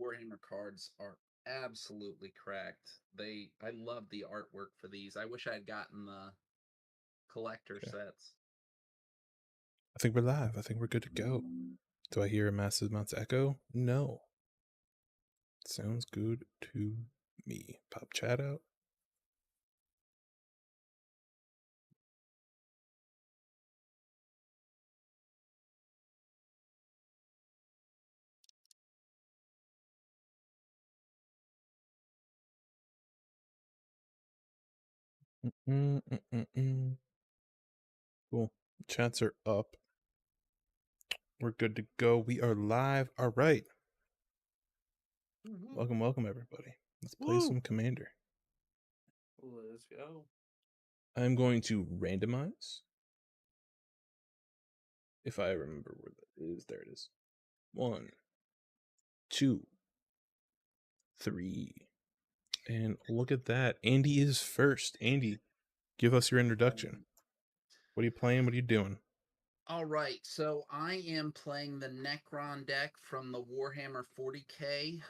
Warhammer cards are absolutely cracked. I love the artwork for these. I wish I had gotten the collector Okay. sets. I think we're live. I think we're good to go. Do I hear a massive amounts of echo? No. Sounds good to me. Pop chat out. Cool. Chats are up. We're good to go. We are live. All right. Welcome, everybody. Let's play some Commander. Let's go. I'm going to randomize. If I remember where that is, there it is. 1, 2, 3. And look at that. Andy is first. Andy, give us your introduction. What are you playing? What are you doing? All right, so I am playing the Necron deck from the Warhammer 40k.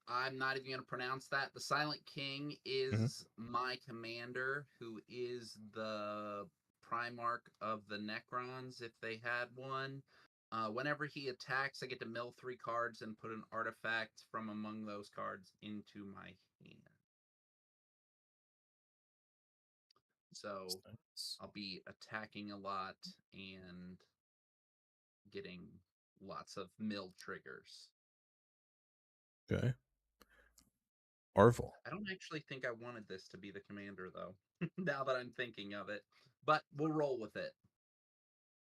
I'm not even going to pronounce that. The Silent King is my commander, who is the Primarch of the Necrons, if they had one. Whenever he attacks, I get to mill 3 cards and put an artifact from among those cards into my hand. So I'll be attacking a lot and getting lots of mill triggers. Okay. Arvel. I don't actually think I wanted this to be the commander, though, now that I'm thinking of it. But we'll roll with it.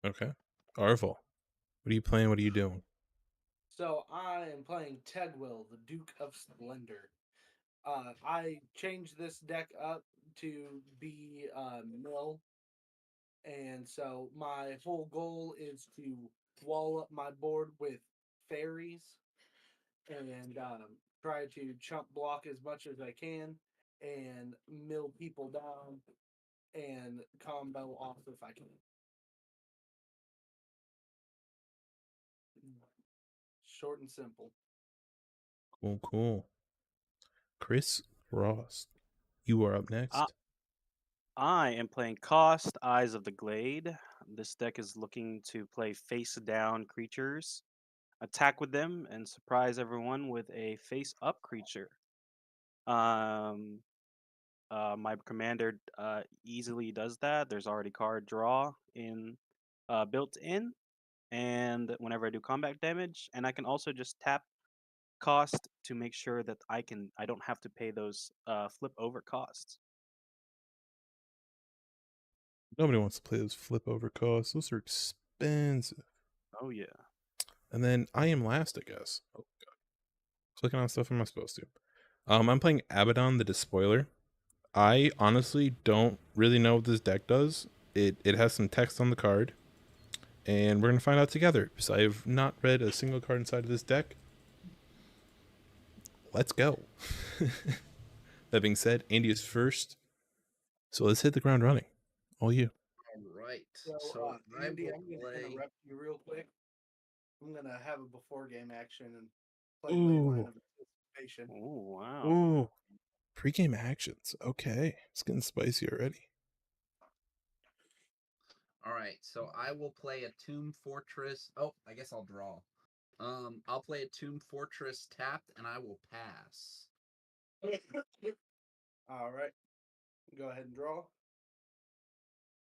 Okay. Arvel. What are you playing? What are you doing? So I am playing Tegwill, the Duke of Splendor. I changed this deck up to be mill, and so my whole goal is to wall up my board with fairies and try to chump block as much as I can and mill people down and combo off if I can. Short and simple. Cool. Chris Ross, you are up next. I am playing Cost, Eyes of the Glade. This deck is looking to play face-down creatures, attack with them, and surprise everyone with a face-up creature. My commander easily does that. There's already card draw built in, and whenever I do combat damage, and I can also just tap cost to make sure that I don't have to pay those flip over costs. Nobody wants to play those flip over costs. Those are expensive. Oh yeah. And then I am last, I guess. Oh god. Clicking on stuff I'm not supposed to. I'm playing Abaddon the Despoiler. I honestly don't really know what this deck does. It has some text on the card. And we're gonna find out together. Because I have not read a single card inside of this deck. Let's go. That being said, Andy is first. So let's hit the ground running. All you. All right. So Andy, I'm play... going to interrupt you real quick. I'm going to have a before game action and play Ooh. Leyline of Anticipation. Oh, wow. Ooh. Pre-game actions. Okay. It's getting spicy already. All right, so I will play a Tomb Fortress. Oh, I guess I'll draw. I'll play a Tomb Fortress tapped, and I will pass. All right. Go ahead and draw.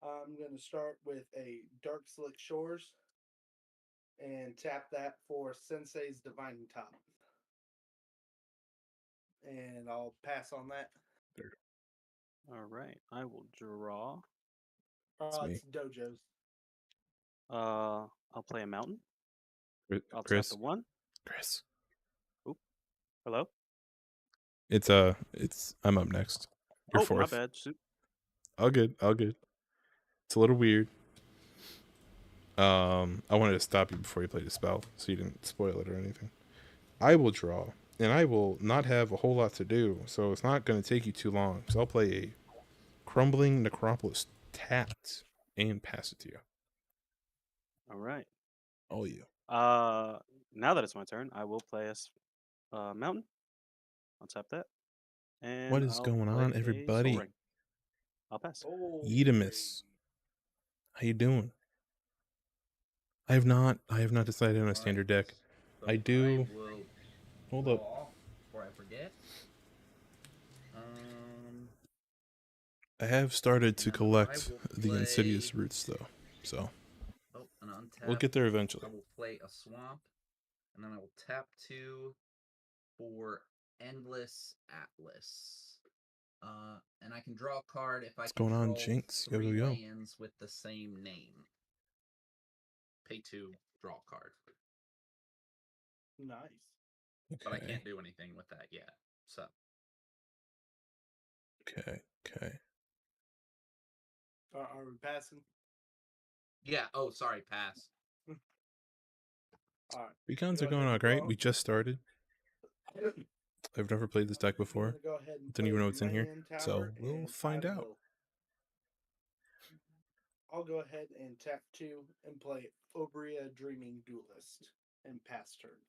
I'm going to start with a Dark Slick Shores and tap that for Sensei's Divining Top. And I'll pass on that. There. All right, I will draw. It's Dojo's. I'll play a mountain. I'll Chris. tap the 1. Chris. Oop. Hello. It's I'm up next. You're fourth. My bad. Shoot. All good. It's a little weird. I wanted to stop you before you played a spell, so you didn't spoil it or anything. I will draw, and I will not have a whole lot to do, so it's not going to take you too long. So I'll play a Crumbling Necropolis tapped and pass it to you. All right. All you. now that it's my turn, I will play as Mountain. I'll tap that. And What is I'll going play on, a Soul everybody? Ring. I'll pass. Oh, Yeetimus. How you doing? I have not decided on a standard deck. So I do. will Hold up. draw before I forget. I have started to And I collect will the Insidious play- roots, though. So Oh, and untap. we'll get there eventually. I will play a swamp, and then I will tap 2 for Endless Atlas. And I can draw a card if I What's going on, control Jinx? Yo, 3 yo, yo. lands with the same name. Pay 2, draw a card. nice. But I Okay. can't do anything with that yet. So Okay. Are we passing? yeah. Oh, sorry, pass. All right. Recons Go are going ahead on and great. draw. We just started. I've never played this deck I'm before. gonna go ahead and Didn't even play know it's in here. Land So Tower we'll and find out. Tide-Will. I'll go ahead and tap 2 and play Obria Dreaming Duelist and pass turn.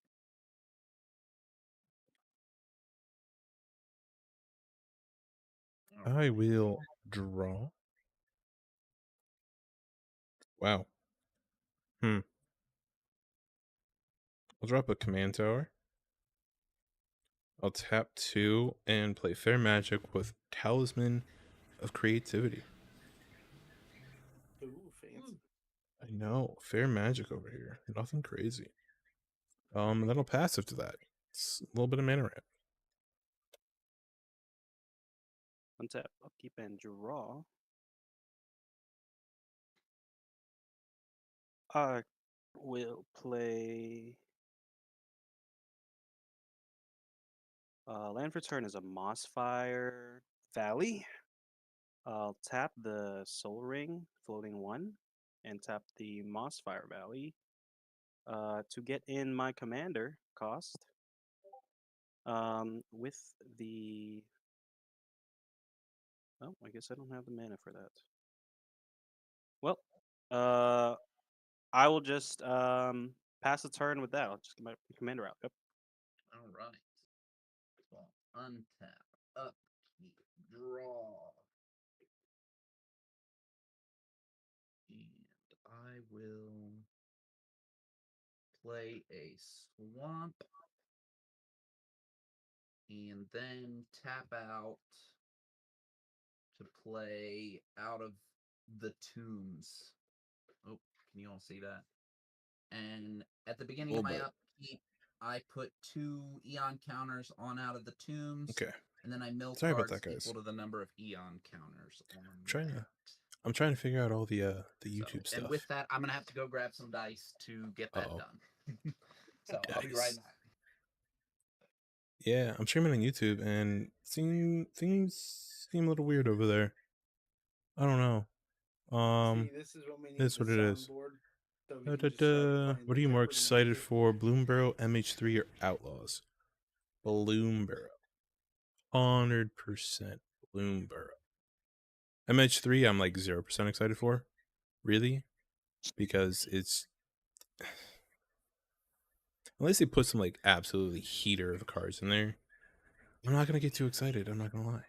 I will draw. Wow. I'll drop a command tower. I'll tap 2 and play Fair Magic with Talisman of Creativity. Ooh, fancy. I know. Fair Magic over here. Nothing crazy. And then I'll passive to that. It's a little bit of mana ramp. Untap, upkeep, and draw. I will play. Land for turn is a Mossfire Valley. I'll tap the Soul Ring, floating 1, and tap the Mossfire Valley to get in my commander cost. With the. Oh, I guess I don't have the mana for that. Well, I will just pass the turn with that. I'll just get my commander out. Yep. All right. So untap, upkeep, draw. And I will play a swamp. And then tap out to play Out of the Tombs. Oh, can you all see that? And at the beginning of my Little upkeep, I put 2 Eon counters on Out of the Tombs. Okay. And then I mill Sorry about cards that, guys. equal to the number of Eon counters on I'm trying to figure out all the YouTube so, stuff. and with that, I'm gonna have to go grab some dice to get that done. So I'll be right Dice. back. Yeah, I'm streaming on YouTube and things seem a little weird over there. I don't know. See, this is what we need. That's what it is. soundboard, so we can just start playing What the are you more Jeopardy excited music. for, Bloomborough, MH3, or Outlaws? Bloomborough. 100% Bloomborough. MH3, I'm like 0% excited for. Really? Because it's... Unless they put some like absolutely heater of cards in there, I'm not going to get too excited. I'm not going to lie.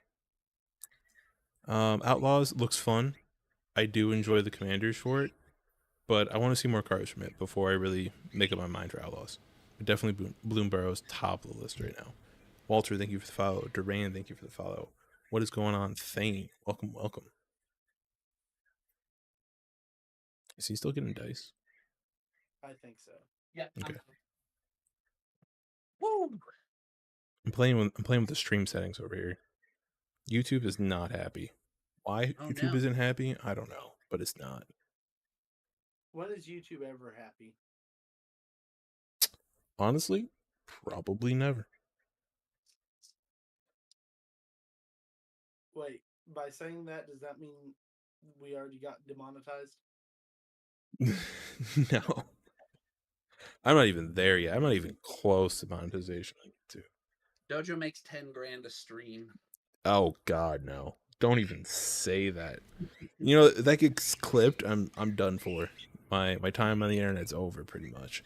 Outlaws looks fun. I do enjoy the commanders for it, but I want to see more cards from it before I really make up my mind for Outlaws. But definitely Bloomborough's top of the list right now. Walter, thank you for the follow. Duran, thank you for the follow. What is going on? Thane, welcome. Is he still getting dice? I think so. Yeah. Okay. Woo! I'm playing with the stream settings over here. YouTube is not happy. Why Oh, YouTube no. isn't happy, I don't know, but it's not. When is YouTube ever happy? Honestly, probably never. Wait, by saying that, does that mean we already got demonetized? No. I'm not even there yet. I'm not even close to monetization. Dojo makes 10 grand a stream. Oh God, no! Don't even say that. You know that gets clipped. I'm done for. My time on the internet's over pretty much.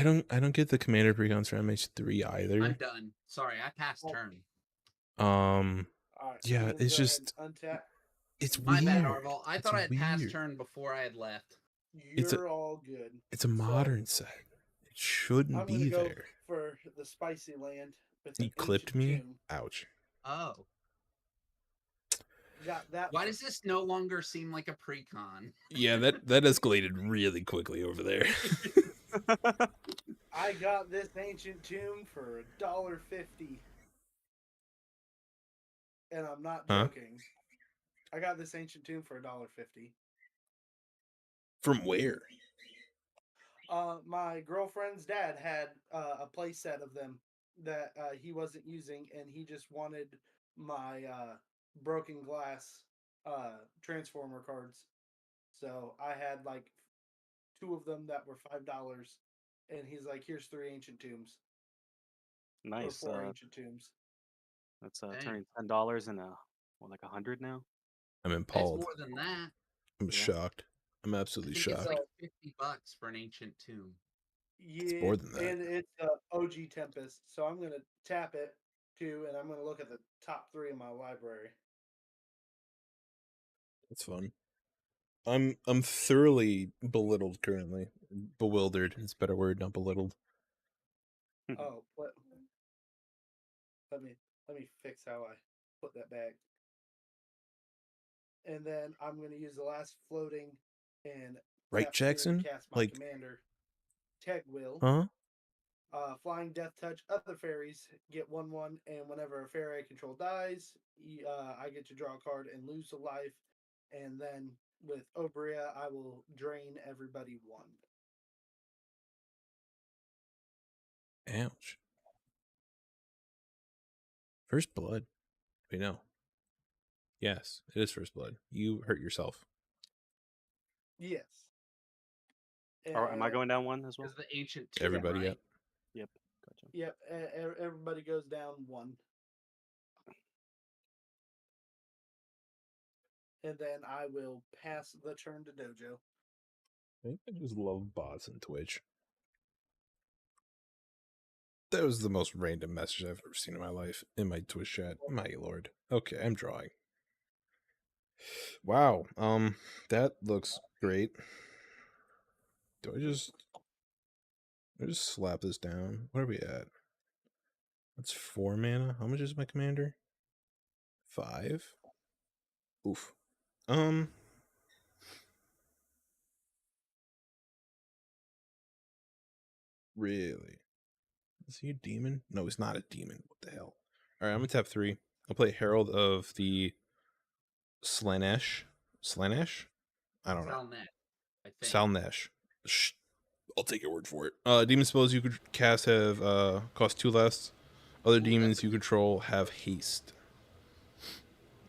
I don't get the commander precons for MH3 I'm either. done. Sorry, I passed Oh. turn. All right, Yeah, I'm gonna it's go ahead just and untap. it's My bad, weird. Arval. I It's thought I had passed weird. turn before I had left. It's a- You're all good. It's a modern set. It shouldn't I'm gonna be go there. for the spicy land with You the clipped ancient me. tomb. Ouch. Oh. Got that. Why for- does this no longer seem like a precon? Yeah, that escalated really quickly over there. I got this ancient tomb for $1.50. And I'm not Huh? joking. I got this ancient tomb for $1.50. From where? My girlfriend's dad had a play set of them that he wasn't using, and he just wanted my broken glass transformer cards. So I had like 2 of them that were $5, and he's like, "Here's 3 ancient tombs, Nice. or 4 ancient tombs." That's Dang. turning $10 into like 100 now. I'm It's appalled. more than that. I'm Yeah. shocked. I'm I absolutely think it's shocked. like $50 for an ancient tomb. Yeah, more than that. and it's OG Tempest. So I'm gonna tap it too, and I'm gonna look at the top 3 in my library. It's fun. I'm thoroughly belittled currently. Bewildered. It's a better word, not belittled. Oh, let me fix how I put that back. And then I'm gonna use the last floating and Right, tap 3 to Jackson? cast my Like- commander. Tegwill. Huh? Flying Death Touch. Other fairies get 1/1, and whenever a fairy I control dies, I get to draw a card and lose a life. And then with Obria, I will drain everybody 1. Ouch. First blood. Wait, no. Yes, it is first blood. You hurt yourself. Yes. All right, am I And- going down 1 as well? Because the ancient tomb, Everybody right? yet? Gotcha. Yep. Everybody goes down 1. And then I will pass the turn to Dojo. I think I just love bots in Twitch. That was the most random message I've ever seen in my life in my Twitch chat. My lord. Okay, I'm drawing. Wow. That looks great. Do I just slap this down? What are we at? That's 4 mana. How much is my commander? 5? Oof. Really? Is he a demon? No, he's not a demon. What the hell? Alright, I'm gonna tap 3. I'll play Herald of the Slaanesh. Slaanesh? I don't know. Salnet, I think. Salnesh. I'll take your word for it. Demon spells you could cast have cost 2 less. Other Ooh, demons that's a you good control have haste.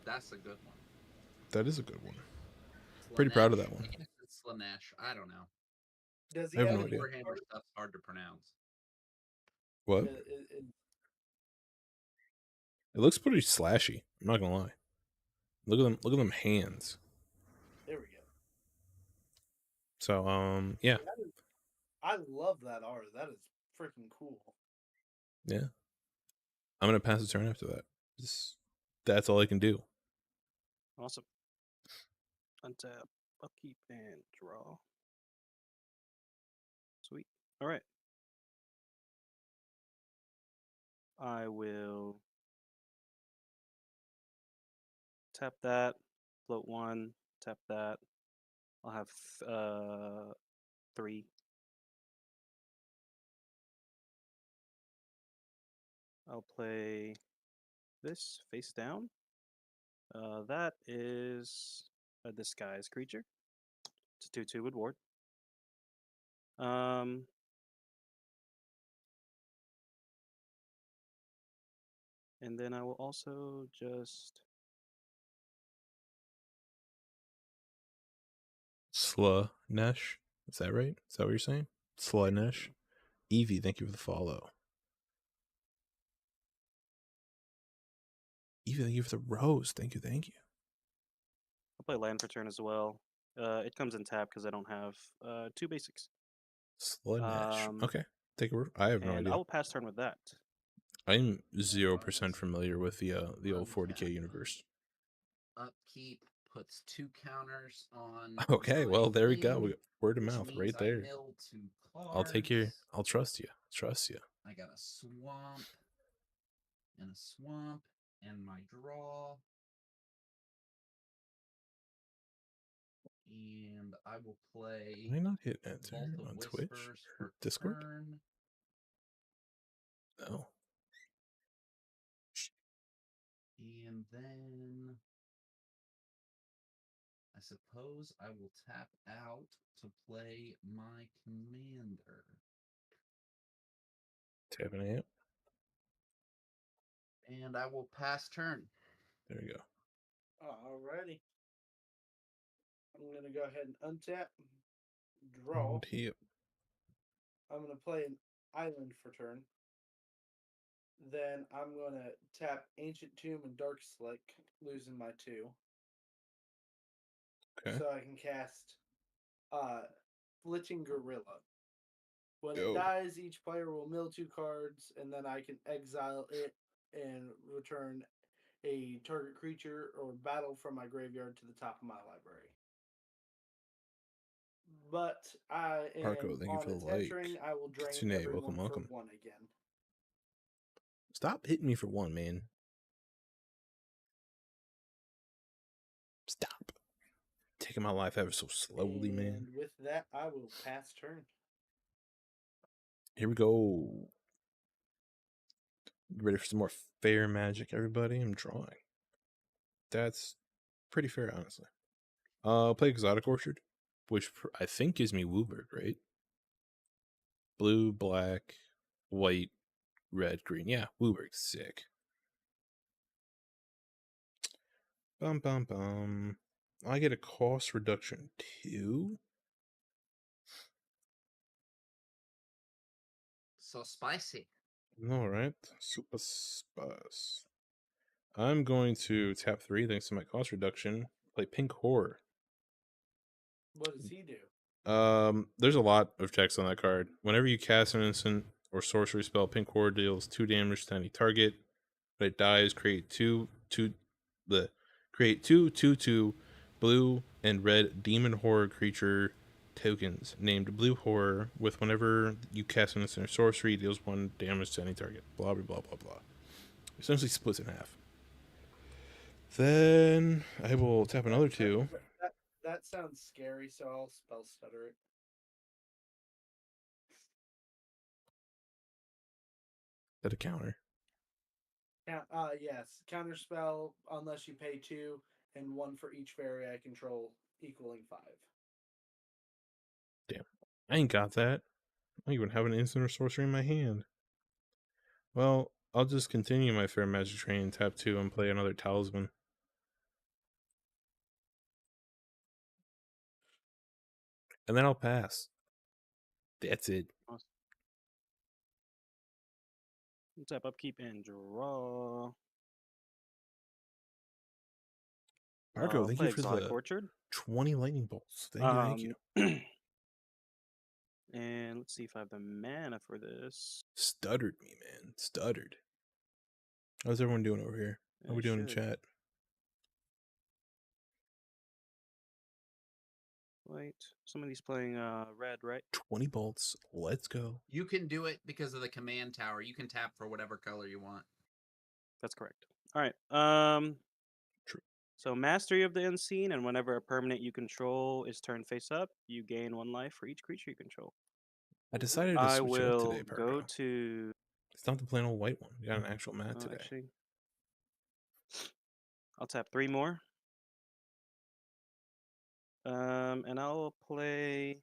That's a good one. That is a good one. Pretty proud of that one. I guess it's Slanesh. I don't know. Does he I have have no any idea. Warhammer cards? stuff's hard to pronounce. What? It- It looks pretty slashy. I'm not gonna lie. Look at them. Look at them hands. There we go. So yeah. I love that art. That is freaking cool. I'm gonna pass the turn after that. That's all I can do. Awesome. Untap, upkeep, and draw. Sweet. All right. I will tap that, float 1, tap that. I'll have 3. I'll play this face down. That is a disguise creature. It's a 2/2 with ward. And then I will also just Slaanesh. Is that right? Is that what you're saying? Slaanesh. Evie, thank you for the follow. Evie, thank you for the rose. Thank you, thank you. I'll play land for turn as well. It comes in tap because I don't have 2 basics. Slaanesh. Okay. Take a word. I have no And I idea. will pass turn with that. I'm 0% Likewise. familiar with the old Untap. 40k universe. Upkeep puts 2 counters on. Okay, my well there we go. king, We got word of which mouth means right I there. mill 2 cards. I'll take your. I'll trust you. Trust you. I got a swamp and a swamp and my draw. And I will play Can I not hit enter Vault of on Whispers Twitch or for Discord? turn. No. And then I suppose I will tap out to play my commander. Tapping out. And I will pass turn. There we go. Alrighty. I'm gonna go ahead and untap, draw. Yep. I'm gonna play an island for turn. Then I'm gonna tap Ancient Tomb and Dark Slick, losing my 2. Okay. So I can cast Flitching Gorilla. When Yo. it dies, each player will mill 2 cards, and then I can exile it and return a target creature or battle from my graveyard to the top of my library. But I am Marco, thank you on for the its like. entering, I will drain Kitsune, everyone welcome. for 1 again. Stop hitting me for 1, man. Stop. Taking my life ever so slowly, man. And with that, I will pass turn. Here we go. Ready for some more fair magic, everybody? I'm drawing. That's pretty fair, honestly. Play Exotic Orchard, which I think gives me Wooburg, right? Blue, black, white, red, green. Yeah, Wooburg's sick. Bum bum bum. I get a cost reduction too. So spicy. All right, super spice. I'm going to tap 3 thanks to my cost reduction. Play Pink Horror. What does he do? There's a lot of text on that card. Whenever you cast an instant or sorcery spell, Pink Horror deals 2 damage to any target. When it dies, create two 2/2 blue and red demon horror creature tokens named Blue Horror with whenever you cast an instant or sorcery, it deals 1 damage to any target. Blah blah blah blah blah. Essentially splits in half. Then I will tap another 2. That sounds scary, so I'll spell stutter it. At a counter. Yes. Counter spell unless you pay 2 and 1 for each fairy I control, equaling 5. Damn. I ain't got that. I don't even have an instant or sorcery in my hand. Well, I'll just continue my fair magic train, tap 2, and play another talisman. And then I'll pass. That's it. Awesome. Tap upkeep and draw. Marco, thank play you for Exotic the Orchard. 20 lightning bolts. Thank you. And let's see if I have the mana for this. Stuttered me, man. Stuttered. How's everyone doing over here? How we doing in chat? Wait, somebody's playing red, right? 20 bolts. Let's go. You can do it because of the command tower. You can tap for whatever color you want. That's correct. All right. True. So Mastery of the Unseen, and whenever a permanent you control is turned face up, you gain 1 life for each creature you control. I decided to I switch it up will today, go Parker. to. It's not the plain old white one. We got an actual mat today. Actually, I'll tap 3 more. And I'll play.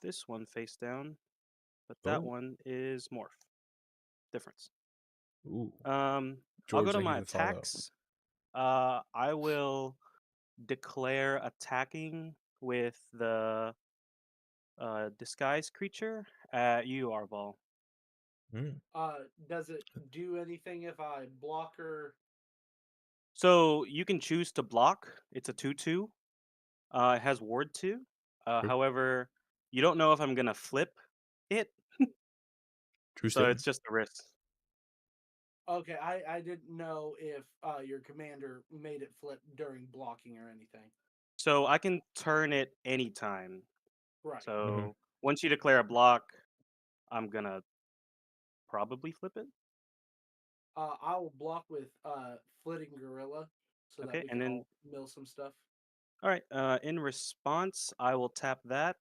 This one face down, but that Oh. one is morph. Difference. Ooh. I'll George, go to thank you my for the follow. attacks. I will declare attacking with the disguise creature at you, Arval. Does it do anything if I block or So you can choose to block. It's a 2/2. It has ward 2. True. However, you don't know if I'm gonna flip it, True so statement. it's just a risk. Okay, I didn't know if your commander made it flip during blocking or anything. So I can turn it anytime. Right. So once you declare a block, I'm gonna probably flip it. I will block with flitting gorilla so that Okay, we and can then all mill some stuff. all right. In response, I will tap that,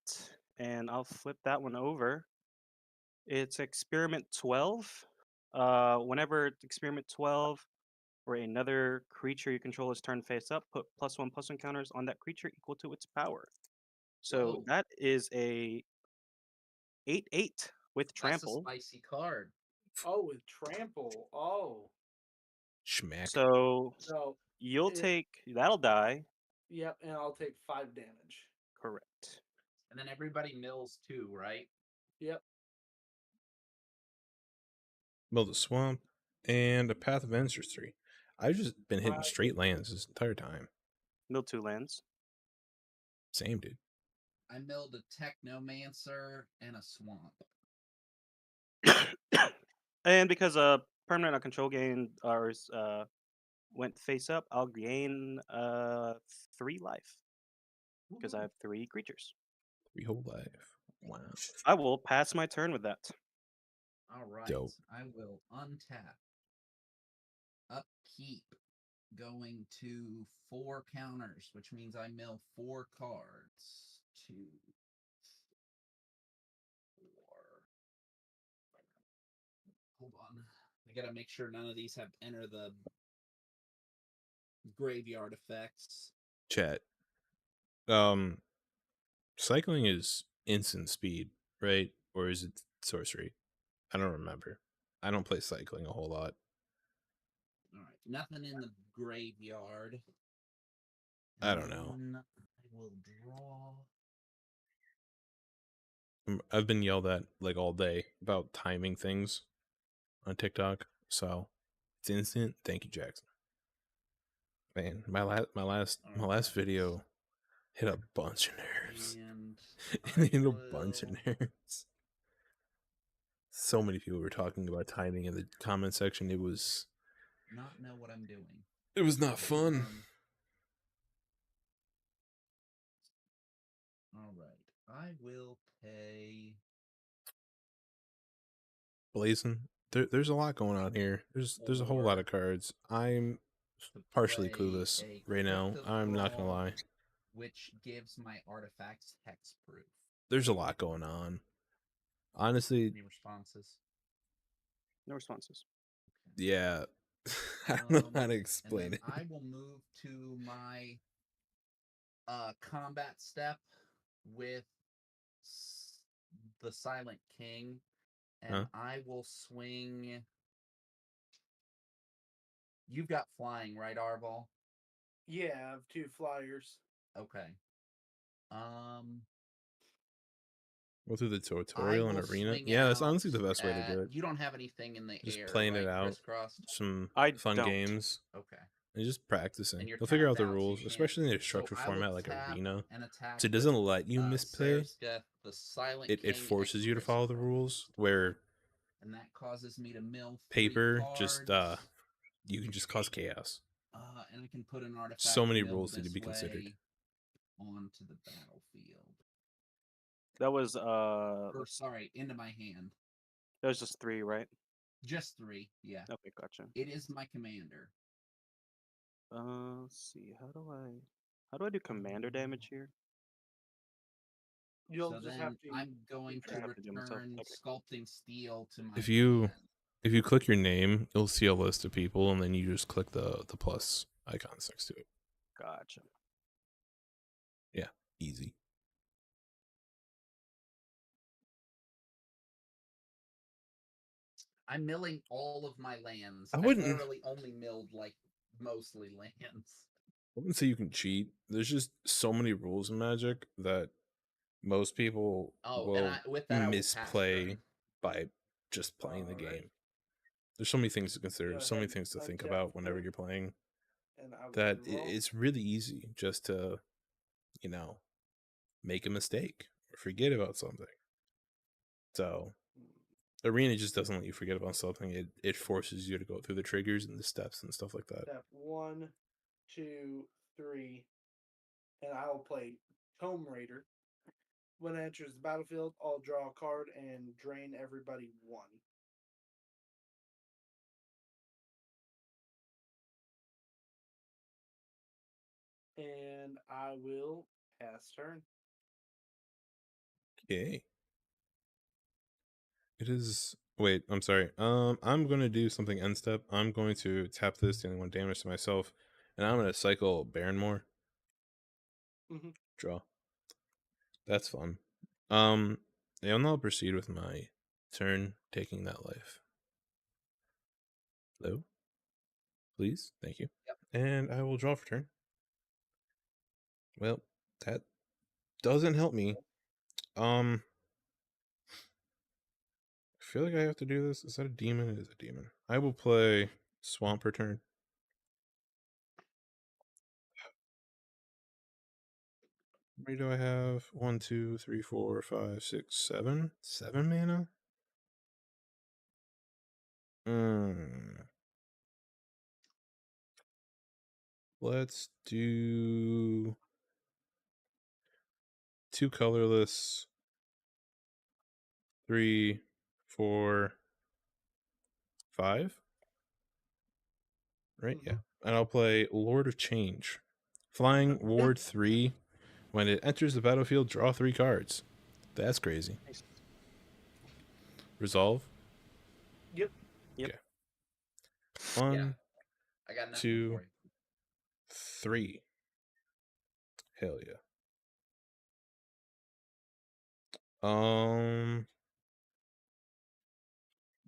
and I'll flip that one over. It's experiment 12. Whenever it's experiment 12 or another creature you control is turned face up, put +1/+1 counters on that creature equal to its power. So Whoa, that is a 8/8 with that's a trample. spicy card. Oh, with trample. Oh, Schmack. So so you'll it. take that'll die. Yep, and I'll take 5 damage. Correct. And then everybody mills too, right? Yep. Build a swamp and a Path of Ancestry. I've just been hitting I- straight lands this entire time. Mill 2 lands. Same, dude. I milled a Technomancer and a swamp. And because a permanent on control gain or went face up, I'll gain 3 life because I have 3 creatures. 3 whole life. Wow. I will pass my turn with that. All right, Dope. I will untap. Upkeep going to 4 counters, which means I mill 4 cards. 2, 4. Hold on. I gotta make sure none of these have enter the graveyard effects. Chat. Cycling is instant speed, right? Or is it sorcery? I don't remember. I don't play cycling a whole lot. All right, nothing in the graveyard. I don't know. Then I will draw. I've been yelled at like all day about timing things on TikTok, so it's instant. Thank you, Jackson. Man, my last video hit a bunch of nerves. And It hit a bunch of nerves. So many people were talking about timing in the comment section. It was not know what I'm doing. It was not fun. All right, I will pay. Blazing. There's a lot going on here. There's a whole lot of cards. I'm to partially play clueless a right now. Crypt of I'm not gonna Thrall, lie. which gives my artifacts hexproof. There's a lot going on. Honestly, Any responses? No responses. yeah. I don't know how to And explain then it. I will move to my combat step with the Silent King, and Huh? I will swing. You've got flying, right, Arval? Yeah, I have 2 flyers. Okay. Go through the I tutorial and will arena. swing Yeah, that's out honestly the best way to do at- it. You don't have anything in the Just air, playing right, it out. crisscrossed? Some I fun don't. games. Okay. And just practicing. And you're You'll figure out tapped the out, so you rules, can't- especially in a So structured I will format like tap arena. and attack So it doesn't with, let you misplay. Sarasca, the Silent It King, forces and you to follow the crisscross. rules. Where And that causes me to mill 3 paper cards. just you can just cause chaos. And I can put an artifact. So many milled rules need to this be considered. way onto the battlefield. That was Or sorry, into my hand. that was just 3, right? Just 3, yeah. Okay, gotcha. It is my commander. Let's see. How do I do commander damage here? You'll So just then have to. I'm going I to have to do it myself. return Okay. Sculpting Steel to my If you hand. if you click your name, you'll see a list of people, and then you just click the plus icons next to it. Gotcha. Easy. I'm milling all of my lands. I I wouldn't- literally only milled like mostly lands. I wouldn't say you can cheat. There's just so many rules in Magic that most people Oh, will and with that I will pass misplay turn. by just playing the Alright. game. There's so many things to consider, Go so many ahead, things to think untap about whenever turn. you're playing. And I will that draw. it's really easy just to, you know, make a mistake or forget about something. So Arena just doesn't let you forget about something. It forces you to go through the triggers and the steps and stuff like that. Step 1, 2, 3, and I will play Tomb Raider. When it enters the battlefield, I'll draw a card and drain everybody 1. And I will pass turn. Okay. It is. Wait, I'm sorry. I'm gonna do something end step. I'm going to tap this, dealing 1 damage to myself, and I'm gonna cycle Baronmore. Mm-hmm. Draw. That's fun. Yeah, I'll proceed with my turn, taking that life. Hello? Please, thank you. Yep. And I will draw for turn. Well, that doesn't help me. I feel like I have to do this. Is that a demon? It is a demon. I will play Swamp per turn. How many do I have? 1, 2, 3, 4, 5, 6, 7. 7 mana? Let's do 2 colorless. 3, 4, 5. Right? Mm-hmm. Yeah. And I'll play Lord of Change. Flying Ward 3. When it enters the battlefield, draw 3 cards. That's crazy. Nice. Resolve. Yep. Yep. Okay. 1, I got nothing 2, for you. 3. Hell yeah.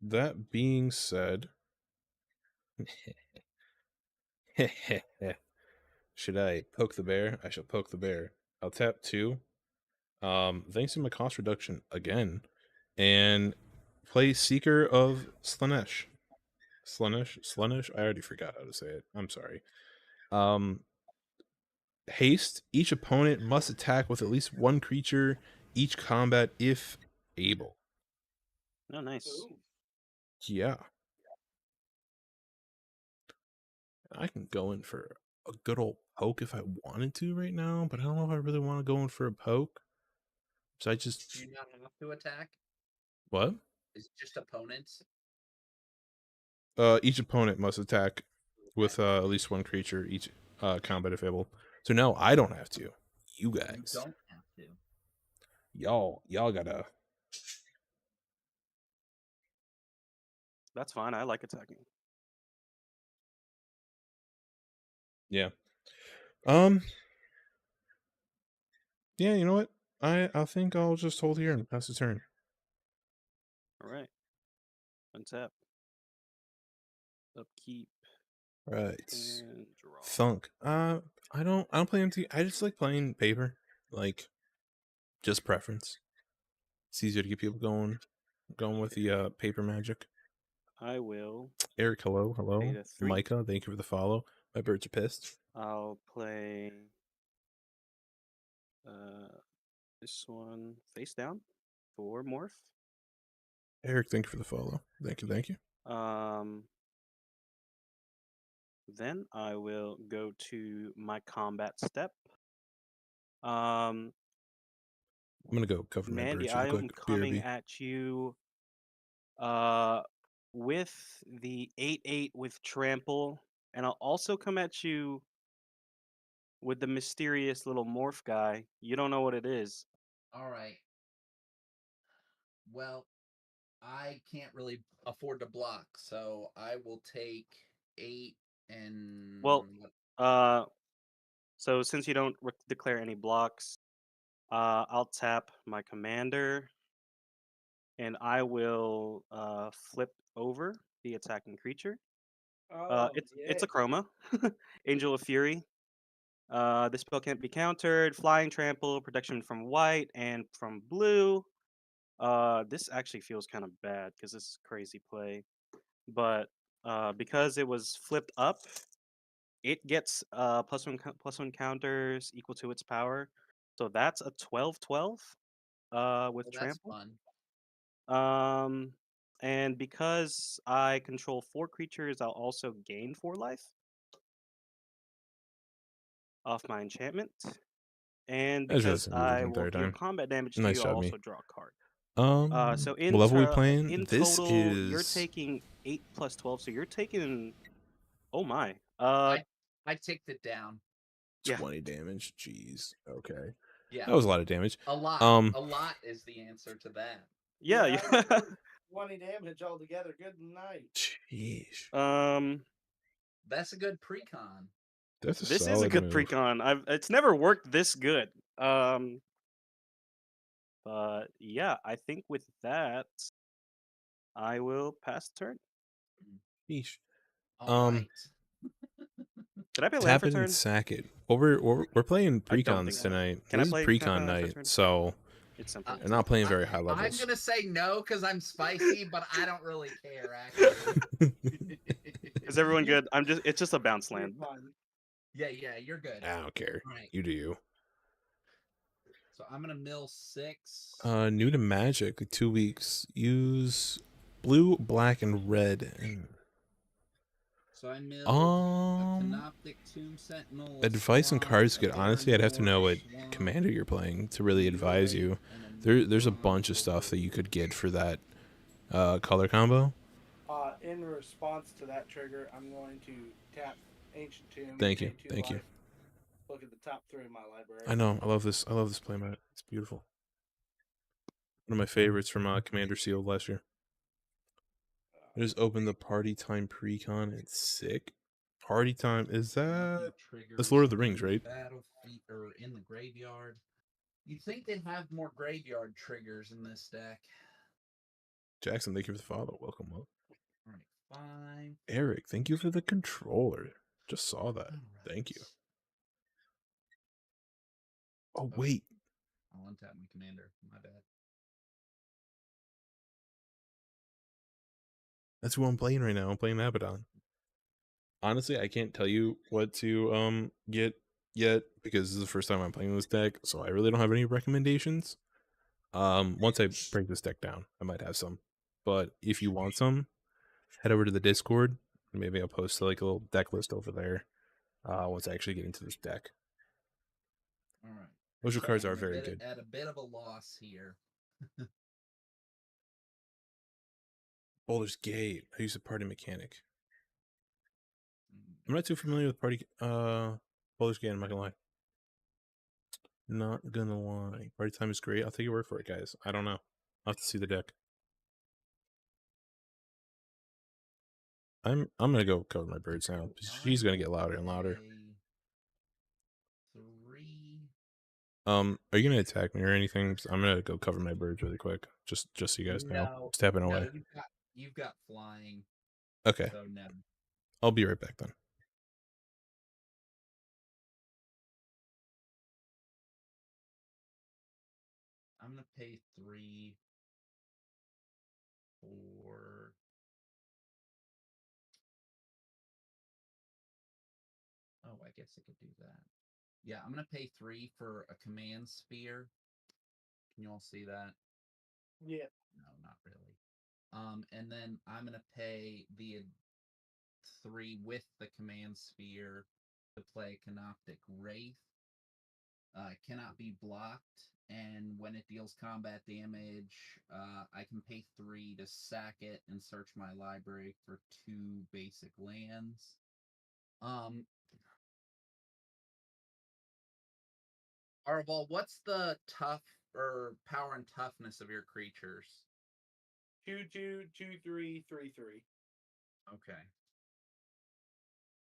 That being said, should I poke the bear? I shall poke the bear. I'll tap 2. Thanks to my cost reduction again, and play Seeker of Slaanesh. Slaanesh. I already forgot how to say it. I'm sorry. Haste. Each opponent must attack with at least 1 creature each combat if able. Oh, nice. Ooh. Yeah. I can go in for a good old poke if I wanted to right now, but I don't know if I really want to go in for a poke. So I just. Do you not have to attack? What? Is it just opponents? Each opponent must attack with at least 1 creature each combat if able. So no, I don't have to. You You guys. don't have to. Y'all gotta. That's fine. I like attacking. Yeah. Yeah, you know what? I think I'll just hold here and pass the turn. All right. Untap. Upkeep Right. and draw. Thunk. I don't play MT. I just like playing paper. Like, just preference. It's easier to get people going with the paper magic. I will. Eric, hello. Pay to 3. Micah, thank you for the follow. My birds are pissed. I'll play this one face down for morph. Eric, thank you for the follow. Thank you. Then I will go to my combat step. Um, I'm gonna go cover my Mandy, birds I real am quick. coming BRB. at you with the 8/8 with trample, and I'll also come at you with the mysterious little morph guy. You don't know what it is. All right. Well, I can't really afford to block, so I will take 8 and Well, so since you don't declare any blocks, I'll tap my commander, and I will flip over the attacking creature. Oh, It's yeah. a chroma, Angel of Fury. This spell can't be countered. Flying Trample, protection from white and from blue. This actually feels kind of bad because this is crazy play. But because it was flipped up, it gets +1 counters equal to its power. So that's a 12/12 with Well, that's trample. fun. And because I control 4 creatures, I'll also gain 4 life off my enchantment. And That because doesn't do I the will entire deal time. combat damage to Nice you, I'll job, me. also draw a card. So What level we playing? in This total, you're is taking 8 plus 12, so you're taking. Oh my. I ticked it down. Yeah. 20 damage. Jeez. Okay. Yeah, That was a lot of damage. a lot. Um, A lot is the answer to that. Yeah. I Yeah. did 20 damage altogether. Good night. Jeez. That's a good precon. That's a This is a solid good move. precon. It's never worked this good. But yeah, I think with that, I will pass the turn. Yeesh. All right. Did I play land Tap for it and turn? sack it. Well, we're playing I don't precons think so. tonight. Can I This is play precon land for night, turn? so It's simple. they're not playing very I- high I'm levels. gonna say no because I'm spicy, but I don't really care actually. Is everyone good? It's just a bounce You're land. fine. Yeah, you're good. I don't care. All right. You do you. So I'm gonna mill 6. New to Magic, like 2 weeks. Use blue, black, and red. So I milled a Um, Canoptic Tomb Sentinel. a advice and Swan, cards a good. Honestly, I'd have to know what Baron Nora, Swan, commander you're playing to really advise you. and There's a bunch of stuff that you could get for that color combo. In response to that trigger, I'm going to tap Ancient Tomb. Thank you, pay 2 thank you. life, Look at the top 3 of my library. I know. I love this playmat. It's beautiful. One of my favorites from Commander Sealed last year. I just opened the Party Time Precon. It's sick. Party Time is that? That's Lord of the Rings, right? Battlefield or in the graveyard. You'd think they'd have more graveyard triggers in this deck. Jackson, thank you for the follow. Welcome. All right, 5. Eric, thank you for the controller. Just saw that. Thank you. Oh, wait. I'll untap my commander. My bad. That's who I'm playing right now. I'm playing Abaddon. Honestly, I can't tell you what to get yet because this is the first time I'm playing this deck, so I really don't have any recommendations. Once I break this deck down, I might have some. But if you want some, head over to the Discord. Maybe I'll post like a little deck list over there. Once I actually get into this deck. All right. Those cards are very good. At a bit of a loss here. Baldur's Gate. I use a party mechanic. I'm not too familiar with Baldur's Gate, I'm not gonna lie. Not gonna lie. Party time is great. I'll take your word for it, guys. I don't know. I'll have to see the deck. I'm gonna go cover my birds now. She's gonna get louder and louder. 3. Are you gonna attack me or anything? I'm gonna go cover my birds really quick. Just so you guys know. No, Stepping no, away. you've got flying. Okay. So no. I'll be right back then. I'm gonna pay 3 for. Oh, I guess I could do that. Yeah, I'm gonna pay 3 for a command sphere. Can you all see that? Yeah. No, not really. And then I'm gonna pay the 3 with the command sphere to play Canoptic Wraith. Cannot be blocked, and when it deals combat damage, I can pay 3 to sack it and search my library for 2 basic lands. Arval, what's the tough or power and toughness of your creatures? 2/2, 2/3, 3/3. Okay.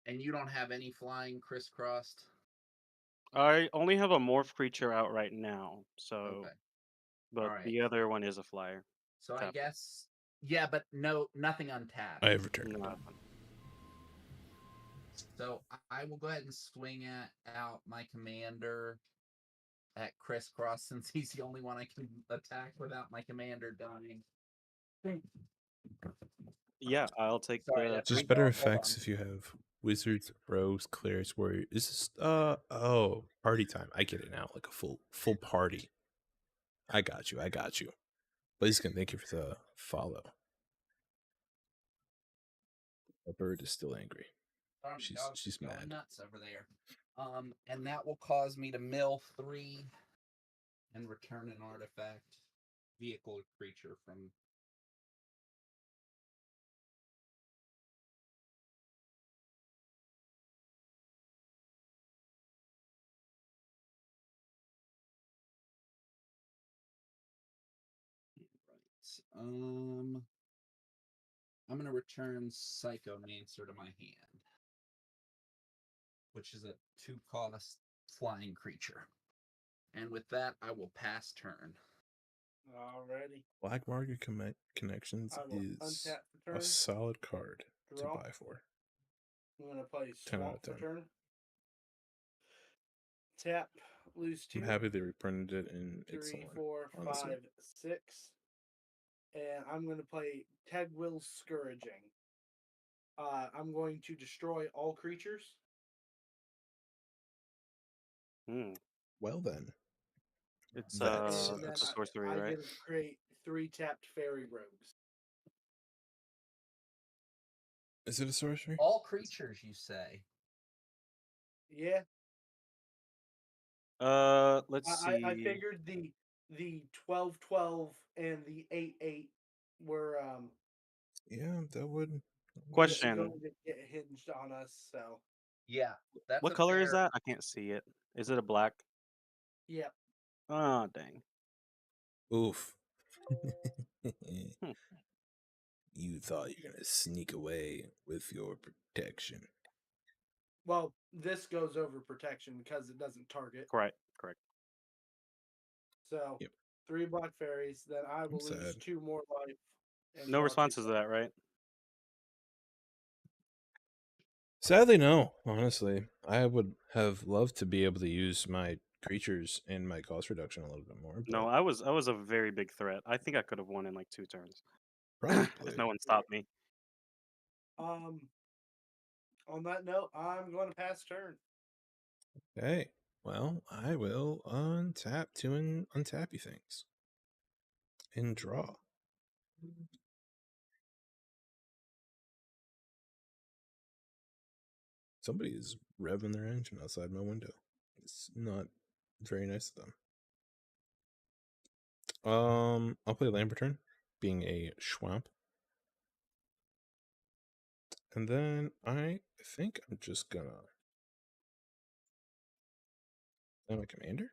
And you don't have any flying crisscrossed? I only have a morph creature out right now, so. Okay. But Alright. the other one is a flyer. So I Tap. guess, yeah, but nothing untapped. I have returned. No. So I will go ahead and swing out my commander at crisscross since he's the only one I can attack without my commander dying. Yeah, I'll take Sorry, the that's Just three. better Hold on. effects if you have wizards, rogues, clerics, warriors. Is this party time? I get it now, like a full party. I got you. Blaziken, thank you for the follow. The bird is still angry. Sorry, dog's She's going mad. nuts over there. And that will cause me to mill 3 and return an artifact, vehicle, or creature from. Right. I'm gonna return Psychomancer to my hand, which is a 2-cost flying creature. And with that, I will pass turn. Alrighty. Black Market Connections I will is untap for a turn. solid card Draw. to buy for. I'm gonna play 10 out Swamp of for 10. turn. Tap, lose 2. I'm happy they reprinted it in its 3, own. 4, honestly. 5, 6. And I'm going to play Tegwill's Scourging. I'm going to destroy all creatures. Hmm. Well then, It's That's And then it's a sorcery, I right? get to create 3 tapped fairy rogues. is it a sorcery? All creatures, you say? Yeah. Let's I see. figured the 12-12 and the 8-8 were Yeah, that would. Question. going to get hinged on us, so Yeah, that's What a color is fair. that? I can't see it. Is it a black? yeah. Oh, dang. Oof. Hmm. You thought you're gonna sneak away with your protection. Well, this goes over protection because it doesn't target. Correct. Correct. So Yep. 3 black fairies, then I will lose sad. 2 more life. And No draw 2 responses to cards. that, right? Sadly, no. Honestly, I would have loved to be able to use my creatures and my cost reduction a little bit more. But No, I was a very big threat. I think I could have won in like 2 turns probably. if no one stopped me. On that note, I'm going to pass turn. Okay. Well, I will untap 2 and untappy things and draw. Somebody is revving their engine outside my window. It's not very nice of them. I'll play Lamberton, being a Schwamp. And then I think I'm just gonna play my commander.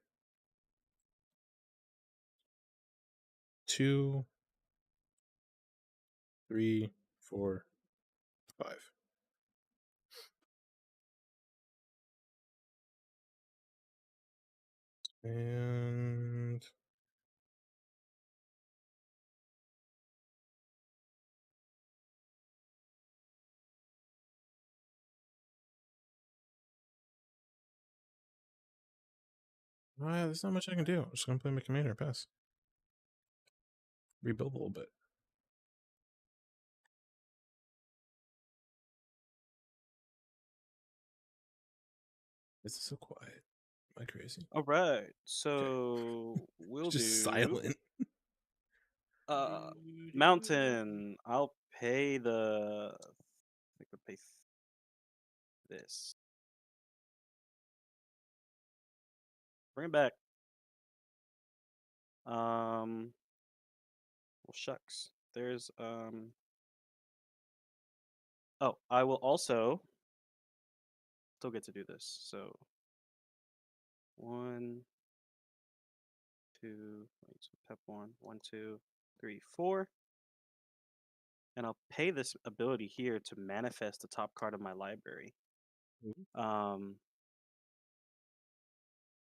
2, 3, 4, 5. And there's not much I can do. I'm just gonna play my commander and pass. Rebuild a little bit. This is so quiet. Am I crazy? All right. So we'll It's just silent. Uh, Mountain. I'll pay the. I think I'll pay this. Bring it back. Well, shucks. There's Oh, I will also still get to do this. So 1, 2. Wait, so pep 1, 1, 2, 3, 4. And I'll pay this ability here to manifest the top card of my library.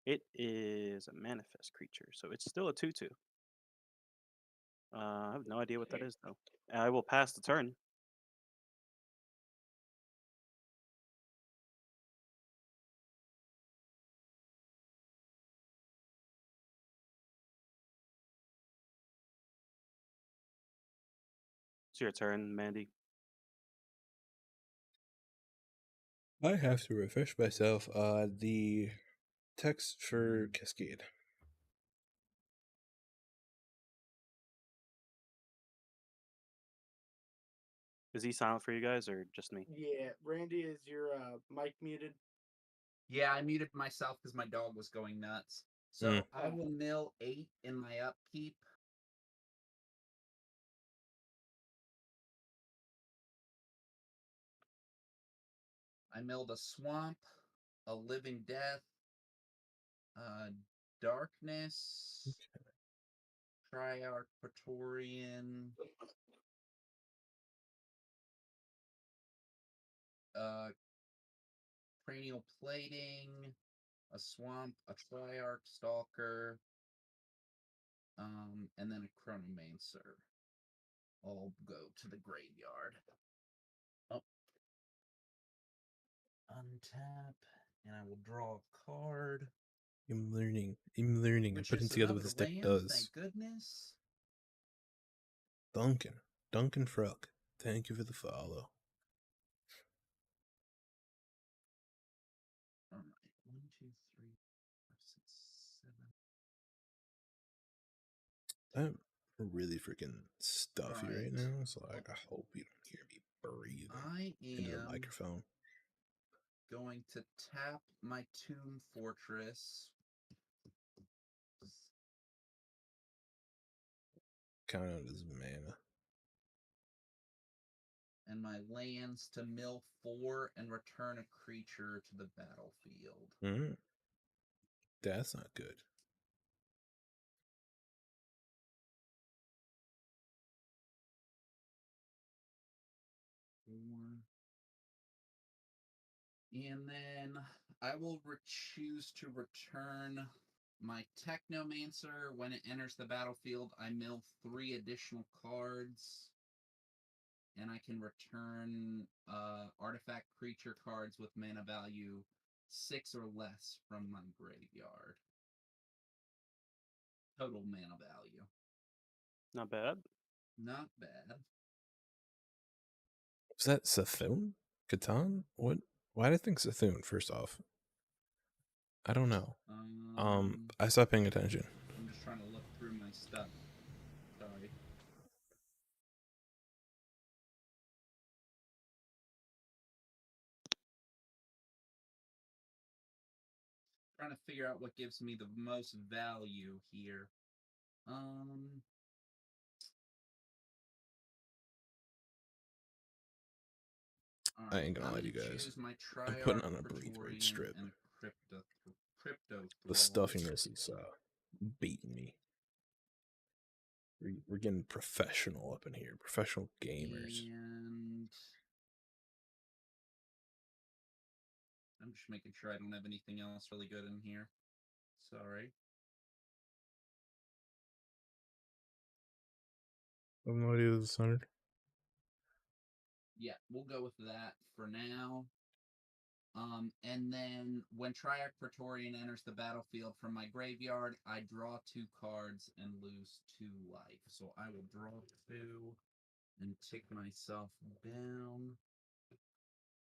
It is a manifest creature, so it's still a 2/2. I have no idea what that is though. I will pass the turn. It's your turn, Mandy. I have to refresh myself. The text for Cascade. Is he silent for you guys or just me? Yeah, Randy, is your mic muted? Yeah, I muted myself because my dog was going nuts. So Mm. I will mill 8 in my upkeep. I milled a swamp, a living death, darkness, Triarch Praetorian, cranial plating, a swamp, a Triarch Stalker, and then a Chronomancer. I'll go to the graveyard. Oh. Untap, and I will draw a card. I'm learning. I'm learning. I'm Which putting is together what another this deck land, does. thank goodness. Duncan Frog. Thank you for the follow. All right, 1, 2, 3, 4, 6, 7. I'm really freaking stuffy right Alright. now, so I hope you don't hear me breathing I into the am microphone. going to tap my Tomb Fortress. Count out as mana. And my lands to mill 4 and return a creature to the battlefield. Mm. That's not good. And then I will choose to return my Technomancer. When it enters the battlefield, I mill 3 additional cards. And I can return artifact creature cards with mana value 6 or less from my graveyard. Total mana value. Not bad. Not bad. Was that Sethune? Catan? What? Why did I think Sethune, first off? I don't know. I stopped paying attention. I'm just trying to look through my stuff. Sorry. Trying to figure out what gives me the most value here. I ain't gonna I'm lie to gonna you guys. choose my I'm putting Triarch on a breathe right Praetorian strip. and a Crypto The Thrall. stuffiness is beating me. We're getting professional up in here. Professional gamers. And I'm just making sure I don't have anything else really good in here. Sorry. I have no idea this is centered. Yeah, we'll go with that for now. And then when Triarch Praetorian enters the battlefield from my graveyard, I draw 2 cards and lose 2 life. So I will draw 2 and take myself down.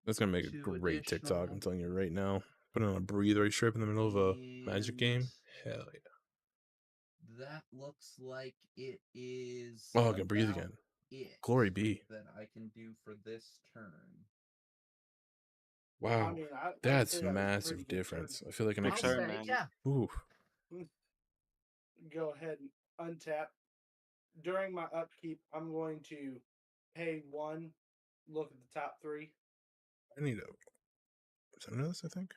That's gonna make a 2 great TikTok, additional. I'm telling you right now. Put on a breathe right strip in the middle of a Magic game. Hell yeah. That looks like it is. Oh, I can breathe again. Glory be. That I can do for this turn. Wow, I mean, I'd that's say that was a massive pretty good difference. turn. I feel like an Big extra. turn, man. Yeah. Ooh. Go ahead and untap. During my upkeep, I'm going to pay 1, look at the top 3. I need to center this, I think.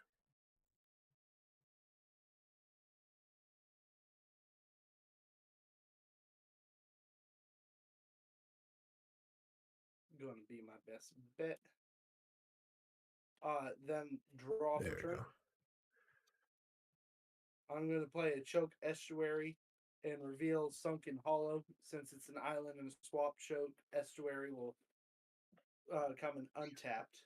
Going to be my best bet. Then draw There for we turn. go. I'm going to play a Choke Estuary and reveal Sunken Hollow. Since it's an island and a swap, Choke Estuary will come in untapped.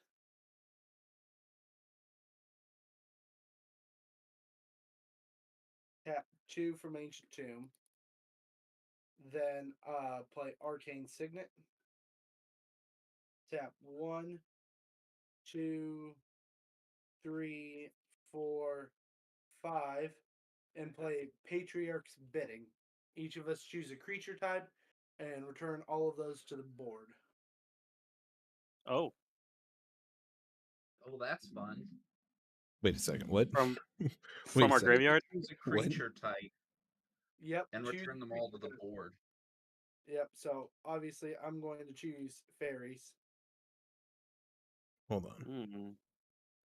Tap 2 from Ancient Tomb. Then play Arcane Signet. Tap 1, 2, 3, 4, 5, and play Patriarch's Bidding. Each of us choose a creature type and return all of those to the board. Oh, Oh, that's fun. Wait a second. What? From Wait from a our second. graveyard. Choose a What? creature type Yep. and choose return them a all to the creature type. board. Yep. So obviously, I'm going to choose fairies. Hold on. Mm.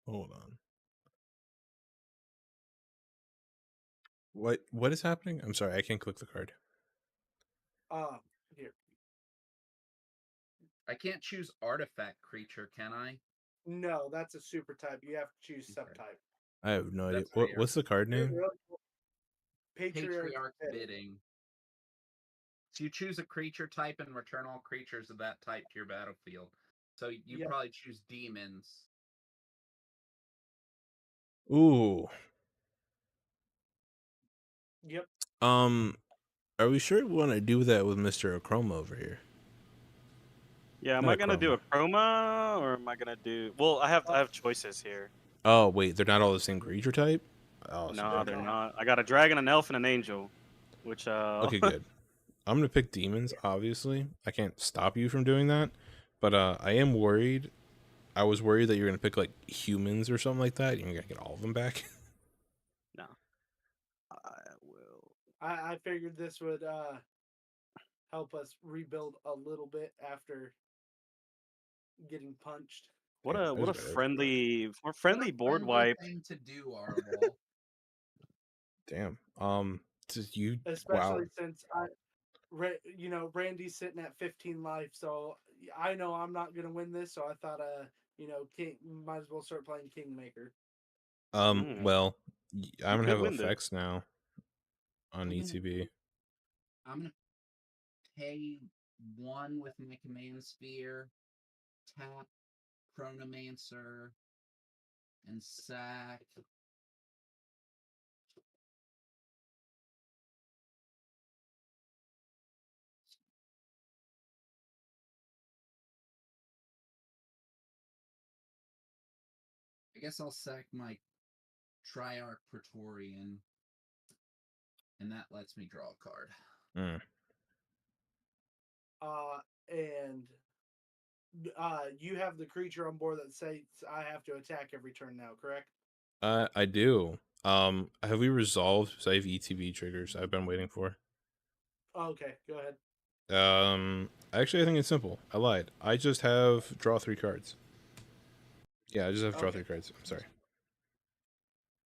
Hold on. What is happening? I'm sorry, I can't click the card. Here. I can't choose artifact creature, can I? No, that's a super type. You have to choose Okay. subtype. I have no idea. That's fair. What's the card You're name? really cool. Patriarch's Patriarch Bidding. bidding. So you choose a creature type and return all creatures of that type to your battlefield. So you Yep. probably choose demons. Ooh. Yep. Are we sure we want to do that with Mr. Achroma over here? Yeah, am Not I gonna do a Chroma. chroma or am I gonna do? Well, I have choices here. Oh wait, they're not all the same creature type. Oh, so No, they're they're not. not. I got a dragon, an elf, and an angel. Which okay, good. I'm gonna pick demons. Obviously, I can't stop you from doing that, but I am worried. I was worried that you're gonna pick like humans or something like that. You're gonna get all of them back. no. I will. I figured this would help us rebuild a little bit after getting punched. What Yeah, a there's better. friendly What friendly a board friendly wipe. thing to do, Arval. Damn. Just you. Especially Wow. since Randy's sitting at 15 life, so I know I'm not gonna win this. So I thought, King might as well start playing Kingmaker. Well, I'm gonna could have win this. effects now on I'm gonna- ETB. I'm gonna pay 1 with my command sphere, tap Chronomancer, and sack. I guess I'll sack my Triarch Praetorian, and that lets me draw a card. Mm. And you have the creature on board that says I have to attack every turn now, correct? I do. Have we resolved? Because I have ETB triggers I've been waiting for. Okay, go ahead. Actually, I think it's simple. I lied. I just have draw 3 cards. Yeah, I just have draw Okay. 3 cards. I'm sorry.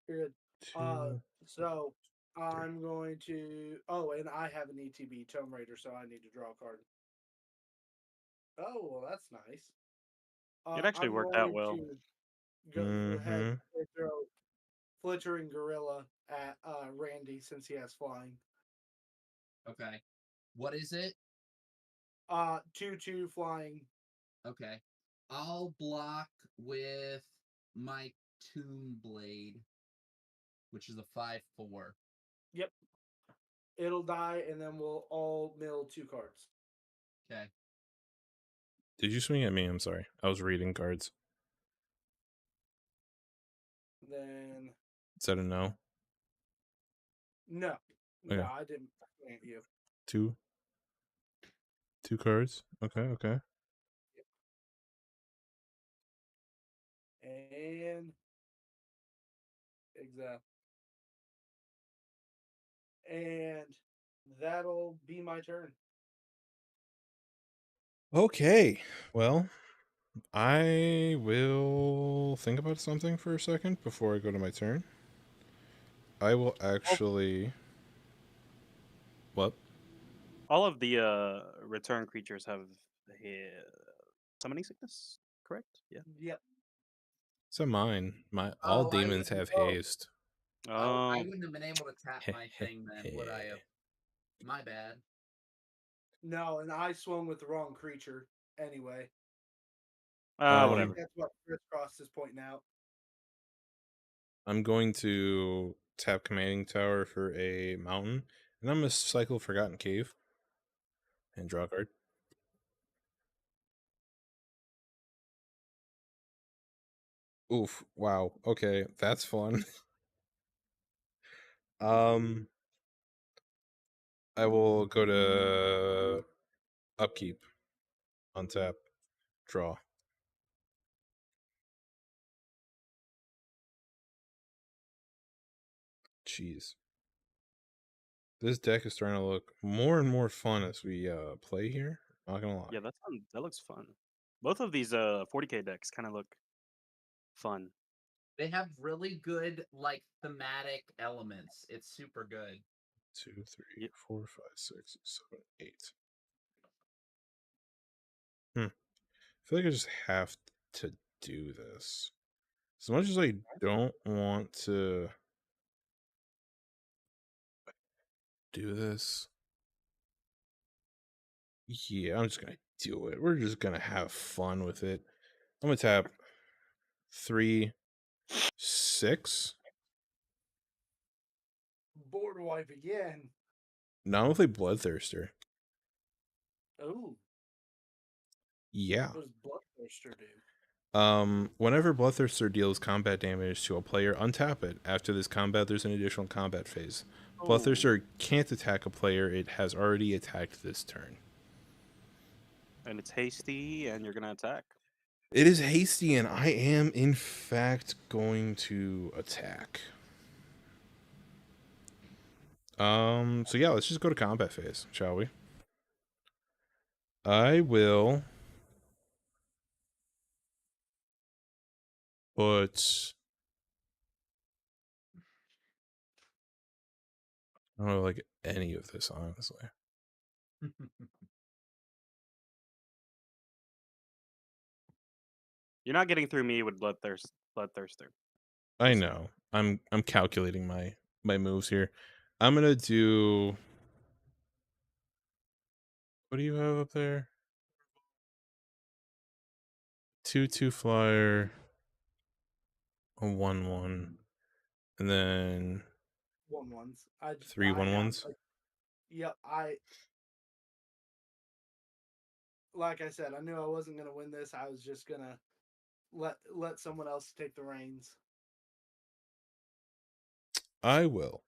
Good. 2. So I'm going to. Oh, and I have an ETB Tomb Raider, so I need to draw a card. Oh, well, that's nice. It actually I'm worked out going well. to go ahead Mhm. and throw Flittering Gorilla at Randy since he has flying. Okay. What is it? 2/2 flying. Okay. I'll block with my Tomb Blade, which is a 5/4. Yep. It'll die, and then we'll all mill 2 cards. Okay. Did you swing at me? I'm sorry. I was reading cards. Then Is that a no? no, Okay. no, I didn't plant you. 2 cards. Okay. And exactly. And that'll be my turn. Okay. Well, I will think about something for a second before I go to my turn. I will actually. What? All of the return creatures have summoning sickness, correct? Yeah. Yep. So mine. All Oh, I demons wouldn't- have haste. Oh, I Oh, wouldn't have been able to tap my thing then, would I have? My bad. No, and I swung with the wrong creature anyway. Um, I whatever. think that's what Chris Cross is pointing out. I'm going to tap Commanding Tower for a mountain, and I'm going to cycle Forgotten Cave and draw a card. Oof. Wow. Okay, that's fun. I will go to upkeep, untap, draw. Jeez. This deck is starting to look more and more fun as we play here. Not gonna lie. Yeah, that looks fun. Both of these 40k decks kind of look fun. They have really good like thematic elements. It's super good. 2, 3, Yep. 4, 5, 6, 7, 8. I feel like I just have to do this. As much as I don't want to do this, yeah, I'm just gonna do it. We're just gonna have fun with it. I'm gonna tap 3, 6. Board wipe again. No, I'm gonna play Bloodthirster. Oh, Yeah. what does Bloodthirster do? Whenever Bloodthirster deals combat damage to a player, untap it. After this combat, there's an additional combat phase. Oh, Bloodthirster can't attack a player it has already attacked this turn. and it's hasty, and you're gonna attack. It is hasty, and I am, in fact, going to attack. So yeah, let's just go to combat phase, shall we? I will put... I don't like any of this, honestly. You're not getting through me with Bloodthirster. I know. I'm calculating my moves here. I'm gonna do... What do you have up there? 2/2 flyer, a 1/1, and then 1/1s. 3 1/1s. Yep. Like I said, I knew I wasn't gonna win this. I was just gonna let someone else take the reins. I will.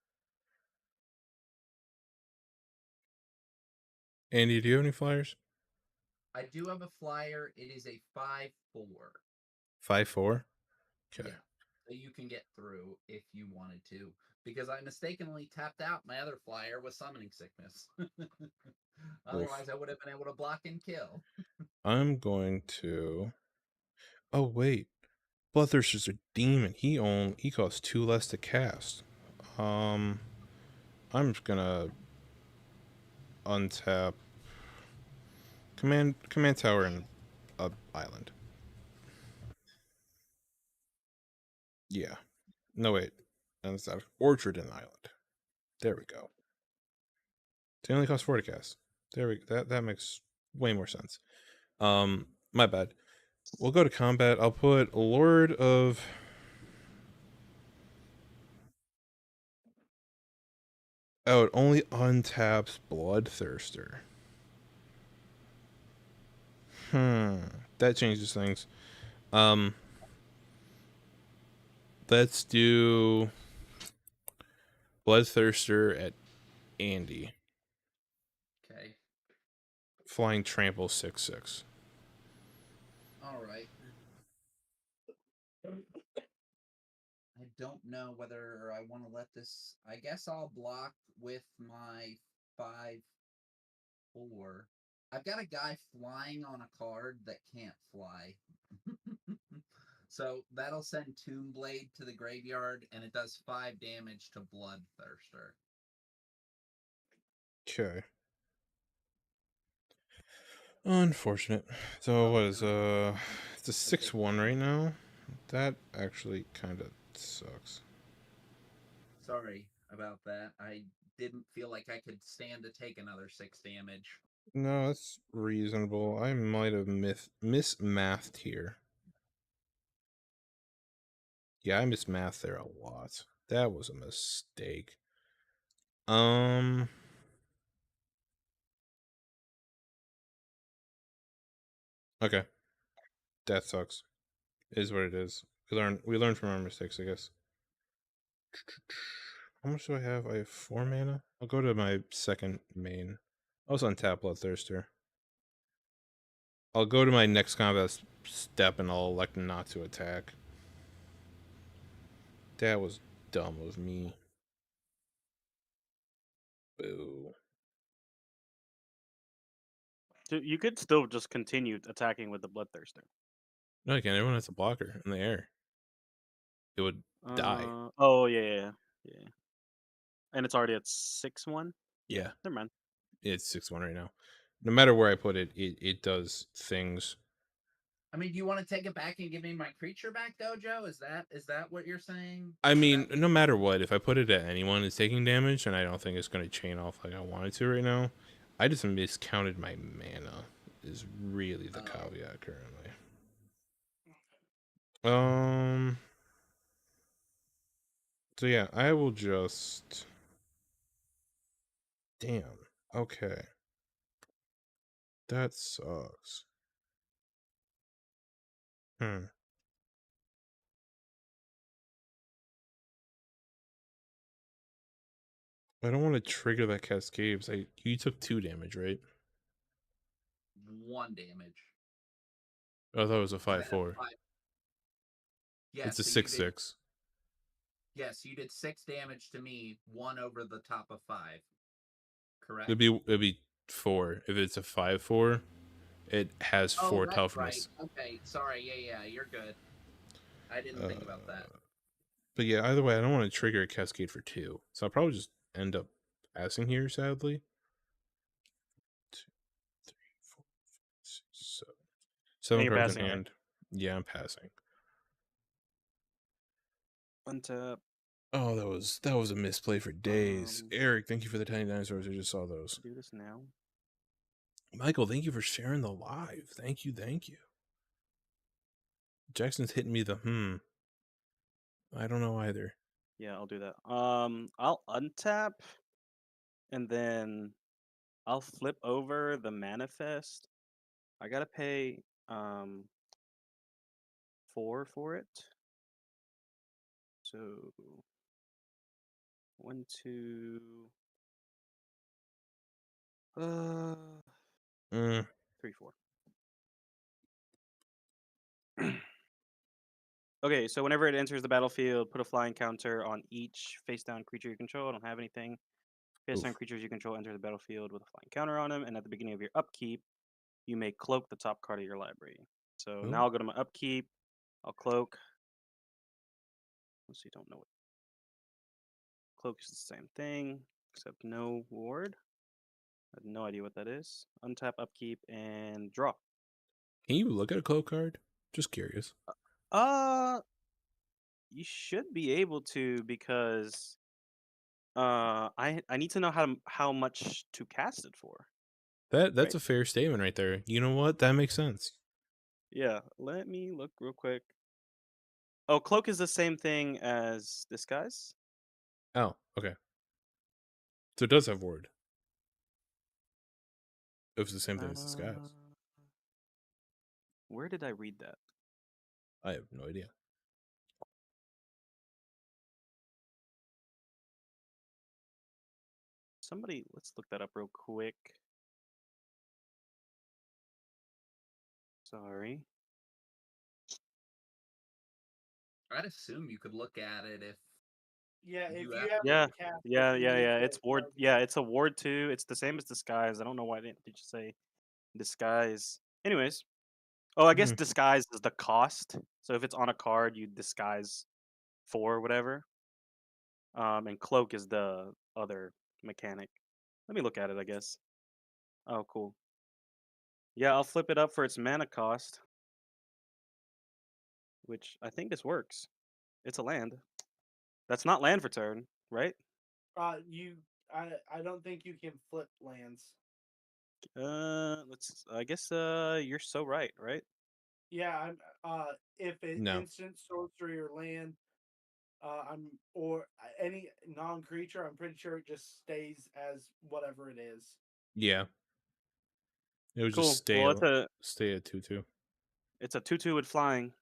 Andy, do you have any flyers? I do have a flyer. It is a 5/4. 5/4. Okay. Yeah. So you can get through if you wanted to. Because I mistakenly tapped out my other flyer with summoning sickness. Otherwise I would have been able to block and kill. I'm going to... Oh wait, Bloodthirster's a demon. He costs 2 less to cast. I'm just gonna untap command tower and island. Yeah. No wait, and it's orchard and island. There we go. It only costs 4 to cast. There we go. That makes way more sense. My bad. We'll go to combat. I'll put Lord of... Oh, it only untaps Bloodthirster. That changes things. Let's do Bloodthirster at Andy. Okay. Flying trample 6/6. Alright. I don't know whether I want to let this. I guess I'll block with my 5/4. I've got a guy flying on a card that can't fly. So that'll send Tombblade to the graveyard, and it does 5 damage to Bloodthirster. Okay. Unfortunate. So what is it's a 6/1 right now. That actually kind of sucks. Sorry about that. I didn't feel like I could stand to take another 6 damage. No, that's reasonable. I might have mismathed here. Yeah, I mismathed there a lot. That was a mistake. Okay. That sucks. Is what it is. We learn from our mistakes, I guess. How much do I have? I have 4 mana. I'll go to my second main. I was on tap Bloodthirster. I'll go to my next combat step and I'll elect not to attack. That was dumb of me. Boo. Dude, you could still just continue attacking with the Bloodthirster. No, I can't. Everyone has a blocker in the air. It would die. Oh yeah. And it's already at 6-1. Yeah. Never mind. It's 6-1 right now. No matter where I put it, it does things. I mean, do you want to take it back and give me my creature back, Dojo? Is that what you're saying? I Is mean, that- no matter what, if I put it at anyone, it's taking damage, and I don't think it's going to chain off like I wanted to right now. I just miscounted my mana, is really the caveat currently. So yeah, I will just... Damn. Okay. That sucks. I don't want to trigger that cascade. You took 2 damage, right? 1 damage. I thought it was a And then 5-4. Yeah, It's a so you did- 6-6. Yes, you did 6 damage to me, 1 over the top of 5. Correct. It'd be 4 if it's a 5-4. It has 4 that's toughness. right. Okay, sorry. Yeah, you're good. I didn't think about that. But yeah, either way, I don't want to trigger a cascade for 2, so I'll probably just end up passing here. Sadly. 2, 3, 4, 5, 6, 7. 7 you're cards in passing, right? hand. Yeah, I'm passing. Untap. Oh, that was a misplay for days. Eric, thank you for the tiny dinosaurs. I just saw those. Do this now. Michael, thank you for sharing the live. Thank you. Jackson's hitting me the I don't know either. Yeah, I'll do that. I'll untap, and then I'll flip over the manifest. I gotta pay 4 for it. So 1, 2, 3, 4. Okay, so whenever it enters the battlefield, put a flying counter on each face-down creature you control. I don't have anything. Face-down Oof. creatures you control enter the battlefield with a flying counter on them, and at the beginning of your upkeep, you may cloak the top card of your library. So Oh. now I'll go to my upkeep. I'll cloak. Unless you don't know what. Cloak is the same thing, except no ward. I have no idea what that is. Untap, upkeep, and draw. Can you look at a cloak card? Just curious. You should be able to because I need to know how much to cast it for. That's Right. a fair statement right there. You know what? That makes sense. Yeah, let me look real quick. Oh, cloak is the same thing as disguise. Oh, okay. So it does have ward. If it's the same thing as disguise. Where did I read that? I have no idea. Somebody, let's look that up real quick. Sorry. I'd assume you could look at it if Yeah, if You you have- have Yeah, to cast it, yeah. you need to It's ward. plug it. Yeah, it's a ward 2. It's the same as disguise. I don't know why did you say disguise. Anyways, oh, I guess Mhm. disguise is the cost. So if it's on a card, you disguise 4 whatever. And cloak is the other mechanic. Let me look at it, I guess. Oh, cool. Yeah, I'll flip it up for its mana cost, which I think this works. It's a land. That's not land for turn, right? I don't think you can flip lands. I guess you're so right, right? Yeah, if it's No. instant sorcery or land, any non-creature, I'm pretty sure it just stays as whatever it is. Yeah. It would Cool. just stay Well, at 2/2. it's a 2/2 with flying.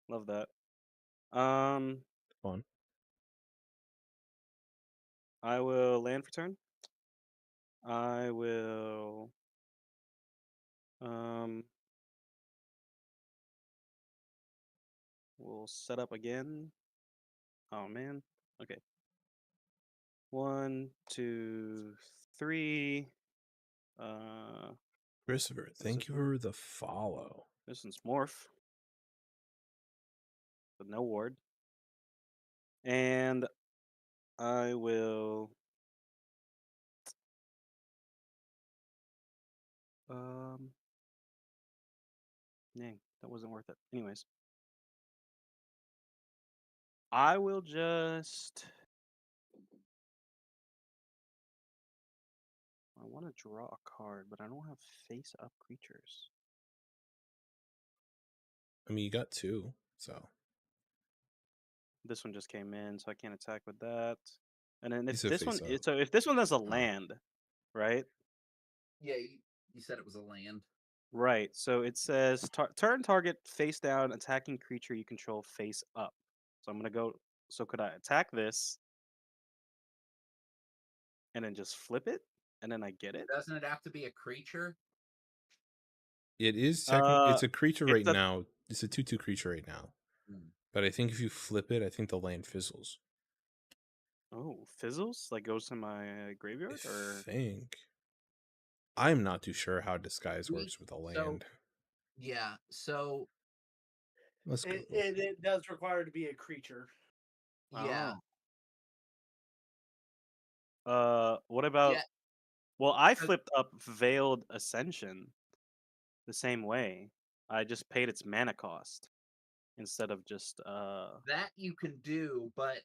Love that. Fun. I will land for turn. I will we'll set up again. Oh man. Okay. 1, 2, 3. Christopher, thank you for the follow. This one's morph. With no ward. And I will dang, that wasn't worth it. Anyways. I will just I want to draw a card, but I don't have face up creatures. I mean, you got 2, so. This one just came in, so I can't attack with that. And then You if said this one, face up. so if this one has a land, right? Yeah, you said it was a land. Right. So it says turn target face down, attacking creature you control face up. So I'm gonna go. So could I attack this, and then just flip it, and then I get it? Doesn't it have to be a creature? It is technically, it's a creature right it's a now. It's a 2/2 creature right now. Hmm. But I think if you flip it, I think the land fizzles. Oh, fizzles like goes to my graveyard, I or think. I'm not too sure how disguise works with a land. Yeah, so Let's go. It does require to be a creature. yeah. What about? Yeah. Well, I flipped up Veiled Ascension the same way. I just paid its mana cost instead of just That you can do, but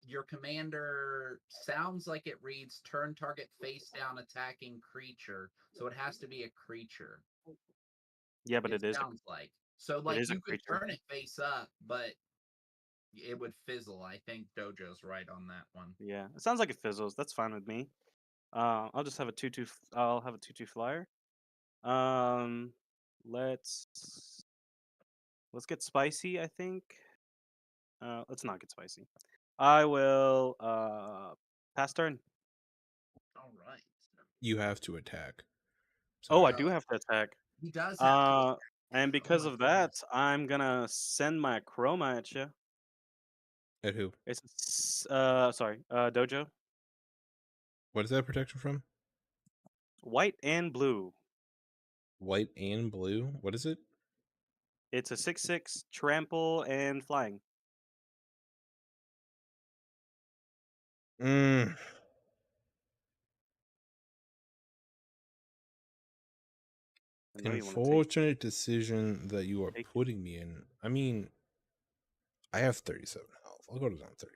your commander sounds like it reads turn target face down attacking creature, so it has to be a creature. Yeah, but It it sounds like. So it like is a you could creature. turn it face up, but it would fizzle. I think Dojo's right on that one. Yeah, it sounds like it fizzles. That's fine with me. I'll just have a 2/2. I'll have a 2/2 flyer. Um, let's get spicy. I think. Let's not get spicy. I will pass turn. All right. You have to attack. Oh, I Sorry. do have to attack. He does have to attack. And Oh because my of that, goodness. I'm gonna send my chroma at you. At who? It's sorry, Dojo. What is that protection from? White and blue. White and blue? What is it? It's a 6/6 trample and flying. Mm. I know you want to take. Unfortunate decision that you are Take it. putting me in. I mean, I have 37 health. I'll go to down 30.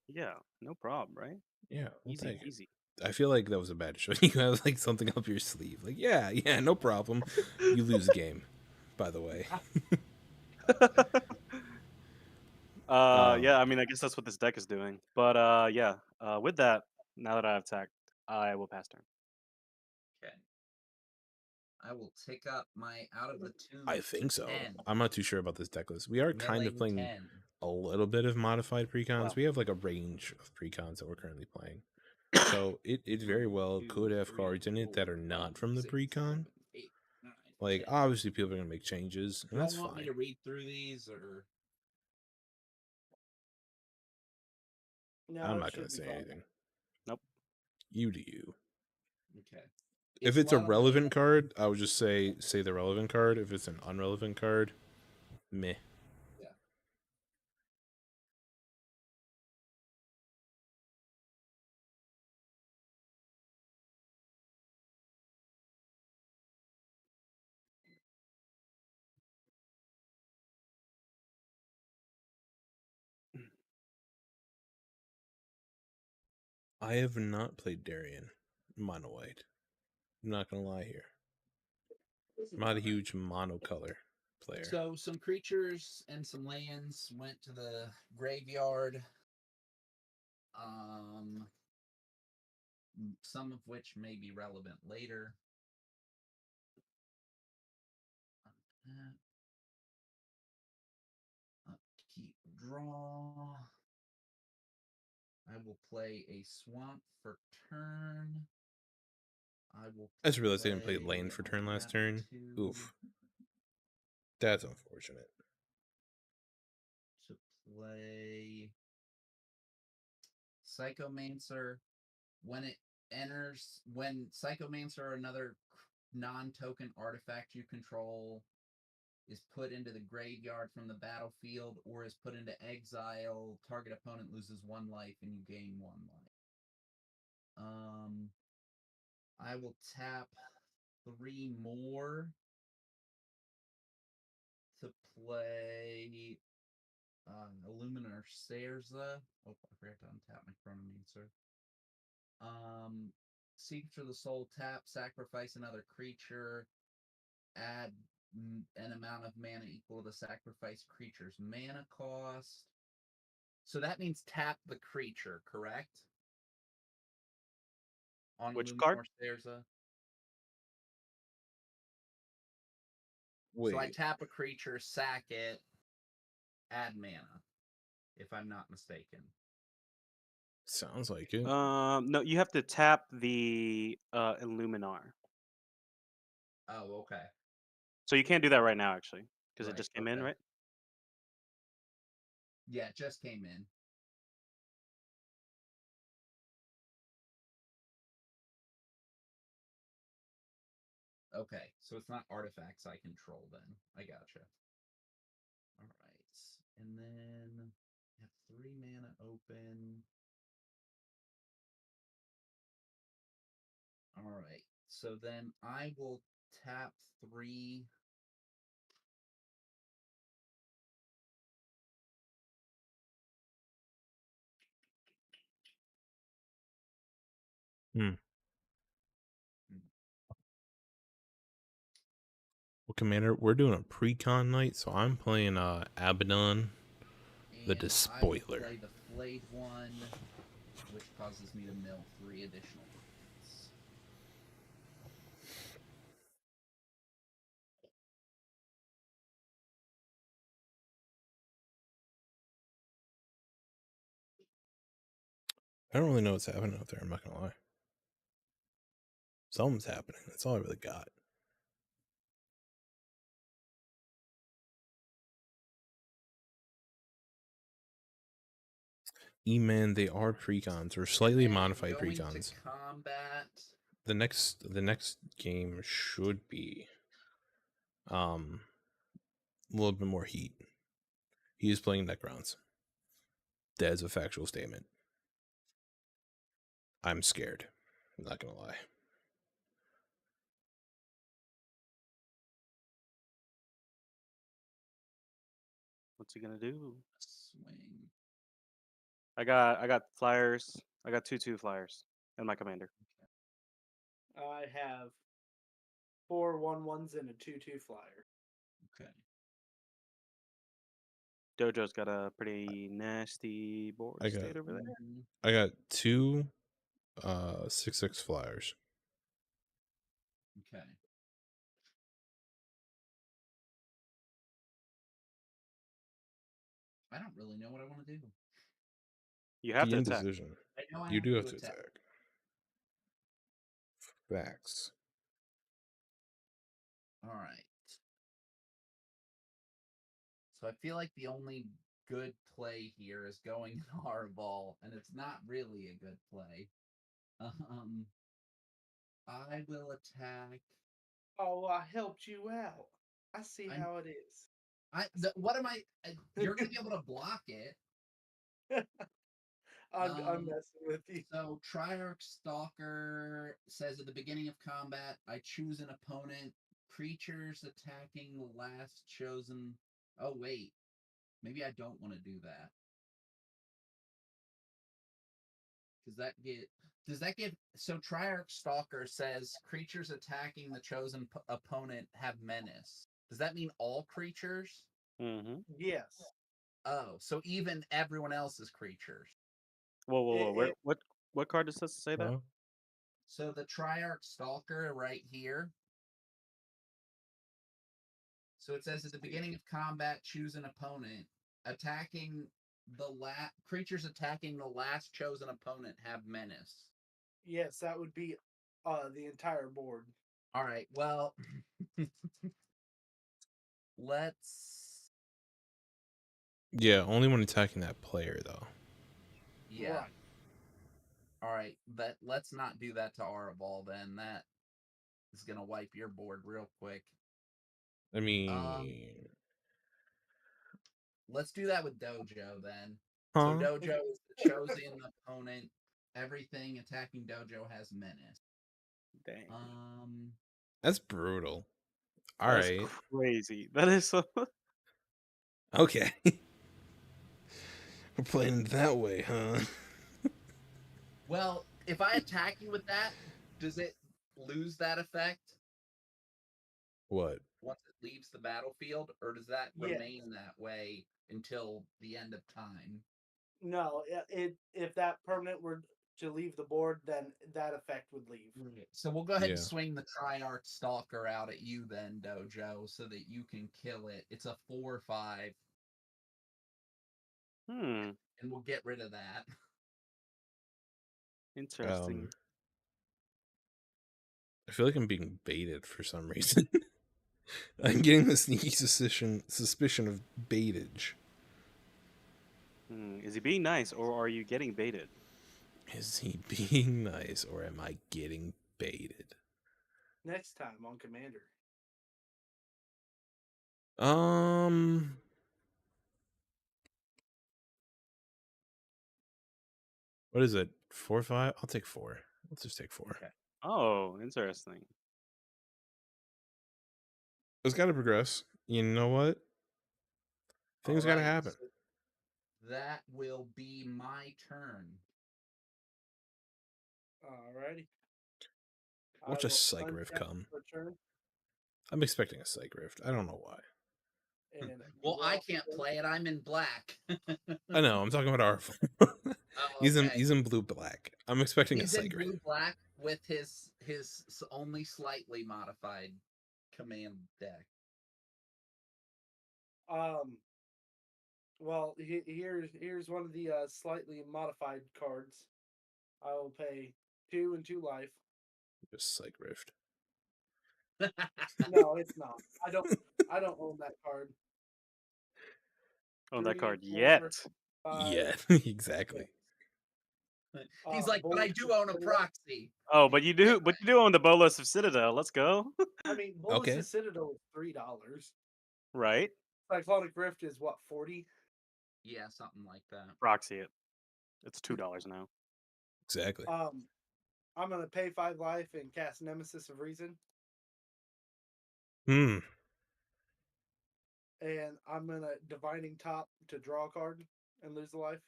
Yeah, no problem, right? Yeah, we'll Easy take it. peasy. I feel like that was a bad show. You have like something up your sleeve. Like, yeah, no problem. You lose the game, by the way. Yeah, I mean, I guess that's what this deck is doing. But yeah, with that, now that I've attacked, I will pass turn. Okay. I will take up my out of the tomb. I think so. 10. I'm not too sure about this deck list. We are kind of Milling playing 10. a little bit of modified precons. Wow. We have like a range of precons that we're currently playing. So it very well could have cards in it that are not from the precon. 8, 9, Like 10. obviously people are gonna make changes, and Do that's you want me fine. to read through these or? No, I'm it not should gonna be say fine. anything. Nope. You do you. Okay. If it's a one of the- relevant card, I would just say the relevant card. If it's an unrelevant card, meh. Yeah. I have not played Darien mono white. I'm not gonna lie here. I'm not a huge monocolor player. So some creatures and some lands went to the graveyard. Some of which may be relevant later. Upkeep draw. I will play a swamp for turn. I will. I just realized I didn't play lane for turn last turn. Oof. That's unfortunate. To play Psychomancer. When Psychomancer or another non-token artifact you control is put into the graveyard from the battlefield or is put into exile, target opponent loses 1 life and you gain 1 life. I will tap 3 more to play Illuminar Serza. Oh, I forgot to untap my Chronomancer. Secret of the Soul, tap, sacrifice another creature, add an amount of mana equal to the sacrifice creature's mana cost. So that means tap the creature, correct? On Which card? Serza. Wait. So I tap a creature, sack it, add mana, if I'm not mistaken. Sounds like it. No, you have to tap the Illuminar. Oh, okay. So you can't do that right now, actually, because it Right, just came in, okay. right? Yeah, it just came in. Okay, so it's not artifacts I control then. I gotcha. All right, and then I have 3 mana open. All right, so then I will tap 3. Well, Commander, we're doing a pre-con night, so I'm playing Abaddon, the And I will Despoiler. play the Flayed one, which causes me to mill 3 additional points. I don't really know what's happening out there, I'm not gonna lie. Something's happening. That's all I really got. E-Man, they are precons or slightly modified precons. Combat. The next game should be a little bit more heat. He is playing Necrons. That is a factual statement. I'm scared. I'm not gonna lie. What's he gonna do? Swing. I got flyers. I got 2/2 flyers and my commander. I have 4 1/1s and a 2/2 flyer. Okay. Dojo's got a pretty nasty board state over there. I got 2 6/6 flyers. Okay. I don't really know what I want to do. You have The to attack. indecision. I know I You do have to attack. attack. Facts. All right. So I feel like the only good play here is going Horrible, and it's not really a good play. I will attack. Oh, I helped you out. I see how it is. What am I? You're gonna be able to block it. I'm messing with you. So Triarch Stalker says at the beginning of combat, I choose an opponent. Creatures attacking the last chosen. Oh wait, maybe I don't want to do that. Does that give? So Triarch Stalker says creatures attacking the chosen opponent have menace. Does that mean all creatures? Mm-hmm. Yes. Oh, so even everyone else's creatures. Whoa! What card does this say that? So the Triarch Stalker right here. So it says at the beginning of combat, choose an opponent. attacking creatures attacking the last chosen opponent have menace. Yes, that would be the entire board. All right. Well, let's. Yeah, only when attacking that player though. Yeah. Right. All right. But let's not do that to Arabal then. That is gonna wipe your board real quick. I mean, Let's do that with Dojo then. huh? So Dojo is the chosen opponent. Everything attacking Dojo has menace. Dang. That's brutal. All That's right. crazy. That is so. Okay. We're playing it that way, huh? Well, if I attack you with that, does it lose that effect What? once it leaves the battlefield, or does that Yes. remain that way until the end of time? No, if that permanent were to leave the board, then that effect would leave. So we'll go ahead and Yeah. swing the Triarch Stalker out at you then, Dojo, so that you can kill it. It's a 4/5, Hmm. and we'll get rid of that. Interesting. I feel like I'm being baited for some reason. I'm getting the sneaky suspicion of baitage. Is he being nice, or are you getting baited? Is he being nice, or am I getting baited? Next time on Commander. What is it? 4/5? I'll take 4. Let's just take 4. Okay. Oh, interesting. It's got to progress. You know what? Things got to Alright, happen. so that will be my turn. Alrighty. Watch I a will Psych Rift untap come. Return, I'm expecting a Psych Rift. I don't know why. and Well, I draw can't one. play it. I'm in black. I know. I'm talking about our. Oh, He's okay. in blue black. I'm expecting He's a in Psych Rift. blue black with his only slightly modified command deck. Well, here's one of the slightly modified cards. I will pay 2 and 2 life. Just Psych Rift. No, it's not. I don't own that card. Oh, that 3, card 4, yet. 5, Yeah, exactly. He's like, but I do own a proxy. Oh, but you do own the Bolas of Citadel. Let's go. I mean, Bolas Okay. Citadel is $3. Right? Cyclonic Rift is what, 40? Yeah, something like that. Proxy it. It's $2 now. Exactly. I'm gonna pay 5 life and cast Nemesis of Reason, Hmm. and I'm gonna Divining Top to draw a card and lose a life.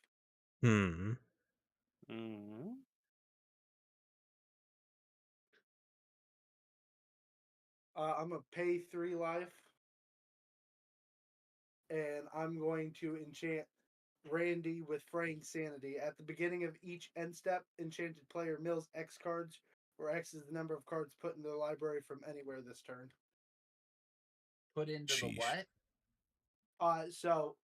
Hmm. Mm-hmm. I'm gonna pay 3 life, and I'm going to enchant Randy with Fraying Sanity. At the beginning of each end step, enchanted player mills X cards, where X is the number of cards put in their library from anywhere this turn. Put into the Sheesh. what? So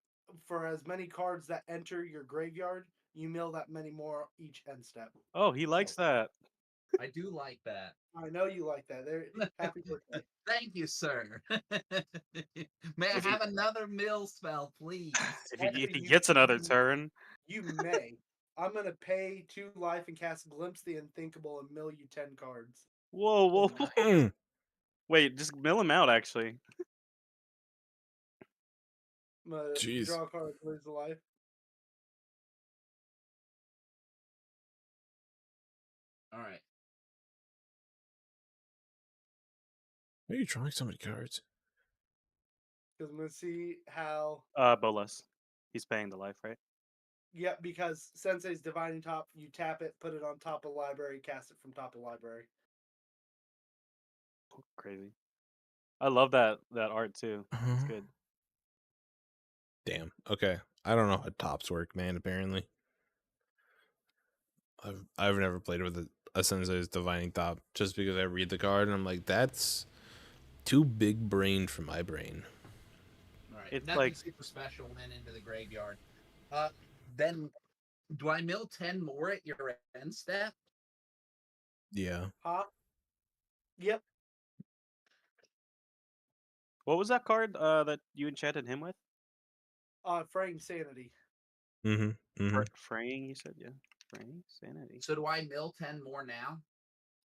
for as many cards that enter your graveyard, you mill that many more each end step. Oh, he likes that. I do like that. I know you like that. There, happy birthday. Thank you, sir. May I If he- have another mill spell, please? If he gets another turn. You may. I'm gonna pay 2 life and cast Glimpse the Unthinkable and mill you 10 cards. Whoa, whoa, Oh, whoa. Hmm. Wait, just mill him out, actually. I'm gonna Jeez. draw a card, lose a life. All right. Why are you drawing so many cards? Because I'm gonna see how. Bolas. He's paying the life, right? Yep, because Sensei's Divining Top, you tap it, put it on top of library, cast it from top of library. Crazy. I love that art too. It's Uh-huh. good. Damn. Okay. I don't know how tops work, man. Apparently, I've never played with a Sensei's Divining Top just because I read the card and I'm like, that's too big brained for my brain. All right. It's nothing like super special went into the graveyard. Then do I mill 10 more at your end step? Yeah. Huh? Yep. what was that card that you enchanted him with? Fraying Sanity. Mm-hmm. Mm-hmm. Fraying, you said, yeah. Fraying sanity. So do I mill 10 more now?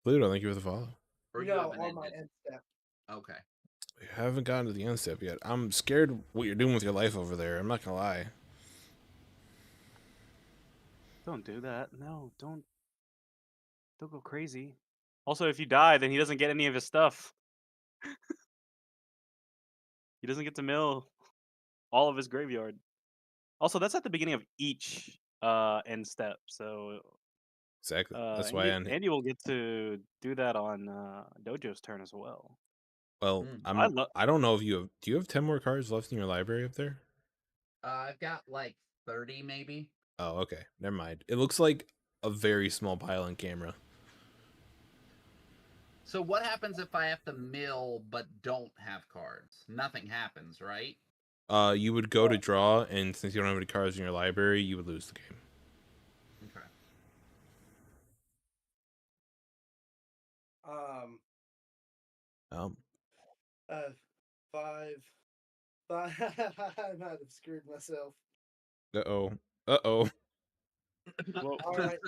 Believe it, I think you have the follow. Or you No, haven't on my ended? end step. Okay. We haven't gotten to the end step yet. I'm scared what you're doing with your life over there. I'm not gonna lie. Don't do that. No, don't go crazy. Also, if you die, then he doesn't get any of his stuff. He doesn't get to mill all of his graveyard. Also, that's at the beginning of each end step. So Exactly. That's why Andy will get to do that on Dojo's turn as well. well, Mm. I don't know if you have. Do you have 10 more cards left in your library up there? I've got like 30 maybe. Oh, okay. Never mind. It looks like a very small pile on camera. So what happens if I have to mill but don't have cards? Nothing happens, right? You would go to draw, and since you don't have any cards in your library, you would lose the game. Okay. Um, 5. I might have screwed myself. uh-oh. Uh-oh. Well, All right.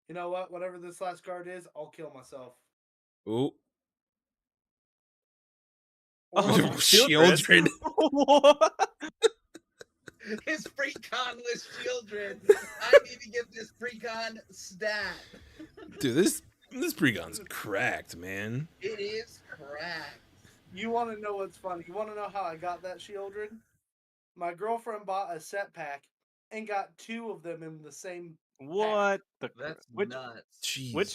You know what? Whatever this last card is, I'll kill myself. Ooh. Or Shieldred. His precon was Shieldred. I need to get this precon stat. Dude, this pregon's cracked, man. It is cracked. You want to know what's funny? You want to know how I got that Shieldred? My girlfriend bought a set pack and got 2 of them in the same. what the? That's Which nuts. Jeez. which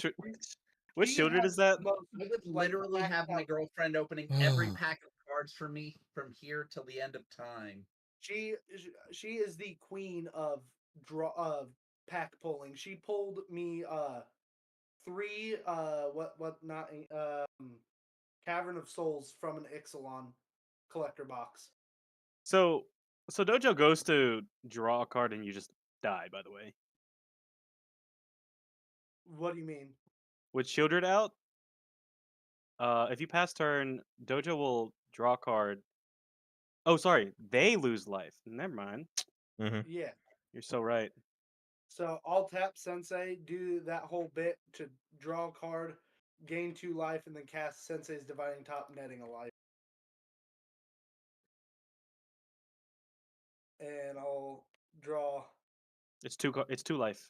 She Shieldred has is that? the most, I would like, literally packed have my out. girlfriend opening every pack of cards for me from here till the end of time. She is the queen of pack pulling. She pulled me 3 Cavern of Souls from an Ixalan collector box. So Dojo goes to draw a card and you just die. By the way, What do you mean? with Shieldred out, if you pass turn, Dojo will draw a card. Oh, sorry, they lose life. Never mind. Yeah. You're so right. So I'll tap Sensei, do that whole bit to draw a card, gain 2 life, and then cast Sensei's Dividing Top, netting a life. And I'll draw. It's 2 life.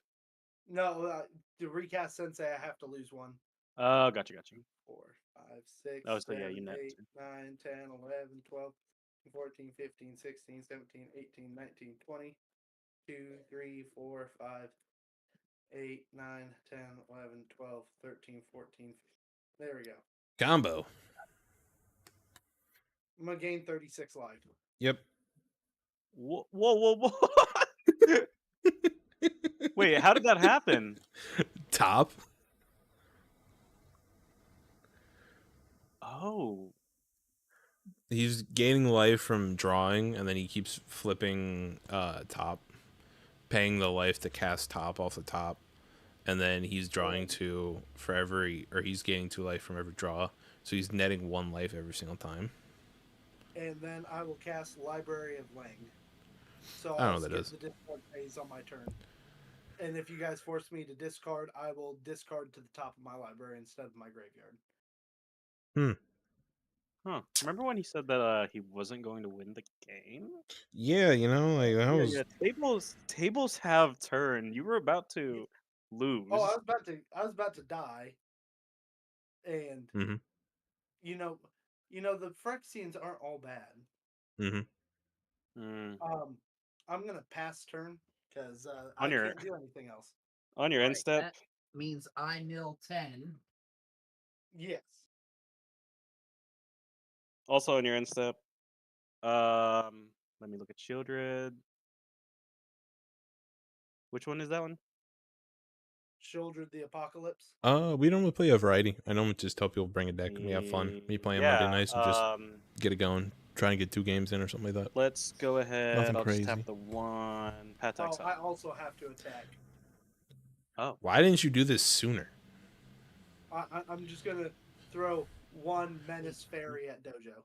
No, to recast Sensei, I have to lose 1. Oh, gotcha. 4, 5, 6, Oh, so 7, yeah, you net 8, too. 9, 10, 11, 12, 14, 15, 16, 17, 18, 19, 20, 2, 3, 4, 5, 8, 9, 10, 11, 12, 13, 14. There we go. Combo. I'm going to gain 36 life. Yep. Whoa. Wait, how did that happen? Top. Oh. He's gaining life from drawing, and then he keeps flipping top, paying the life to cast top off the top, and then he's drawing 2 for every, or he's gaining 2 life from every draw, so he's netting 1 life every single time. And then I will cast Library of Lang. So I don't know I'll what that skip is. the discard phase on my turn. And if you guys force me to discard, I will discard to the top of my library instead of my graveyard. Huh. Remember when he said that he wasn't going to win the game? Yeah, you know, like that was. Yeah. Tables have turn. You were about to lose. Oh, I was about to die. And Mhm. you know the Phyrexians aren't all bad. Mhm. I'm gonna pass turn because On I your- can't do anything else. On your end Right, step. that means I mill 10. Yes. Also on your end step. Let me look at Shieldred. Which one is that one? Shieldred the Apocalypse? We normally play a variety. I normally just tell people bring a deck and we have fun. Me playing Monday nights and just get it going. Try and get 2 games in or something like that. Let's go ahead. Nothing I'll crazy. just tap the 1 Path to Oh, Exile. I also have to attack. Oh, Why didn't you do this sooner? I'm just gonna throw 1 Menace Fairy at Dojo.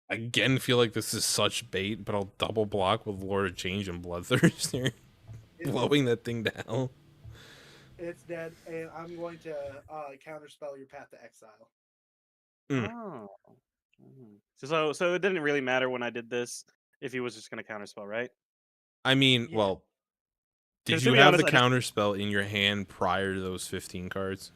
I again feel like this is such bait, but I'll double block with Lord of Change and Bloodthirster. Blowing that thing down. It's dead, and I'm going to counterspell your Path to Exile. Mm. oh. So it didn't really matter when I did this if he was just gonna counterspell, right? I mean, Yeah. well, did 'Cause to you be have honest, the I just- counterspell in your hand prior to those 15 cards?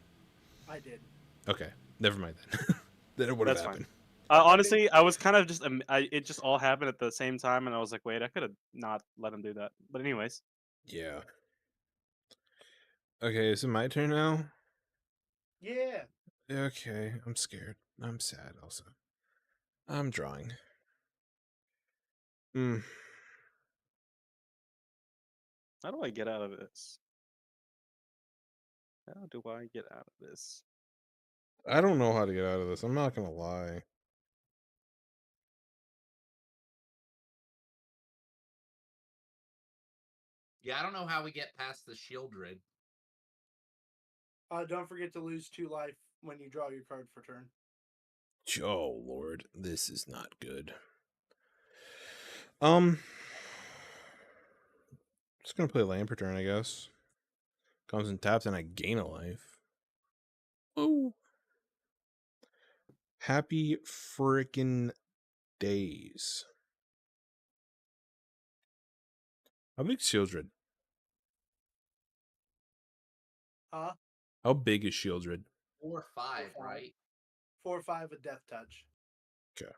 I did. Okay, never mind then. Then it would have That's fine. happened. Honestly, I was kind of just it just all happened at the same time, and I was like, wait, I could have not let him do that. But anyways, Yeah. Okay, is it my turn now? Yeah. Okay, I'm scared. I'm sad also. I'm drawing. how do I get out of this? How do I get out of this? I don't know how to get out of this. I'm not gonna lie. Yeah, I don't know how we get past the Shieldred. Don't forget to lose 2 life when you draw your card for turn. Oh Lord, this is not good. Just gonna play land per turn, I guess. Comes and taps, and I gain a life. Oh, happy frickin' days. How big is Shieldred? Huh? How big is Shieldred? 4 or 5, 4/5. right? 4/5 with Death Touch. Okay.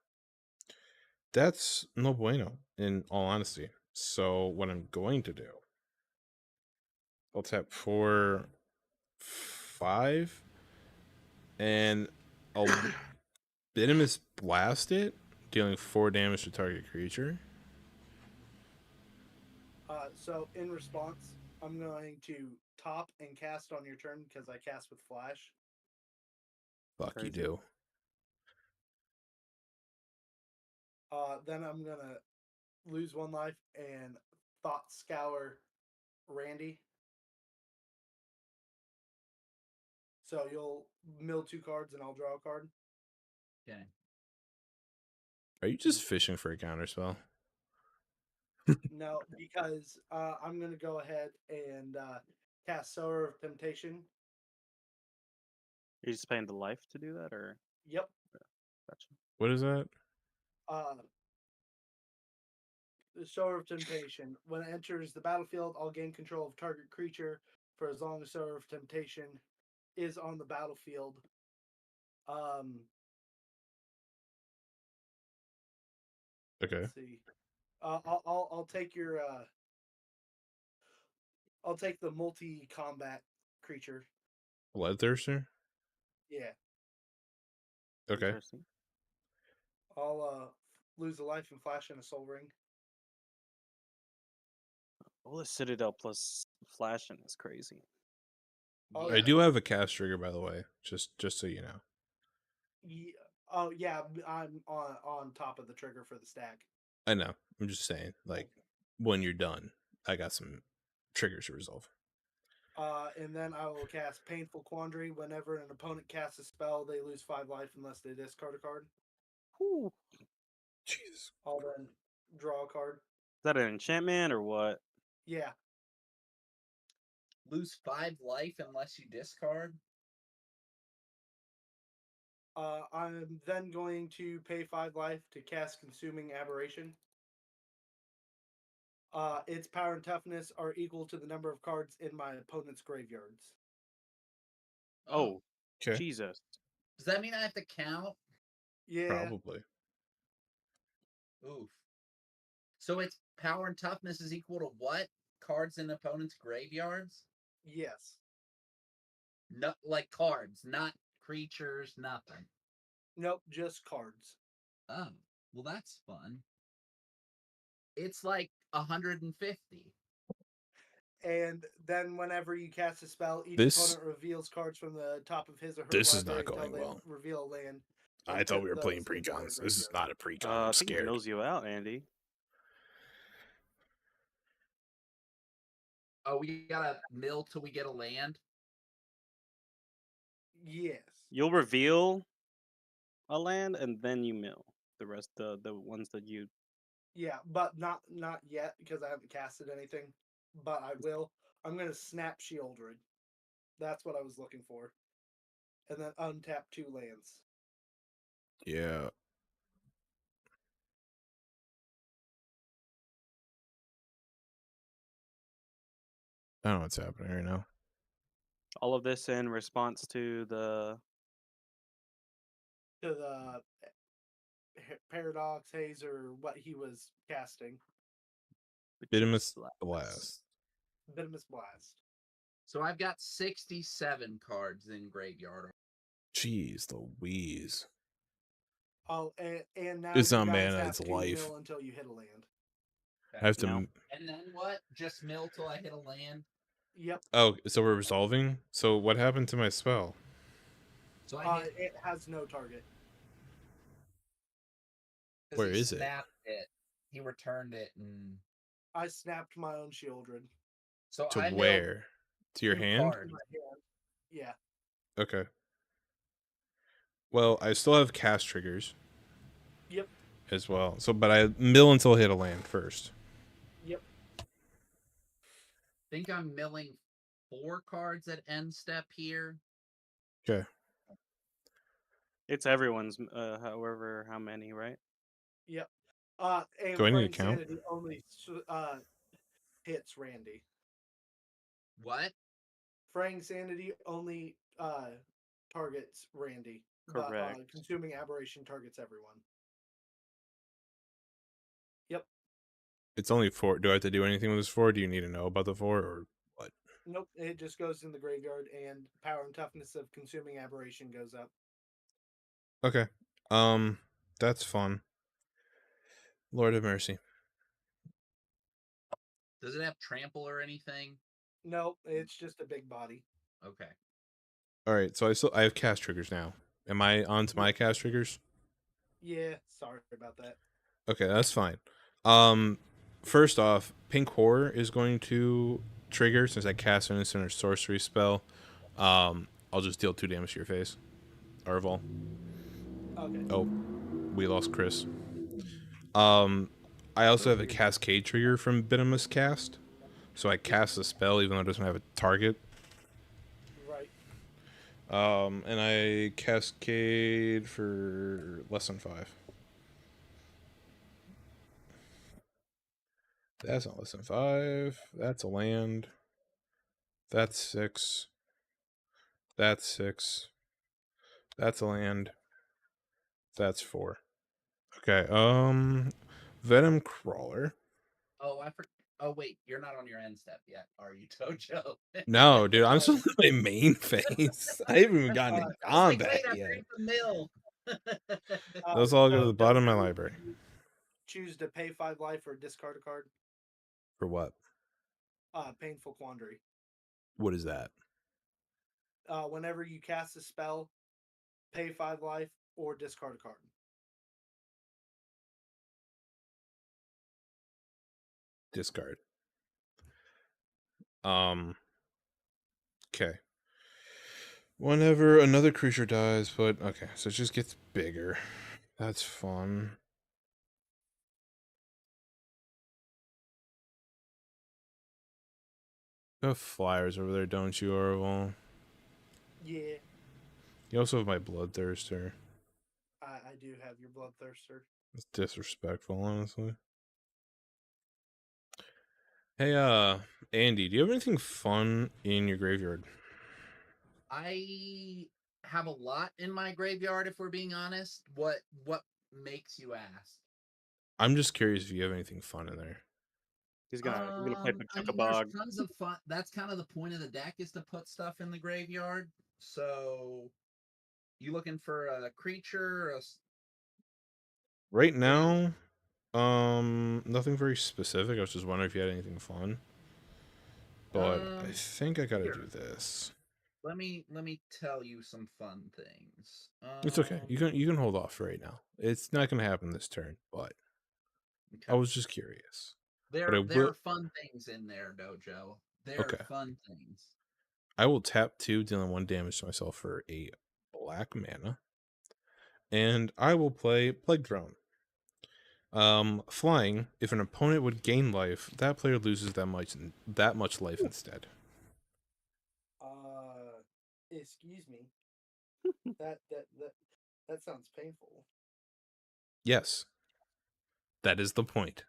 That's no bueno, in all honesty. So what I'm going to do, I'll tap 4, 5, and I'll Venomous Blast it, dealing 4 damage to target creature. So in response, I'm going to top and cast on your turn because I cast with Flash. Fuck you Crazy. do. Then I'm gonna lose 1 life and Thought Scour Randy. So you'll mill 2 cards and I'll draw a card. Okay. Are you just fishing for a counterspell? No, because I'm gonna go ahead and cast Sower of Temptation. You're just paying the life to do that, or Yep. gotcha. What is that? The Sower of Temptation. When it enters the battlefield, I'll gain control of target creature for as long as Sower of Temptation is on the battlefield. Okay. Let's see. I'll take your I'll take the multi-combat creature. Bloodthirster? Yeah. Okay. Interesting. I'll lose a life and flash in a soul ring. Well, Citadel plus flashing is crazy. Oh, I do have a cast trigger, by the way, just so you know. Yeah, oh yeah, I'm on top of the trigger for the stack. I know. I'm just saying, like, when you're done, I got some triggers to resolve. And then I will cast Painful Quandary. Whenever an opponent casts a spell, they lose 5 life unless they discard a card. Whew. Jesus. I'll then draw a card. Is that an enchantment or what? Yeah. Lose 5 life unless you discard. I'm then going to pay 5 life to cast Consuming Aberration. Its power and toughness are equal to the number of cards in my opponent's graveyards. Oh, Okay. Jesus. Does that mean I have to count? Yeah. Probably. Oof. So its power and toughness is equal to what? Cards in opponent's graveyards? Yes. No, like cards, not creatures, nothing. Nope, just cards. Oh, well, that's fun. It's like 150. And then whenever you cast a spell, each This- opponent reveals cards from the top of his or her This is not library until going they well. reveal a land. I and thought put we were those playing into their pre-cons. This is graveyard. not a pre-con. I I'm think it scared. mills you out, Andy. Oh, we gotta mill till we get a land. Yes. You'll reveal a land and then you mill the rest, the ones that you. Yeah, but not yet because I haven't casted anything. But I will. I'm gonna snap Shieldred. That's what I was looking for. And then untap 2 lands. Yeah. I don't know what's happening right now. All of this in response to the. To the Paradox Haze or what he was casting. Bidimus Blast. Venomous Blast. So I've got 67 cards in graveyard. Jeez Louise. Oh, and now It's you not guys mana, have it's to life. mill until you hit a land. I have to. No. And then what? Just mill till I hit a land. Yep. Oh, so we're resolving? So what happened to my spell? So I hit. It has no target. 'Cause Where he is it? snapped it? He returned it, and I snapped my own Shieldred. so To I milled where? To your 2 hand? cards. My hand. Yeah. Okay. Well, I still have cast triggers. Yep. As well. So, but I mill until I hit a land first. Yep. Think I'm milling 4 cards at end step here. Okay. It's everyone's, however, how many, right? Yep. And Do I need to Frank count? Sanity only hits Randy. What? Frank Sanity only targets Randy. Correct. But Consuming Aberration targets everyone. Yep. It's only 4. Do I have to do anything with this 4? Do you need to know about the 4 or what? Nope. It just goes in the graveyard, and power and toughness of Consuming Aberration goes up. Okay. That's fun. Lord have mercy. Does it have trample or anything? Nope. It's just a big body. Okay. All right, so I have cast triggers now. Am I on to my cast triggers? Yeah. Sorry about that. Okay, that's fine. First off, Pink Horror is going to trigger since I cast an instant or sorcery spell. I'll just deal 2 damage to your face. Arval. Okay. Oh, we lost Chris. I also have a Cascade trigger from Bidimus Cast. So I cast a spell even though it doesn't have a target. Right. And I Cascade for less than 5. That's not less than 5. That's a land. That's 6. That's 6. That's a land. That's 4. Okay, Venom Crawler. Oh, Oh, wait, you're not on your end step yet, are you, Tojo? No, dude, I'm still in my main phase. I haven't even gotten in I was like, combat wait, I yet. read the mill. Those all go to So the bottom of my does library. choose to pay 5 life or discard a card. For what? Painful Quandary. What is that? Whenever you cast a spell, pay 5 life or discard a card. Discard. Okay. Whenever another creature dies, but okay, so it just gets bigger. That's fun. You have flyers over there, don't you, Orval? Yeah, You also have my Bloodthirster. I do have your Bloodthirster. It's disrespectful, honestly. Hey, Andy, do you have anything fun in your graveyard? I have a lot in my graveyard, if we're being honest. What makes you ask? I'm just curious if you have anything fun in there. He's gonna play There's Pachukabog. tons of fun. That's kind of the point of the deck, is to put stuff in the graveyard. So, you looking for a creature? Right now, Nothing very specific. I was just wondering if you had anything fun. But I think I gotta here. do this. Let me tell you some fun things. It's okay. You can hold off right now. It's not gonna happen this turn, but I Okay. was just curious. There But I there will. are fun things in there, Dojo. There Okay. are fun things. I will tap 2, dealing 1 damage to myself for a black mana. And I will play Plague Drone. Flying, if an opponent would gain life, that player loses that much life instead. Excuse me. That sounds painful. Yes. That is the point.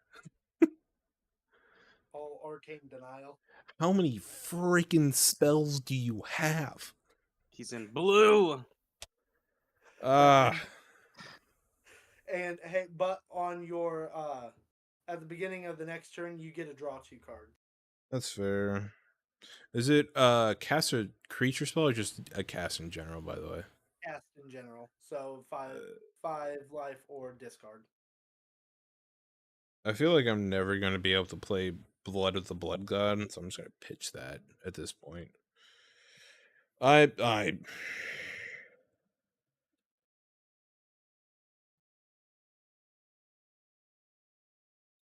All arcane denial. How many freaking spells do you have? He's in blue. Ah. And hey, but on your at the beginning of the next turn, you get a draw 2 card. That's fair. Is it cast a creature spell or just a cast in general, by the way? Cast in general. So 5 life or discard. I feel like I'm never gonna be able to play Blood of the Blood God, so I'm just gonna pitch that at this point.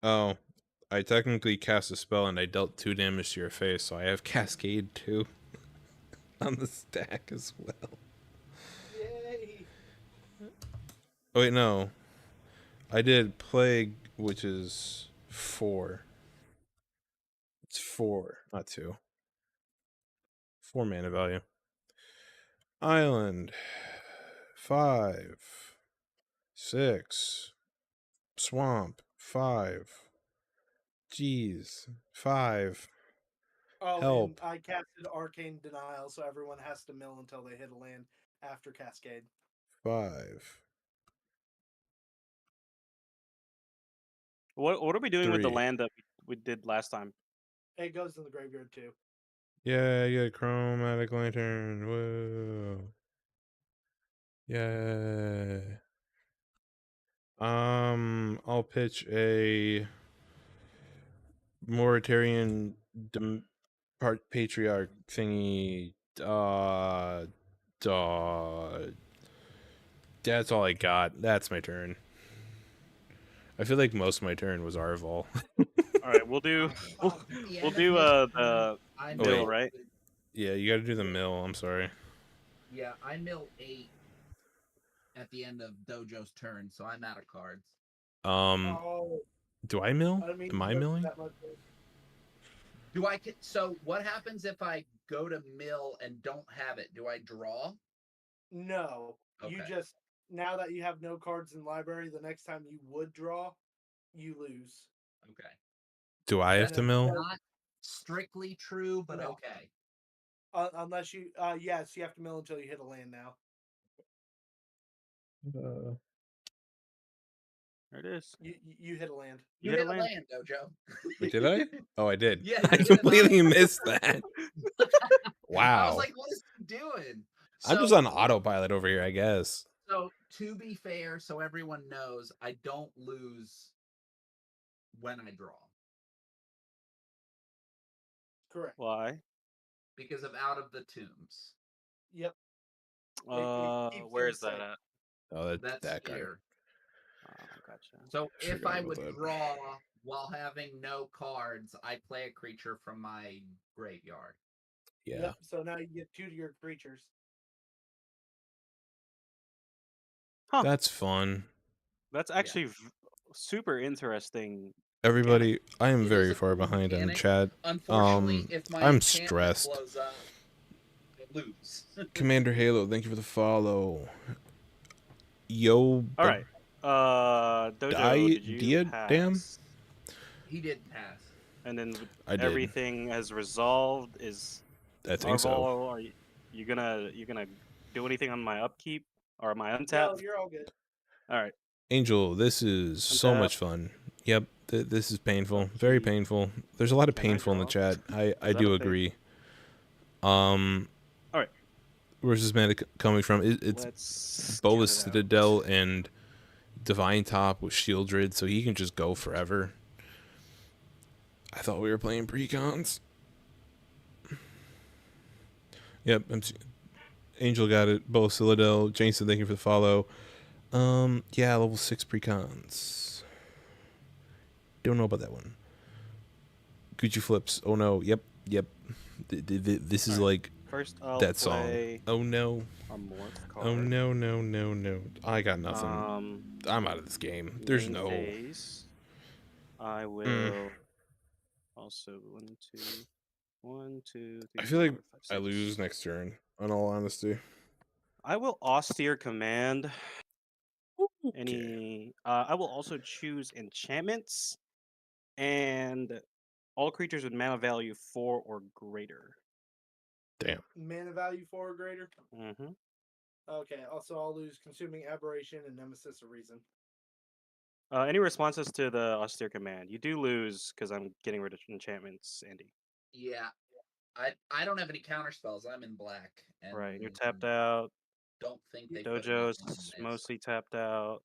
Oh, I technically cast a spell and I dealt 2 damage to your face, so I have Cascade too on the stack as well. Yay! Oh wait, no. I did Plague, which is 4. It's 4, not 2. 4 mana value. Island. 5. 6. Swamp. 5. Jeez. 5. Oh, Help. and I casted Arcane Denial, so everyone has to mill until they hit a land after Cascade. 5. What are we doing with the 3. land that we did last time? It goes in the graveyard too. Yeah, you get Chromatic Lantern. Whoa. Yeah. I'll pitch a Moritarian Patriarch thingy. That's all I got. That's my turn. I feel like most of my turn was Arval. All right, we'll do the I Oh, mill, wait. right? Yeah, you gotta do the mill. I'm sorry. Yeah, I mill 8 at the end of Dojo's turn, so I'm out of cards. Oh, Do I mill? I mean, Am I milling? Do I get so what happens if I go to mill and don't have it? Do I draw? No. You Okay. just now that you have no cards in library, the next time you would draw, you lose. Okay. Do I have to mill? Not strictly true, but No. okay. Unless you yes, you have to mill until you hit a land now. There it is. You hit a land. You hit a land, Dojo. Wait, did I? Oh, I did. Yeah, I you hit a completely land. missed that. Wow. I was like, what is he doing? I'm just on autopilot over here, I guess. So to be fair, so everyone knows, I don't lose when I draw. Correct. Why? Because of Out of the Tombs. Yep. Where is that at? Oh, That's that guy. here. Gotcha. So if Forgot I about would that. draw while having no cards, I play a creature from my graveyard. Yeah. Yep. So now you get 2 to your creatures. Huh. That's fun. That's actually super interesting. Everybody, I am It very is a far cool behind on mechanic. chat. Unfortunately, if my I'm enchantment stressed. blows up, I lose. Commander Halo, thank you for the follow. Yo. All right. Dojo, did you pass? Damn. He did pass. And then I did. everything has resolved. Is I think so. Arval, are you gonna do anything on my upkeep or my untap? No, you're all good. All right. Angel, this is so Untap. much fun. Yep, this is painful. Very painful. There's a lot of Can I painful in the draw? chat. I that do a thing? agree. All right. Where's this mana coming from? It's Let's Bolas get it out. Citadel and Divine Top with Shieldred, so he can just go forever. I thought we were playing precons. Yep, Angel got it. Bo Citadel, Jason, thank you for the follow. Yeah, level 6 precons. Don't know about that one. Gucci Flips. Oh no. Yep. This is like First, I'll that song. play Oh no. a morph card. Oh no. I got nothing. I'm out of this game. There's main no. phase. I will also 1, 2, 3. I feel like 4, 5, I 6. lose next turn. In all honesty. I will austere command. Okay. I will also choose enchantments and all creatures with mana value 4 or greater. Damn. Mana value 4 or greater. Mm-hmm. Okay. Also, I'll lose Consuming Aberration and Nemesis of Reason. Any responses to the austere command? You do lose because I'm getting rid of enchantments, Andy. Yeah. I don't have any counter spells. I'm in black. And Right, you're tapped out. Don't think they Dojo's put anything in mostly tapped out.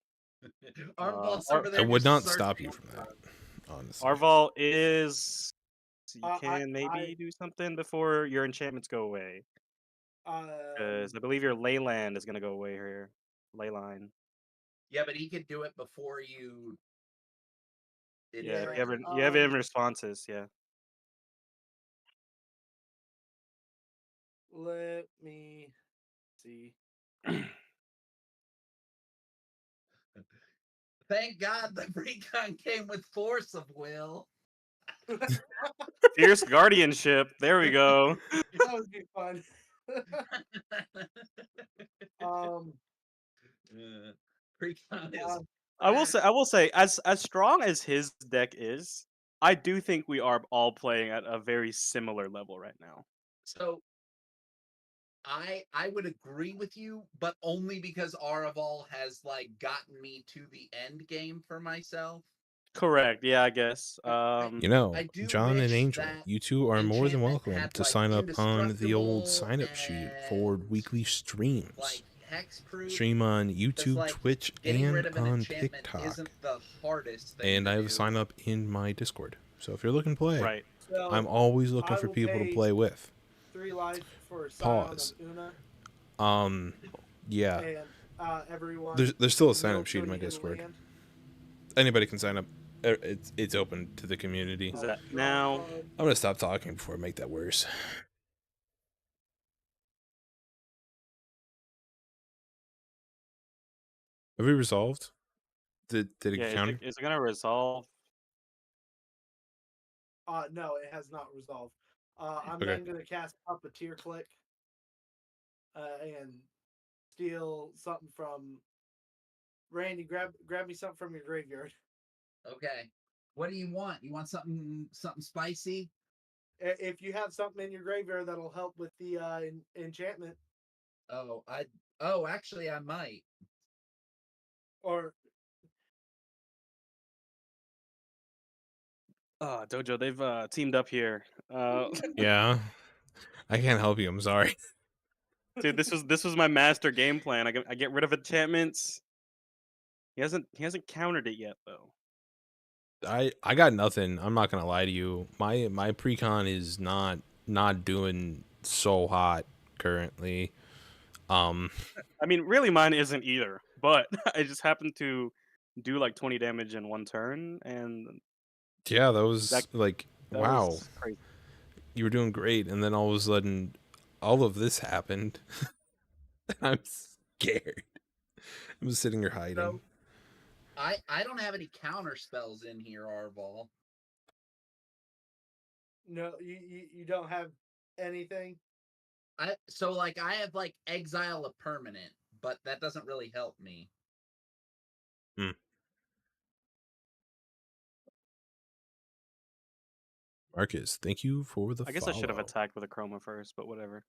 Armbal's Ar- over I there would just not stop you searching. from that. Honestly. Arval is. You I- can maybe do something before your enchantments go away. Because I believe your Leyland is going to go away here. Leyline. Yeah, but he could do it before you. Yeah, Yeah, you have any responses, yeah. Let me see. Thank God the recon came with Force of Will. Fierce Guardianship. There we go. That would be fun. Recon is. I will say, as strong as his deck is, I do think we are all playing at a very similar level right now. So I would agree with you, but only because Araval has like gotten me to the end game for myself. Correct. Yeah, I guess. You know, I do John and wish Angel, that you two are more than enchantment welcome had, to like, sign up on the old indestructible sign-up sheet for and, weekly streams. like hexproof. Stream on YouTube, like, Twitch, Getting and rid of an on enchantment TikTok. isn't the hardest thing And to I have do. a sign up in my Discord. So if you're looking to play, Right. So I'm always looking I for will people to pay play with. 3 life for Scion Pause. of Una. Yeah. And everyone. There's still a no sign up sheet in Cody my in Discord. land. Anybody can sign up. It's open to the community. Is that now? I'm gonna stop talking before I make that worse. Have we resolved? Did it Yeah, counter? is it gonna resolve? No, it has not resolved. I'm Okay. then gonna cast Puppeteer Click. And steal something from Randy. Grab me something from your graveyard. Okay. What do you want? You want something spicy? If you have something in your graveyard that'll help with the enchantment. Actually I might. Or Dojo, they've teamed up here. Yeah. I can't help you. I'm sorry. Dude, this was my master game plan. I get rid of enchantments. He hasn't countered it yet though. I got nothing. I'm not gonna lie to you. My precon is not doing so hot currently. I mean, really, mine isn't either. But I just happened to do like 20 damage in one turn, and yeah, that was that wow. was crazy. You were doing great, and then all of a sudden, all of this happened. I'm scared. I'm just sitting here hiding. So, I don't have any counter spells in here, Arval. no, you don't have anything. I have like exile a permanent, but that doesn't really help me. Marcus, thank you for the I guess follow. I should have attacked with a chroma first, but whatever.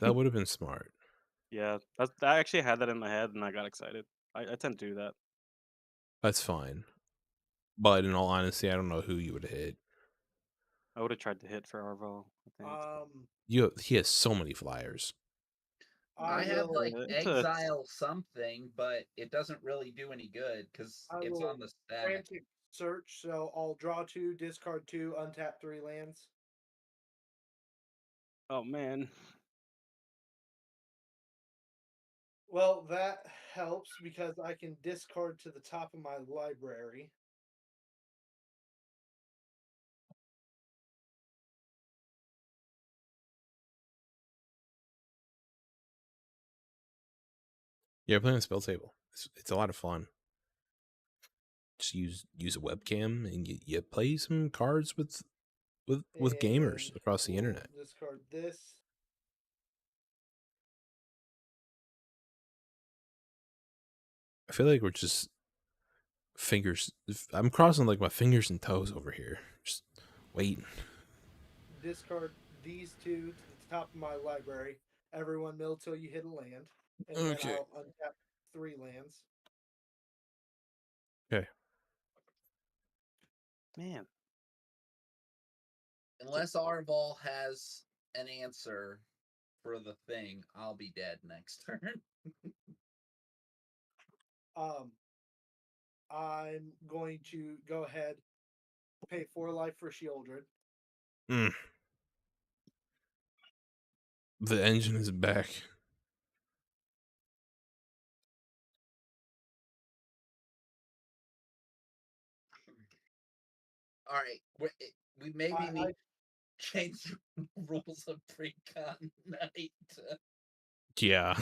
That would have been smart. Yeah, I actually had that in my head, and I got excited. I tend to do that. That's fine. But in all honesty, I don't know who you would have hit. I would have tried to hit for Arval, I think. He has so many flyers. I have will. like It's a exile something, but it doesn't really do any good because I it's will on the stack. frantic search. So I'll draw 2, discard 2, untap 3 lands. oh man. Well, that helps because I can discard to the top of my library. Yeah, playing the spell table. It's a lot of fun. Just use a webcam and you play some cards with gamers And across the we'll internet. discard this. I feel like we're just fingers. I'm crossing like my fingers and toes over here, just waiting. Discard these 2 to the top of my library. Everyone mill till you hit a land. And Okay. then I'll untap 3 lands. Okay. Man. Unless Arval has an answer for the thing, I'll be dead next turn. I'm going to go ahead, pay 4 life for Shieldred. The engine is back. All right, we maybe need to change the rules of Precon Night to Yeah.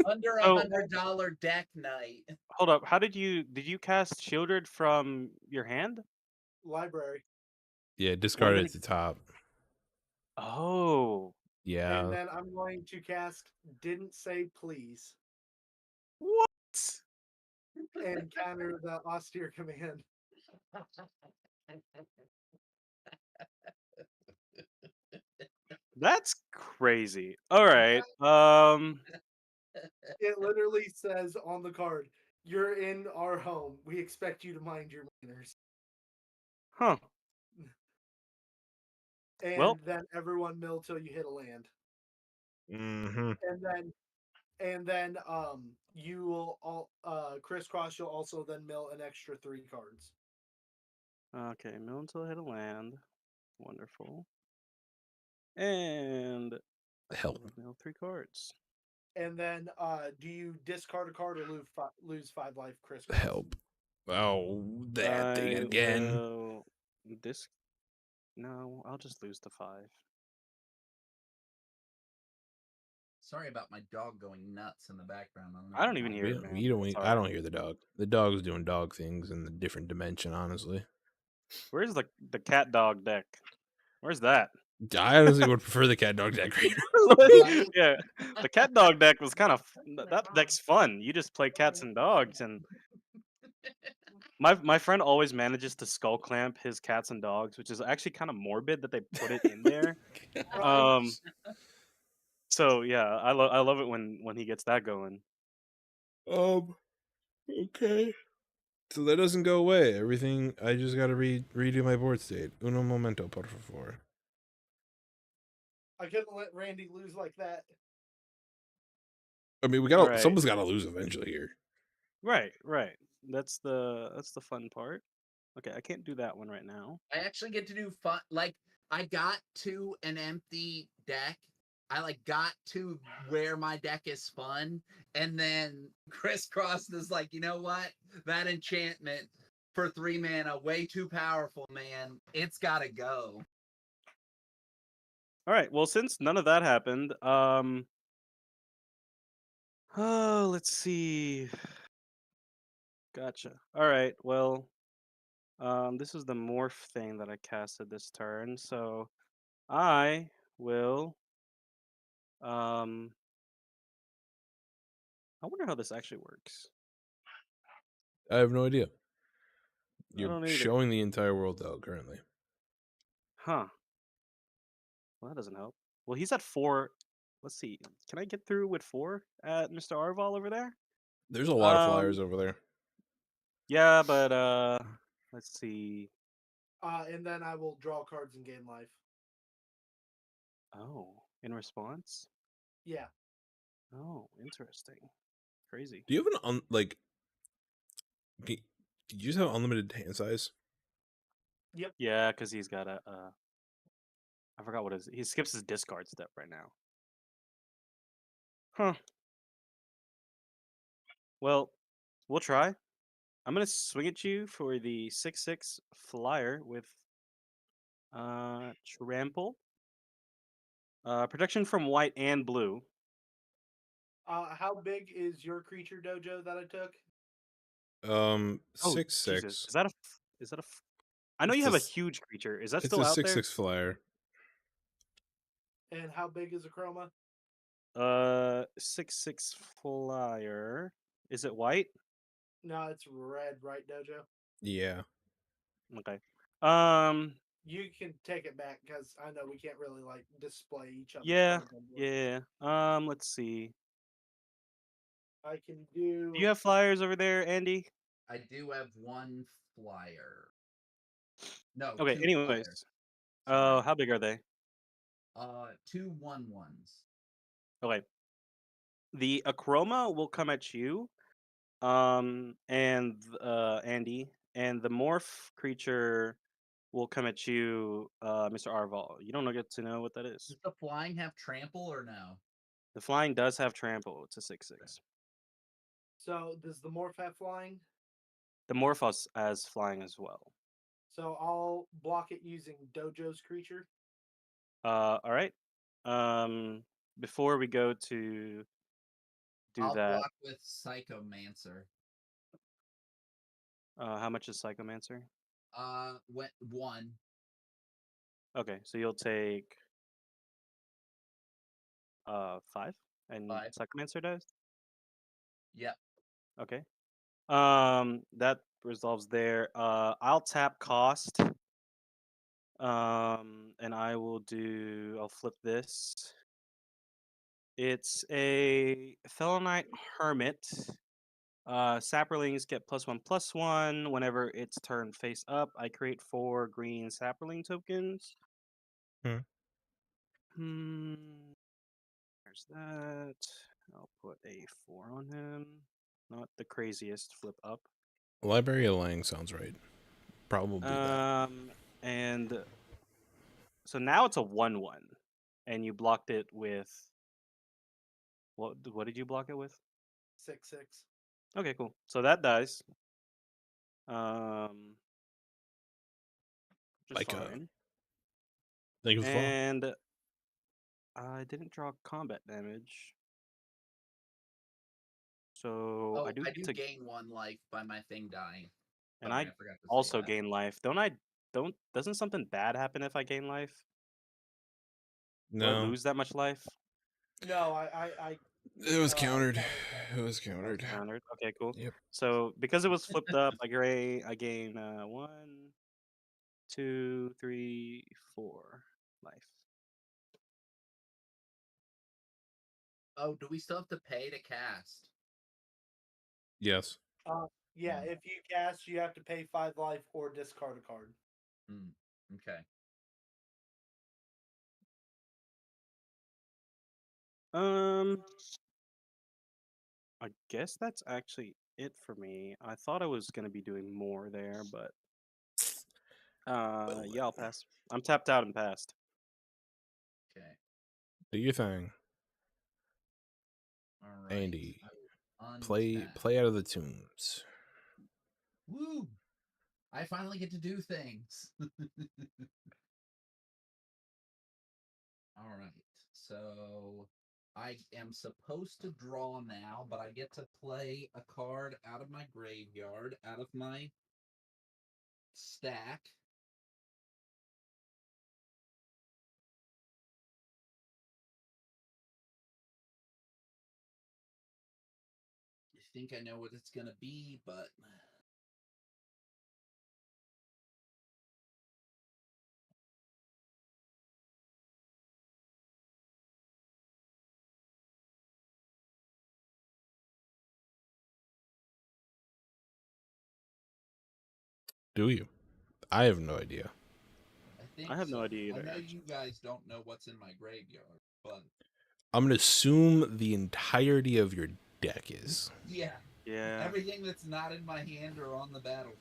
under So- $100 deck night. Hold up. How did you cast Shieldred from your hand? Library. Yeah, discard then it at the top. Oh. Yeah. And then I'm going to cast Didn't Say Please What? and counter the austere command. That's crazy. All right. It literally says on the card, "You're in our home. We expect you to mind your manners." Huh. And Well- then everyone mill till you hit a land. Mm-hmm. And then you will all crisscross. You'll also then mill an extra 3 cards. Okay, mill until I hit a land. Wonderful. And Help. mill 3 cards. And then do you discard a card or lose 5 life crisscross? Help. Oh, that thing I again. will No, I'll just lose the 5. Sorry about my dog going nuts in the background. I don't even hear We, it, man. we don't. Sorry. I don't hear the dog. The dog's doing dog things in a different dimension. Honestly, Where's the cat dog deck? Where's that? I honestly would prefer the cat dog deck. Yeah, the cat dog deck was kind of that deck's fun. You just play cats and dogs, and my friend always manages to skull clamp his cats and dogs, which is actually kind of morbid that they put it in there. So yeah, I love it when he gets that going. Okay. So that doesn't go away. Everything. I just got to redo my board state. Uno momento, por favor. I couldn't let Randy lose like that. I mean, we got. Alright. Someone's got to lose eventually here. Right. That's the fun part. Okay, I can't do that one right now. I actually get to do fun. Like, I got to an empty deck. I got to where my deck is fun, and then Crisscross is like, you know what? That enchantment for 3 mana, way too powerful, man. It's gotta go. All right. Well, since none of that happened, let's see. Gotcha. All right. Well, this is the morph thing that I casted this turn, so I will. I wonder how this actually works. I have no idea. I don't You're either. showing the entire world though currently. Huh. Well, that doesn't help. Well, he's at 4. Let's see. Can I get through with 4 at Mr. Arval over there? There's a lot of flyers over there. Yeah, but let's see. And then I will draw cards and gain life. Oh, in response? Yeah. Oh, interesting. Crazy. Do you have an did you just have unlimited hand size? Yeah, because he's got a. I forgot what he skips his discard step right now. Huh. Well, we'll try. I'm gonna swing at you for the 6/6 flyer with trample. Protection from white and blue. How big is your creature dojo that I took? Oh, 6/6. Jesus. Is that a? Is that a? I know It's you a have a s- huge creature. Is that It's still a out there? 6/6 flyer. And how big is a chroma? 6/6 flyer. Is it white? No, it's red, right, dojo? Yeah. Okay. You can take it back because I know we can't really like display each other's Yeah, cards on board. yeah. Let's see. I can Do do. you have flyers over there, Andy? I do have one flyer. No, Okay. two Anyways, flyers. Sorry. how big are they? 2 1/1s. Okay. The Akroma will come at you, and Andy, and the morph creature will come at you, Mr. Arval. You don't get to know what that is. Does the flying have trample or no? The flying does have trample. It's a 6/6. So does the morph have flying? The morphos has flying as well. So I'll block it using dojo's creature. All right. Before we go to do I'll that, block with Psychomancer. how much is Psychomancer? Went 1. Okay, so you'll take 5, and 5. Psychomancer does. Yep. Okay. That resolves there. I'll tap cost. And I'll flip this. It's a Felonite Hermit. Saprolings get +1/+1 whenever it's turned face up. I create 4 green Saproling tokens. Hmm. There's that. I'll put a 4 on him. Not the craziest flip up. Library of Lang sounds right. Probably that. And so now it's a 1/1, and you blocked it with what? What did you block it with? 6/6. Okay, cool. So that dies. Just Like fine. Think of fall. And I didn't draw combat damage. So Oh, I do I get do to, gain 1 life by my thing dying. and Sorry, I I forgot to say also that. gain life. Doesn't something bad happen if I gain life? Do I No. lose that much life? No, I It was no, I countered. countered that. It was Oh, countered. it's countered. Okay, cool. Yep. So because it was flipped up, I gain 1, 2, 3, 4 life. Oh, do we still have to pay to cast? Yes. Yeah, if you cast, you have to pay 5 life or discard a card. Okay. I guess that's actually it for me. I thought I was gonna be doing more there, but yeah, I'll pass. I'm tapped out and passed. Okay. Do your thing. All right. Andy, I will play untap. out of the tombs. Woo! I finally get to do things. All right. So I am supposed to draw now, but I get to play a card out of my graveyard, out of my stack. I think I know what it's going to be, but Do you? I have no idea. I think I have no so. idea I either, know actually. you guys don't know what's in my graveyard, but I'm gonna assume the entirety of your deck is. Yeah. Yeah. Everything that's not in my hand or on the battle.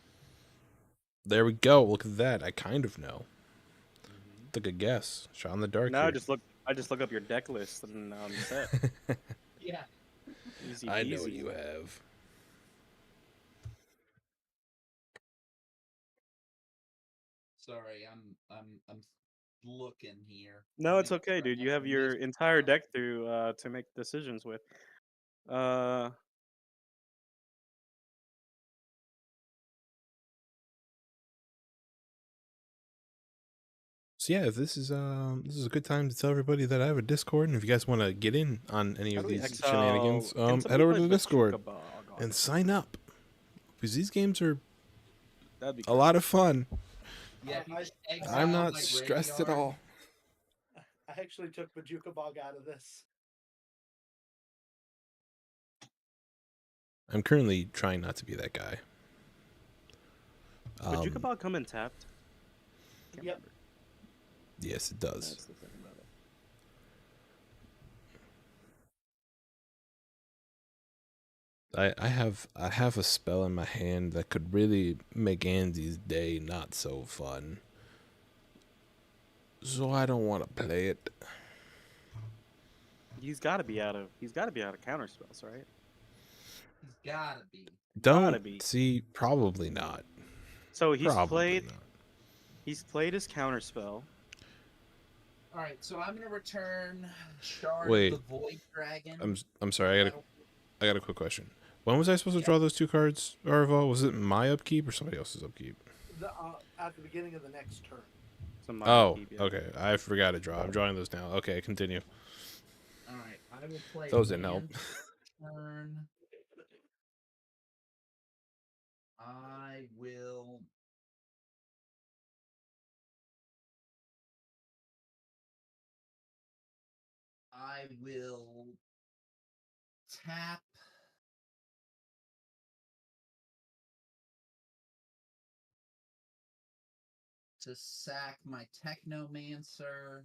There we go. Look at that. I kind of know. Mm-hmm. Took a guess. Shot in the dark Now here. I just look up your deck list and I'm set. Yeah. Easy I know what peasy. you have. Sorry, I'm looking here. No, it's Making okay, sure I dude. You have haven't your missed entire something. deck through to make decisions with. Uh, So yeah, this is a good time to tell everybody that I have a Discord, and if you guys want to get in on any how of do we these exile? shenanigans, Can head somebody over play to the Discord Bajuka Bog on and it? sign up because these games are That'd be a lot of fun. Yeah, if you I- just exile I'm not my stressed at graveyard- all. I actually took Bajuka Bog out of this. I'm currently trying not to be that guy. Bajuka Bog come in tapped? Can't Yep. remember. Yes, it does. That's the thing about it. I have a spell in my hand that could really make Andy's day not so fun. So I don't want to play it. He's got to be out of counter spells, right? He's gotta be. Don't be. see, probably not. So he's Probably not. played his counter spell. All right, so I'm gonna return Shard Wait. of the Void Dragon. I'm sorry. I got a quick question. When was I supposed to draw those 2 cards, Arval? Was it my upkeep or somebody else's upkeep? At the beginning of the next turn. So my Oh, upkeep, yeah. okay. I forgot to draw. I'm drawing those now. Okay, continue. All right, I will play. Those didn't help. land Turn. I will. I will tap. To sack my Technomancer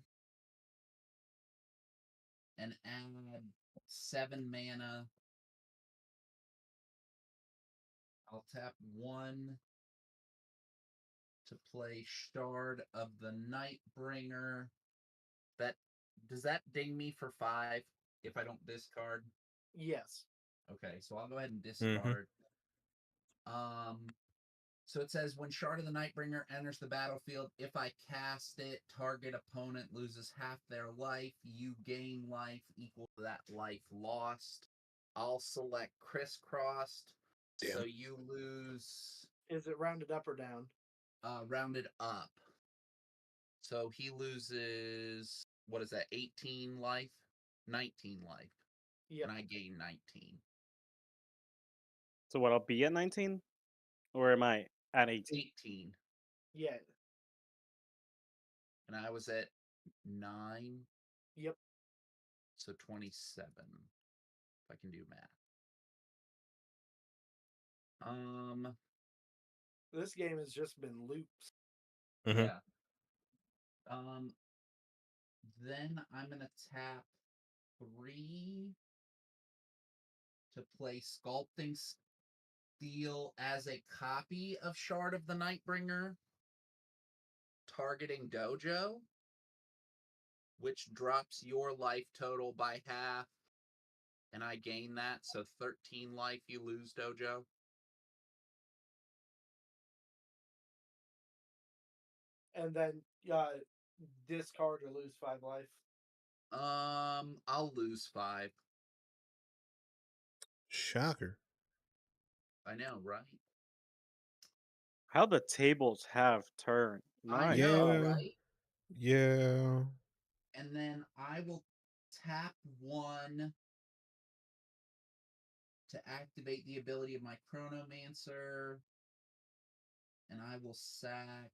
and add 7 mana. I'll tap 1 to play Shard of the Nightbringer. Does that ding me for 5 if I don't discard? Yes. Okay, so I'll go ahead and discard. So it says when Shard of the Nightbringer enters the battlefield, if I cast it, target opponent loses half their life. You gain life equal to that life lost. I'll select crisscrossed. Damn. So you lose. Is it rounded up or down? Rounded up. So he loses, what is that, 18 life? 19 life. Yep. And I gain 19. So what? I'll be at 19, or am I at 18? 18. Yeah. And I was at 9. Yep. So 27. If I can do math. This game has just been loops. Mhm. Yeah. Then I'm gonna tap 3 to play Sculpting Steel as a copy of Shard of the Nightbringer, targeting Dojo, which drops your life total by half, and I gain that, so 13 life you lose, Dojo. And then discard or lose 5 life. I'll lose 5. Shocker. I know, right? How the tables have turned. My I know, Yeah. right? Yeah. And then I will tap 1 to activate the ability of my Chronomancer, and I will sack.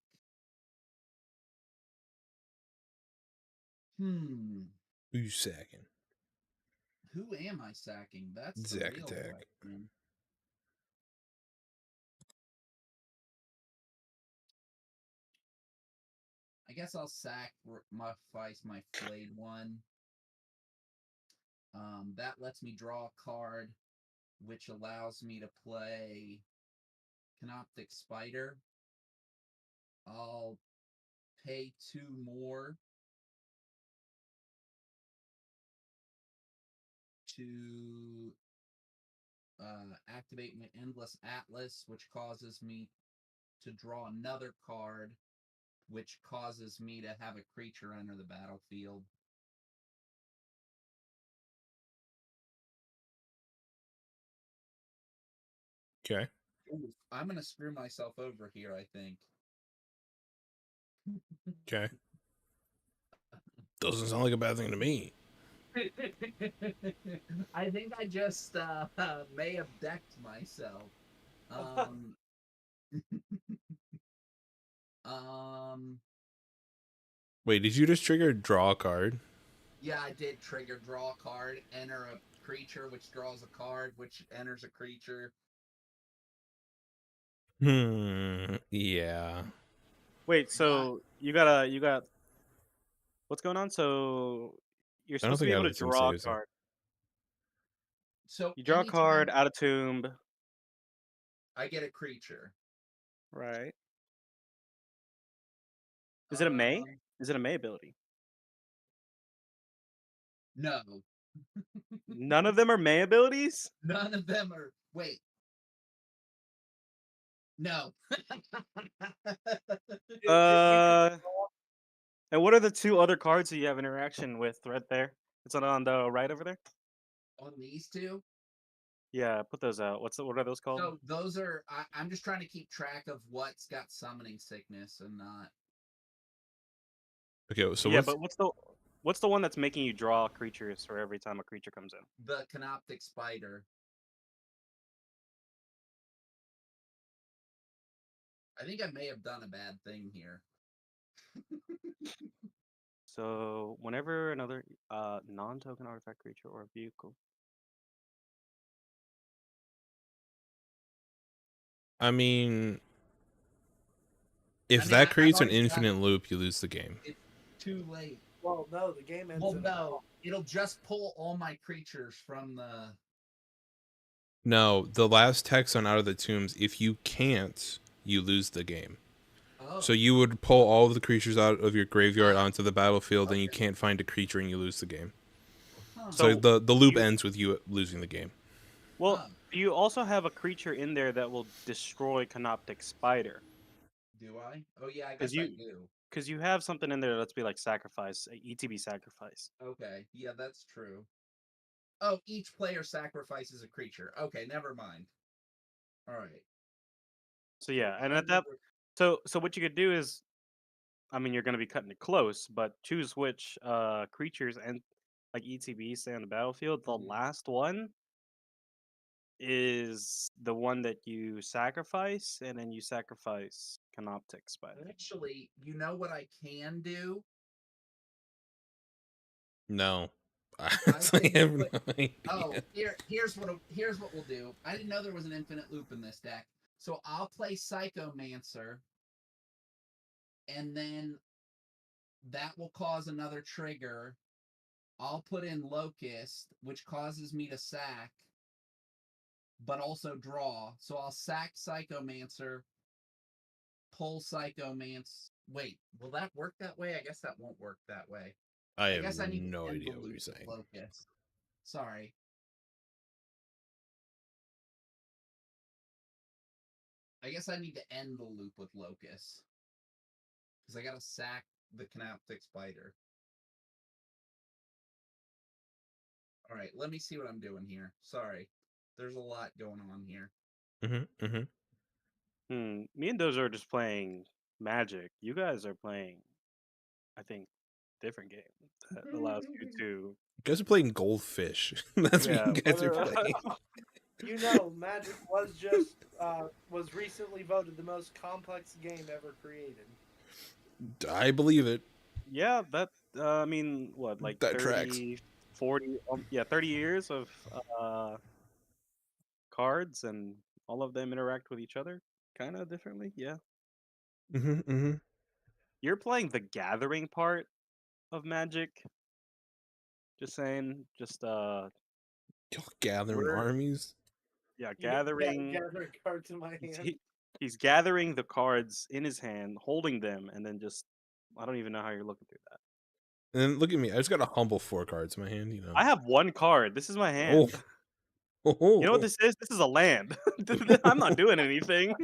Who you sacking? Who am I sacking? That's the Zack real Attack. question. I guess I'll sacrifice my flayed one. That lets me draw a card, which allows me to play Canoptic Spider. I'll pay 2 more to activate my Endless Atlas, which causes me to draw another card, which causes me to have a creature enter the battlefield. Okay. Ooh, I'm going to screw myself over here, I think. Okay. Doesn't sound like a bad thing to me. I think I just may have decked myself. Um, Wait, did you just trigger draw a card? yeah, I did trigger draw a card, enter a creature, which draws a card, which enters a creature. Yeah. Wait, so you got what's going on? So you're I don't supposed to think be able to Abbott's too draw a serious. card. So You draw a card anytime out of tomb, I get a creature, right? Is it a May? um, Is it a May ability? no, None of them are May abilities? none of them are. Wait, no. Uh, and what are the two other cards that you have interaction with right there? It's on the right over there. On these two. Yeah, put those out. What are those called? So those are. I'm just trying to keep track of what's got summoning sickness and not. Okay, so Yeah, but what's the one that's making you draw creatures for every time a creature comes in? The Canoptic Spider. I think I may have done a bad thing here. So whenever another non-token artifact creature or vehicle. I mean, if I mean, that creates an already done infinite it. loop, you lose the game. It's too late. Well, no, the game ends. Well, in- no, it'll just pull all my creatures from the. No, the last text on Out of the Tombs, if you can't, you lose the game. Oh, So you would pull all of the creatures out of your graveyard onto the battlefield, and you Okay. can't find a creature, and you lose the game. huh. So So the loop you- ends with you losing the game. Well, Huh. you also have a creature in there that will destroy Canoptic Spider. Do I? Oh yeah, I 'Cause guess I you- do. Because you have something in there that's be like sacrifice, ETB sacrifice. Okay, yeah, that's true. Oh, each player sacrifices a creature. Okay, never mind. All right. So yeah, and I at that, remember- so what you could do is, I mean, you're going to be cutting it close, but choose which creatures and like ETB stay on the battlefield. The Mhm. last one is the one that you sacrifice, and then you sacrifice Canoptic Spider. Actually, you know what I can do? No. I can have no put- idea. Oh, here's what we'll do. I didn't know there was an infinite loop in this deck, so I'll play Psychomancer, and then that will cause another trigger. I'll put in Locust, which causes me to sack, but also draw. So I'll sack Psychomancer, pull Psychomance. Wait, will that work that way? I guess that won't work that way. I I have guess I need to no end idea the what you're loop with saying. Locust. Sorry. I guess I need to end the loop with Locust. Because I gotta sack the Canoptic Spider. Alright, let me see what I'm doing here. Sorry. There's a lot going on here. Me and Dozer are just playing Magic. You guys are playing, I think, different game that allows you to. You guys are playing Goldfish. That's Yeah, what you guys are what- playing. You know, Magic was just was recently voted the most complex game ever created. I believe it. Yeah, that I mean, what, like That 30, tracks. 40, yeah, 30 years of cards, and all of them interact with each other kind of differently. Yeah, you're playing the gathering part of Magic, Just saying. Just Y'all gathering We're- armies. yeah, Yeah, gathering. gathering cards in my He's, hand. he's gathering the cards in his hand, holding them, and then just I don't even know how you're looking through that. And then look at me. I just got a humble 4 cards in my hand, you know. I have one card. This is my hand. Oh. You know what this is? This is a land. I'm not doing anything.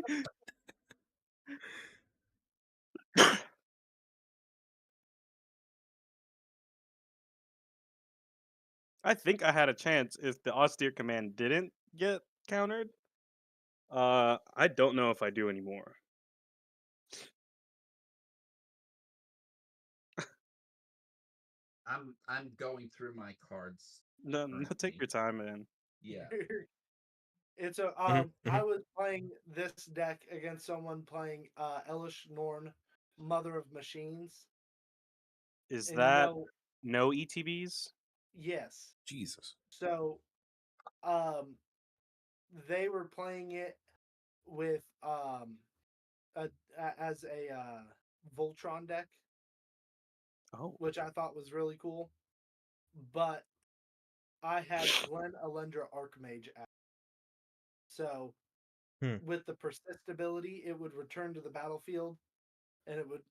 I think I had a chance if the austere command didn't get countered. I don't know if I do anymore. I'm going through my cards. No, take currently. your time, man. Yeah. It's a I was playing this deck against someone playing Elish Norn, Mother of Machines. Is And that no ETBs? yes. Jesus. So they were playing it with as a Voltron deck, Oh, which I thought was really cool. But I had Glen Elendra Archmage out. So with the persist ability, it would return to the battlefield, and it would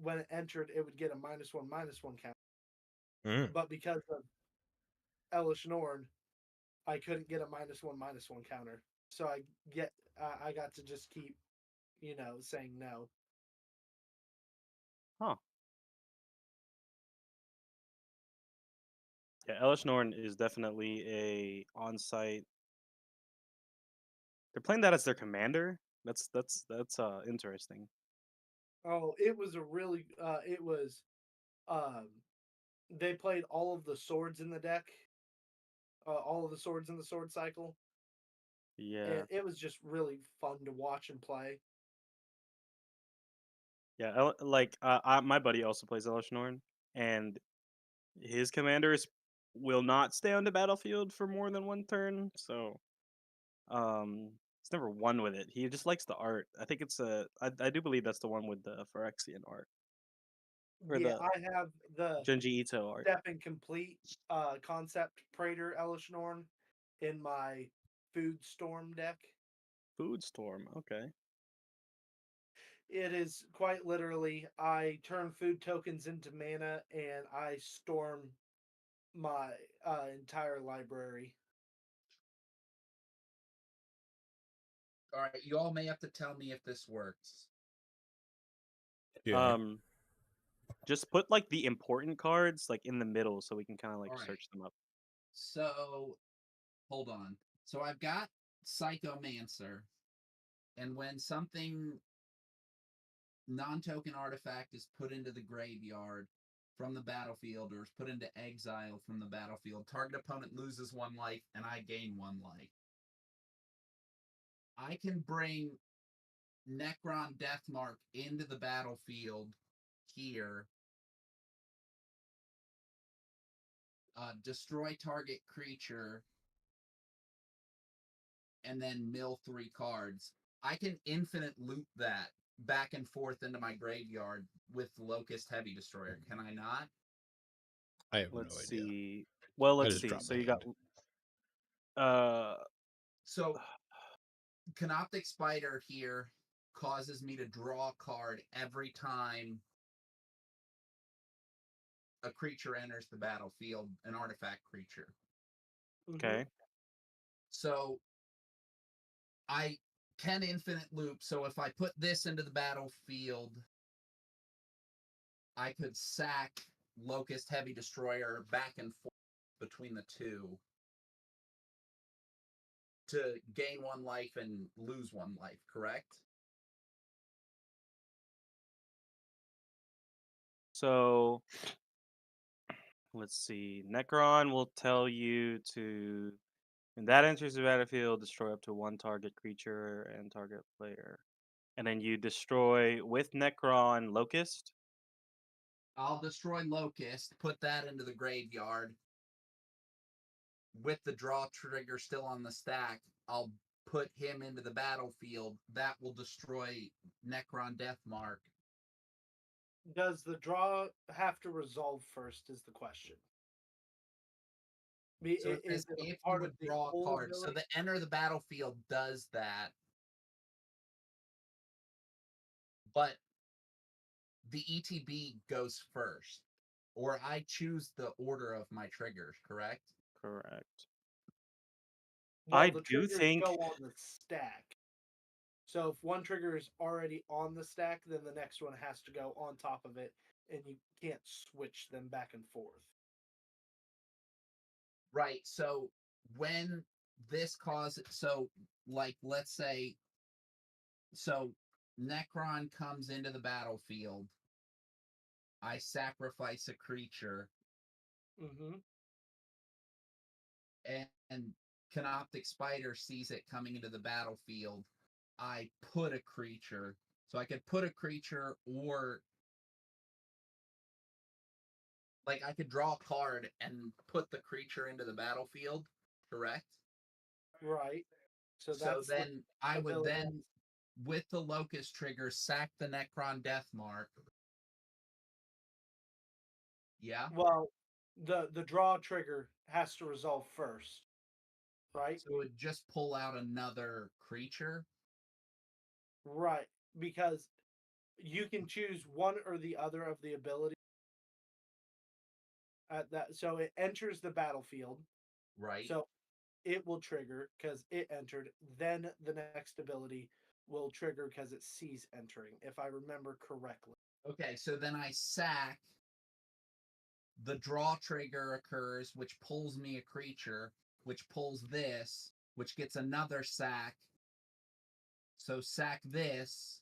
when it entered, it would get a -1/-1 count. But because of Elish Norn, I couldn't get a -1/-1 counter. So I got to just keep, saying no. huh. Yeah, Elish Norn is definitely a on-site. They're playing that as their commander. That's interesting. Oh, it was a really it was they played all of the swords in the deck, all of the swords in the sword cycle. Yeah. And it was just really fun to watch and play. Yeah, my buddy also plays Elish Norn, and his commanders will not stay on the battlefield for more than one turn. So, he's never won with it. He just likes the art. I think I do believe that's the one with the Phyrexian art. Or Yeah, the I have the Genji Ito art. Step and Complete concept Praetor Elish Norn in my Food Storm deck. Food Storm, okay. It is quite literally, I turn food tokens into mana and I storm my entire library. All right, you all may have to tell me if this works. Yeah. Just put like the important cards like in the middle so we can kind of like All right. search them up. So, hold on. So I've got Psychomancer, and when something non-token artifact is put into the graveyard from the battlefield or is put into exile from the battlefield, target opponent loses 1 life and I gain 1 life. I can bring Necron Deathmark into the battlefield here, destroy target creature, and then mill 3 cards. I can infinite loop that back and forth into my graveyard with Locust Heavy Destroyer. Can I not? I have Let's no idea. see. Well, let's just see. dropped So my you got hand. So Canoptic Spider here causes me to draw a card every time a creature enters the battlefield, an artifact creature. okay. So I can infinite loop. So if I put this into the battlefield, I could sack Locust Heavy Destroyer back and forth between the two to gain 1 life and lose 1 life, correct? So let's see. Necron will tell you to, when that enters the battlefield, destroy up to 1 target creature and target player. And then you destroy with Necron Locust. I'll destroy Locust, put that into the graveyard. With the draw trigger still on the stack, I'll put him into the battlefield. That will destroy Necron Deathmark. Does the draw have to resolve first is the question. So it says Is it if a you part would of the draw a whole card. So ability? the enter the battlefield does that, but the ETB goes first. Or I choose the order of my triggers, correct? Correct. Well, I the do triggers think go on the stack. So if one trigger is already on the stack, then the next one has to go on top of it, and you can't switch them back and forth. Right. So when this causes, so like let's say, so Necron comes into the battlefield. I sacrifice a creature, Mm-hmm. and Canoptic Spider sees it coming into the battlefield. I put a creature, so I could put a creature, or like I could draw a card and put the creature into the battlefield, correct? Right. So So that's the then I would ability. then, with the Locust trigger, sack the Necron Death Mark. Yeah. Well, the draw trigger has to resolve first, right? So it would just pull out another creature. Right, because you can choose one or the other of the ability at that. So it enters the battlefield. Right. So it will trigger because it entered. Then the next ability will trigger because it sees entering, if I remember correctly. Okay, so then I sack. The draw trigger occurs, which pulls me a creature, which pulls this, which gets another sack. So sack this.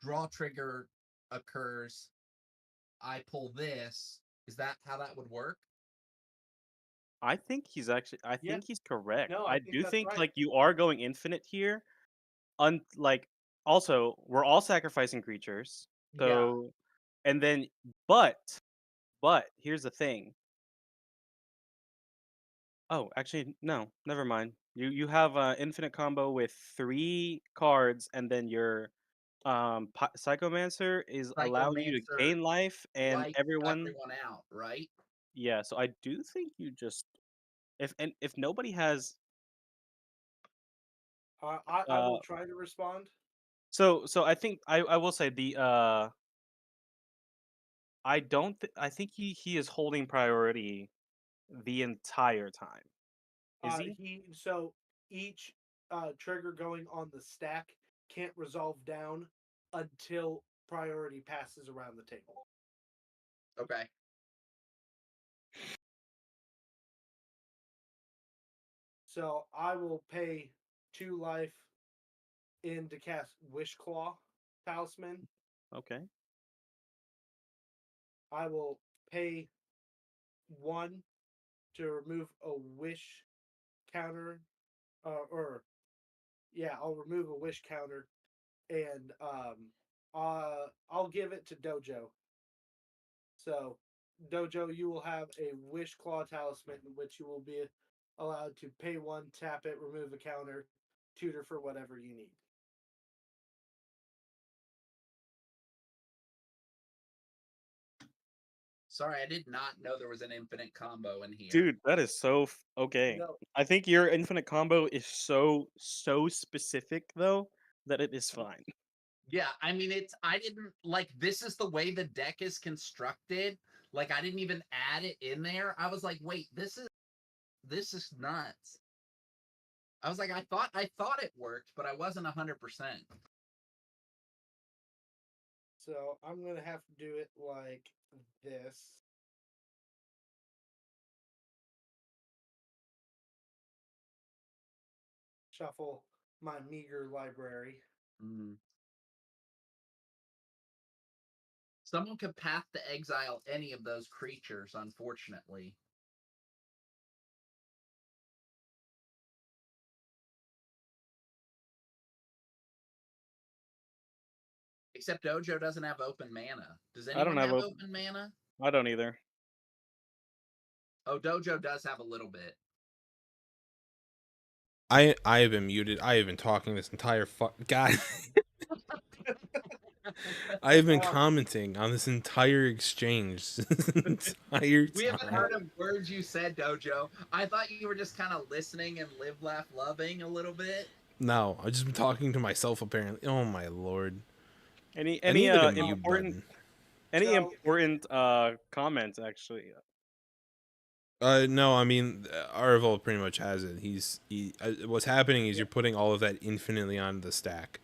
Draw trigger occurs. I pull this. Is that how that would work? I think he's Yeah. correct. No, I I think do that's think right. like you are going infinite here. Like also we're all sacrificing creatures. Yeah. So and then but here's the thing. Oh, actually no, never mind. You have an infinite combo with 3 cards, and then your Psychomancer is allowing you to Psychomancer gain life, and wipes everyone. everyone out, right? Yeah, so I do think you just if nobody has I uh will try to respond. so I think I will say the I think he is holding priority the entire time. Is he? So each trigger going on the stack can't resolve down until priority passes around the table. Okay. So I will pay 2 life in to cast Wishclaw Talisman. Okay. I will pay 1 to remove a wish counter, I'll remove a wish counter, and I'll give it to Dojo. So, Dojo, you will have a Wish Claw Talisman, in which you will be allowed to pay 1, tap it, remove a counter, tutor for whatever you need. Sorry, I did not know there was an infinite combo in here. Dude, that is so okay. No, I think your infinite combo is so specific though that it is fine. Yeah, I mean, I didn't like, this is the way the deck is constructed. Like, I didn't even add it in there. I was like, wait, this is nuts. I was like, I thought it worked, but I wasn't 100%. so I'm gonna have to do it like this. Shuffle my meager library. Mm. Someone could path to exile any of those creatures, unfortunately. Except Dojo doesn't have open mana. Does I don't anyone have have open. open mana? I don't either. Oh, Dojo does have a little bit. I have been muted. I have been talking this entire God. I have been Um, commenting on this entire exchange. This entire We haven't time. heard a word you said, Dojo. I thought you were just kind of listening and live, laugh, loving a little bit. No, I've just been talking to myself apparently. Oh my lord. Any I need like a mute important button. So- comments actually? No, I mean, Arval pretty much has it. What's happening is you're putting all of that infinitely on the stack.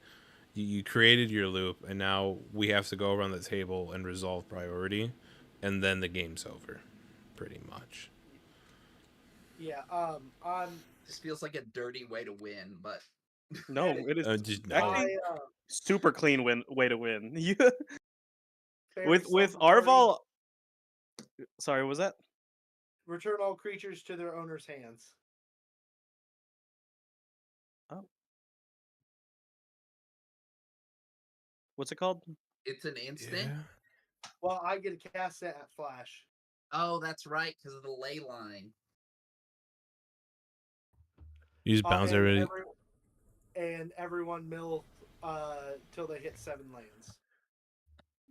You created your loop, and now we have to go around the table and resolve priority, and then the game's over, pretty much. yeah, I'm This feels like a dirty way to win, but No, it is Just no. actually I super clean way to win. You very with celebratory. Arval. Sorry, was that? Return all creatures to their owner's hands. What's it called? it's an instant. Yeah. Well, I get to cast that at flash. Oh, that's right, because of the ley line. You just bounce and everybody. and everyone mill till they hit 7 lands.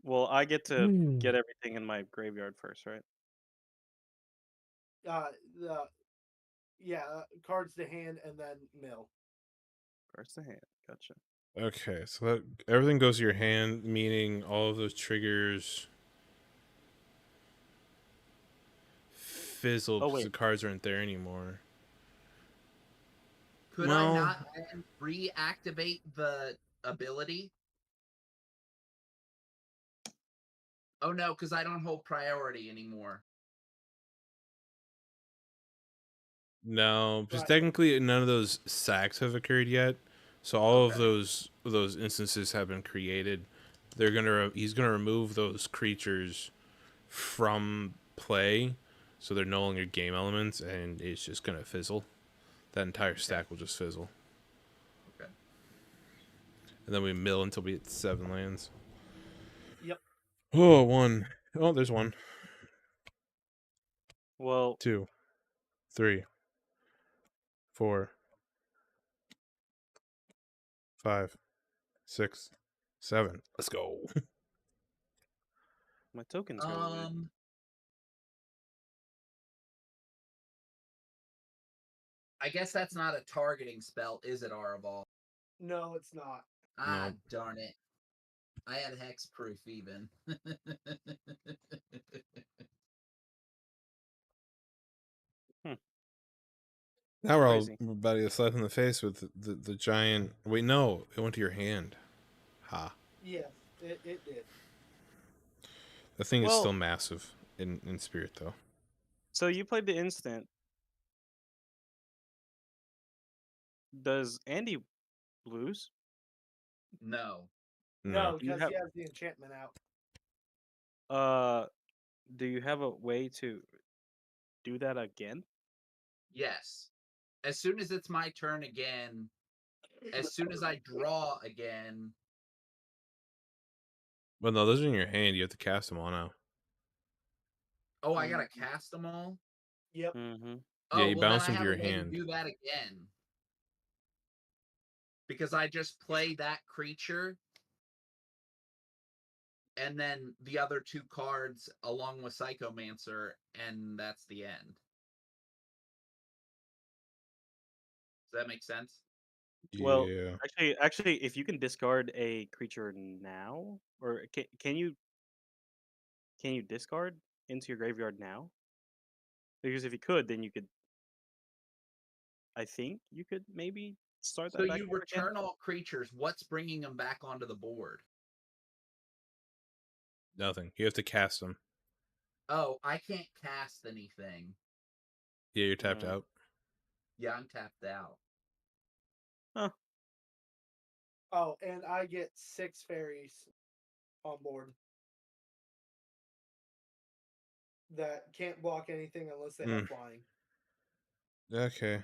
Well, I get to get everything in my graveyard first, right? Cards to hand and then mill. First the hand. Gotcha. Okay, so that everything goes to your hand, meaning all of those triggers fizzle Oh, because the wait. cards aren't there anymore. Could Well- I not then reactivate the ability? Oh no, because I don't hold priority anymore. No, because Right. technically none of those sacks have occurred yet. So all of Okay. those instances have been created. He's gonna remove those creatures from play, so they're no longer game elements, and it's just gonna fizzle. That entire stack will just fizzle. Okay. And then we mill until we hit 7 lands. Yep. Oh, one. Oh, there's one. Well, 2, 3, 4, 5, 6, 7. Let's go. my tokens go away. I guess that's not a targeting spell, is it, Araval? No, it's not. Ah, No. darn it. I had hexproof even. Now we're all Crazy. about to get slapped in the face with the giant. Wait, no, it went to your hand. Ha. Yes, it did. The thing is Well- still massive in spirit, though. So you played the instant. Does Andy lose? No. No, You because have- he has the enchantment out. Do you have a way to do that again? Yes. As soon as it's my turn again, as soon as I draw again, Well, no, those are in your hand. You have to cast them all now. oh, I gotta cast them all? Yep. Mm-hmm. Oh, Yeah, you well, then bounce I them to have your a way to hand. do that again. Because I just play that creature, and then the other 2 cards along with Psychomancer, and that's the end. Does that make sense? Well, Yeah. Actually, if you can discard a creature now, or can you discard into your graveyard now? Because if you could, then you could. I think you could maybe start So that back you up again. return all creatures. What's bringing them back onto the board? Nothing. You have to cast them. Oh, I can't cast anything. Yeah, you're tapped Mm. out. Yeah, I'm tapped out. Oh, and I get 6 fairies on board that can't block anything unless they have flying. Okay.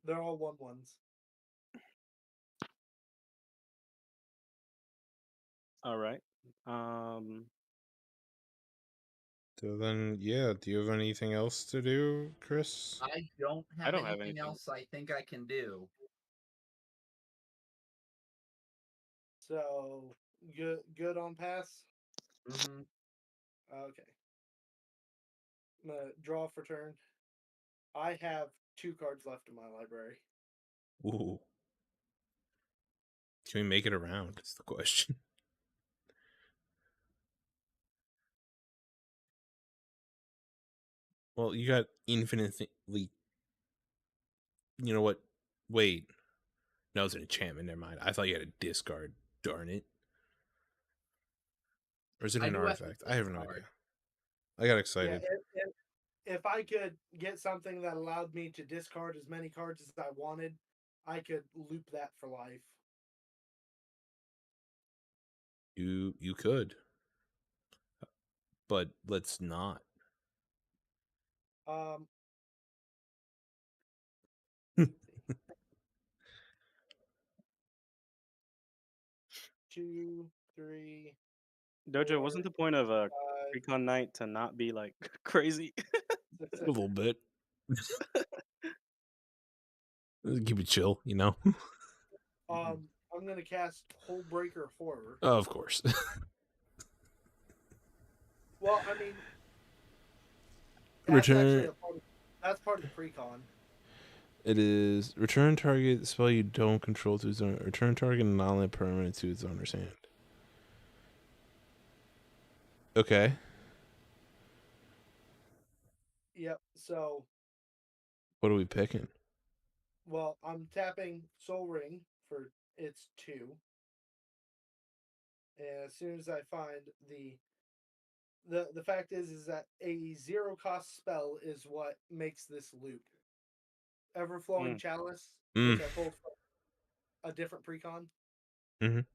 They're all 1/1s. All right. So then, yeah. Do you have anything else to do, Chris? I don't have don't have anything anything. else I think I can do. So good on pass. Mm-hmm. Okay. I'm gonna draw for turn. I have 2 cards left in my library. Ooh. Can we make it around? Is the question. Well, you got infinitely. You know what? Wait. No, it's an enchantment. Never mind. I thought you had a discard. Darn it. Or is it I an do have to artifact? I have no discard. idea. I got Yeah, excited. if I could get something that allowed me to discard as many cards as I wanted, I could loop that for life. You could. But let's not. Um, 2, 3, Dojo, wasn't 4, the point of a 5, Recon Night to not be like crazy? 6, A little bit. Keep it chill, you know? I'm gonna cast Hullbreaker Horror. Oh, of course. Well, I mean, Return. that's part of the precon. It is return target spell you don't control to its owner. Return target non-land permanent to its owner's hand. Okay. Yep. So, What are we picking? well, I'm tapping Soul Ring for its 2. And as soon as I find the fact is that a 0 cost spell is what makes this loop. Everflowing Chalice, which I pulled from a different precon. Mhm.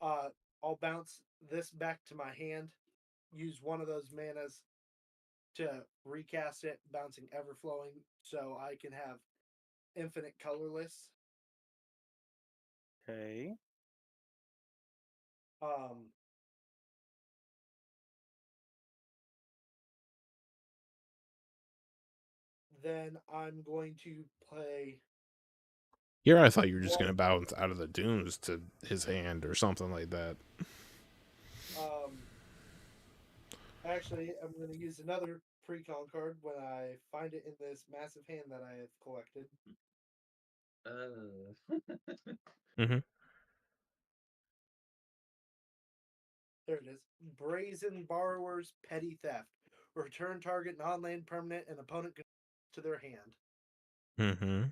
I'll bounce this back to my hand, use one of those manas to recast it, bouncing Everflowing, so I can have infinite colorless. Okay. Then I'm going to play. Here, I thought you were just going to bounce out of the dunes to his hand or something like that. Actually, I'm going to use another precon card when I find it in this massive hand that I have collected. Mm-hmm. There it is. Brazen Borrower's Petty Theft. Return target non-land permanent and opponent to their hand. Mm-hmm.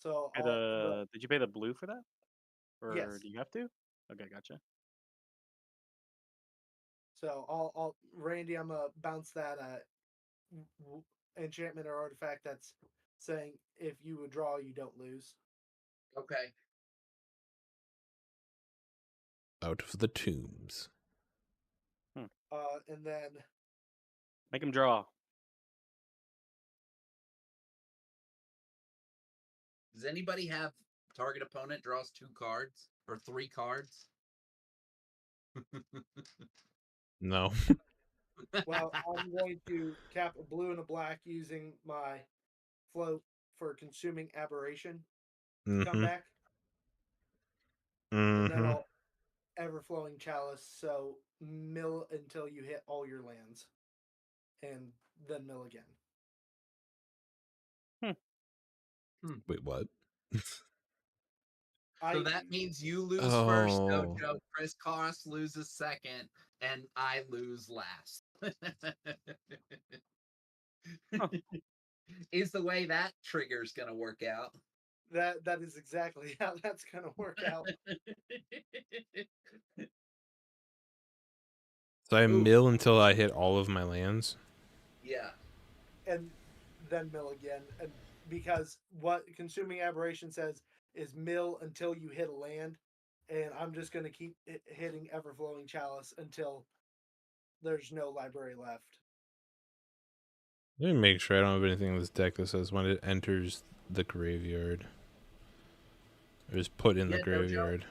So did you pay the blue for that? Or yes. do you have to? Okay, gotcha. So I'll Randy, I'm gonna bounce that enchantment or artifact that's saying if you withdraw, you don't lose. Okay. Out of the tombs. And then Make him draw. Does anybody have target opponent draws 2 cards or 3 cards? No. well, I'm going to tap a blue and a black using my float for consuming aberration to come back. And then I'll Everflowing Chalice, so mill until you hit all your lands. And then mill again. Wait, what? So that means you lose first, Dojo. Chris Koss loses second, and I lose last. Is the way that trigger's gonna work out. That is exactly how that's gonna work out. So I mill until I hit all of my lands? Yeah. And then mill again. And because what Consuming Aberration says is mill until you hit a land. And I'm just going to keep hitting Everflowing Chalice until there's no library left. Let me make sure I don't have anything in this deck that says when it enters the graveyard. Or is put in the graveyard.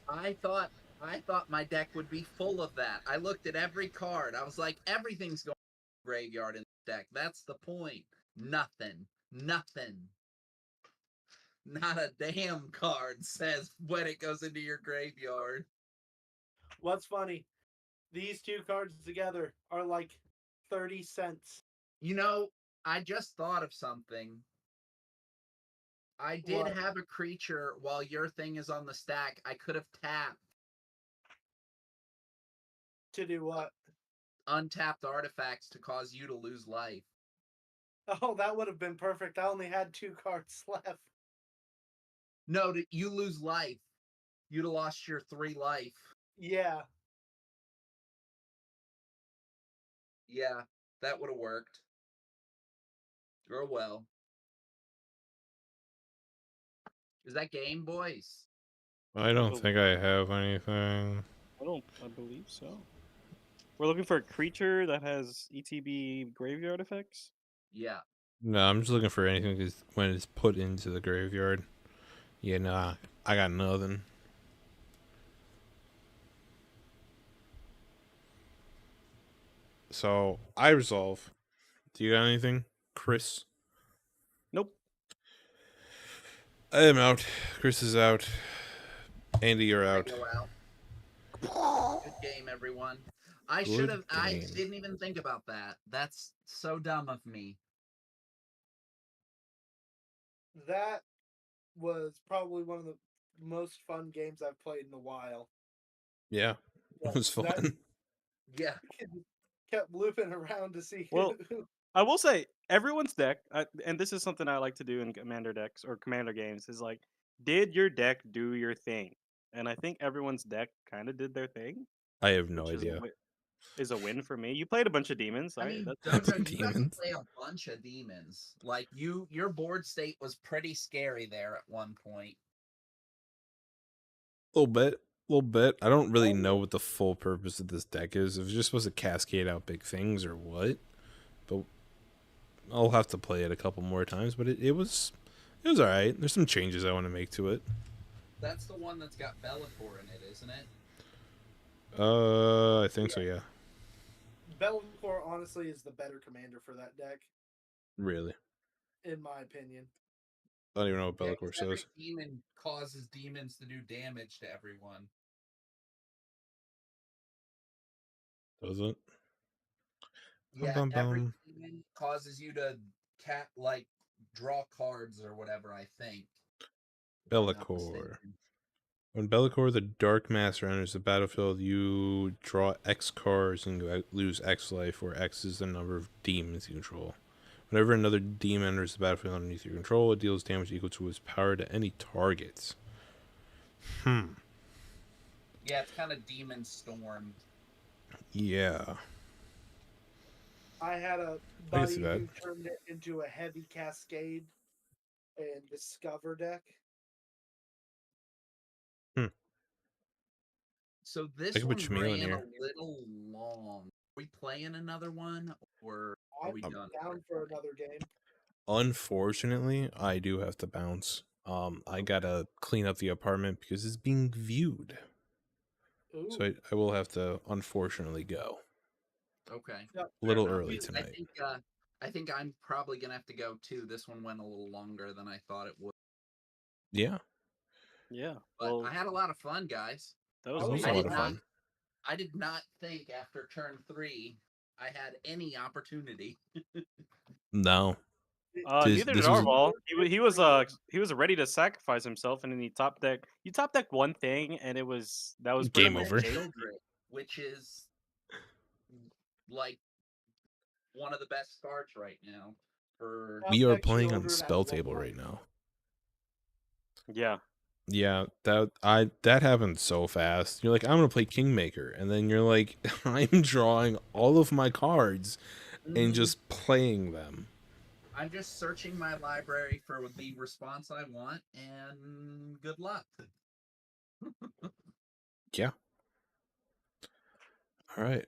Dojo, I thought my deck would be full of that. I looked at every card. I was like, everything's going to the graveyard in the deck. That's the point. Nothing. Not a damn card says when it goes into your graveyard. What's funny? These two cards together are like 30 cents. You know, I just thought of something. I did What? have a creature while your thing is on the stack. I could have tapped To do what? untapped artifacts to cause you to lose life. Oh, that would have been perfect. I only had 2 cards left. No, you lose life. You'd have lost your 3 life. Yeah. Yeah, that would have worked. Oh well. Is that game, boys? I don't think I have anything. I believe so. We're looking for a creature that has ETB graveyard effects. Yeah. No, I'm just looking for anything that's when it's put into the graveyard. Yeah, nah, I got nothing. So I resolve. Do you got anything, Chris? Nope. I am out. Chris is out. Andy, you're I out. go out. Good game, everyone. I should have. I game. didn't even think about that. That's so dumb of me. That was probably one of the most fun games I've played in a while. Yeah, it was fun. That Yeah. kept looping around to see Well, who. I will say everyone's deck, and this is something I like to do in commander decks or commander games, is like, did your deck do your thing? And I think everyone's deck kind of did their thing. I have no which idea. Is a win for me. You played a bunch of demons, I right? mean, That's Dojo, you got to Demons. play a bunch of demons. Like your board state was pretty scary there at one point. A little bit. I don't really Oh, know yeah. what the full purpose of this deck is. If it's just supposed to cascade out big things or what, but I'll have to play it a couple more times. But it was all right. There's some changes I want to make to it. That's the one that's got Bellator in it, isn't it? I think so. Yeah. Bellator honestly is the better commander for that deck, Really. in my opinion. I don't even know what Yeah, Bellator 'cause every says. demon causes demons to do damage to everyone. Does it? Yeah, Bum, bum, every bum. demon causes you to draw cards or whatever. I think. if I'm not Bellator. mistaken. When Bellator, the Dark Master, enters the battlefield, you draw X cards and you lose X life, where X is the number of demons you control. Whenever another demon enters the battlefield underneath your control, it deals damage equal to its power to any targets. Yeah, it's kind of demon storm. Yeah. I had a I can see buddy that. who turned it into a heavy cascade and discover deck. So this I can one put Shamil in ran a here. little long. Are we playing another one, or are I'm we done? down for another game. Unfortunately, I do have to bounce. I gotta clean up the apartment because it's being viewed. Ooh. So I will have to unfortunately go. Okay. Yeah, A little fair enough. early Because tonight. I think I'm probably gonna have to go too. This one went a little longer than I thought it would. Yeah. yeah. But Well, I had a lot of fun, guys. that was Oh, That was yeah. a I lot did of not. fun. I did not think after turn 3 I had any opportunity. No. Neither did this was- Arval. He was ready to sacrifice himself, and then he top deck. You top deck one thing, and that was pretty Game much over. it. Children, which is like one of the best cards right now. For We are Top deck playing on Children at spell one table point. right now. Yeah. Yeah, that happened so fast. You're like, I'm gonna play Kingmaker, and then you're like, I'm drawing all of my cards and just playing them. I'm just searching my library for the response I want, and good luck. Yeah. All right.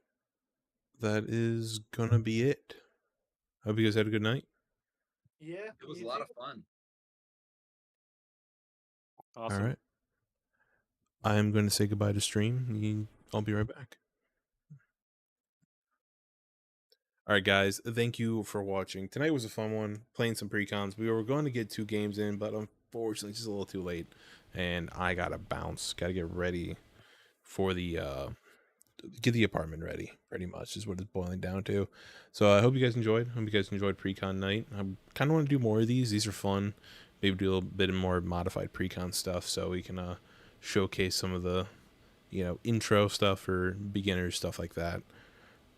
That is gonna be it. Hope you guys had a good night. Yeah. It was a you lot too. of fun. Awesome. All right. I am going to say goodbye to stream. I'll be right back. All right, guys. Thank you for watching. Tonight was a fun one, playing some precons. We were going to get 2 games in, but unfortunately just a little too late, and I gotta bounce. Gotta get ready for the get the apartment ready. Pretty much is what it's boiling down to. So I hope you guys enjoyed. Hope you guys enjoyed pre-con night. I kind of want to do more of these. These are fun. Maybe do a little bit more modified pre-con stuff so we can showcase some of the intro stuff or beginner stuff like that.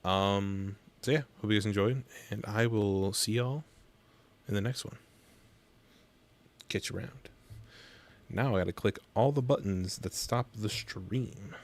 So yeah, hope you guys enjoyed, and I will see y'all in the next one. Catch you around. Now I gotta click all the buttons that stop the stream.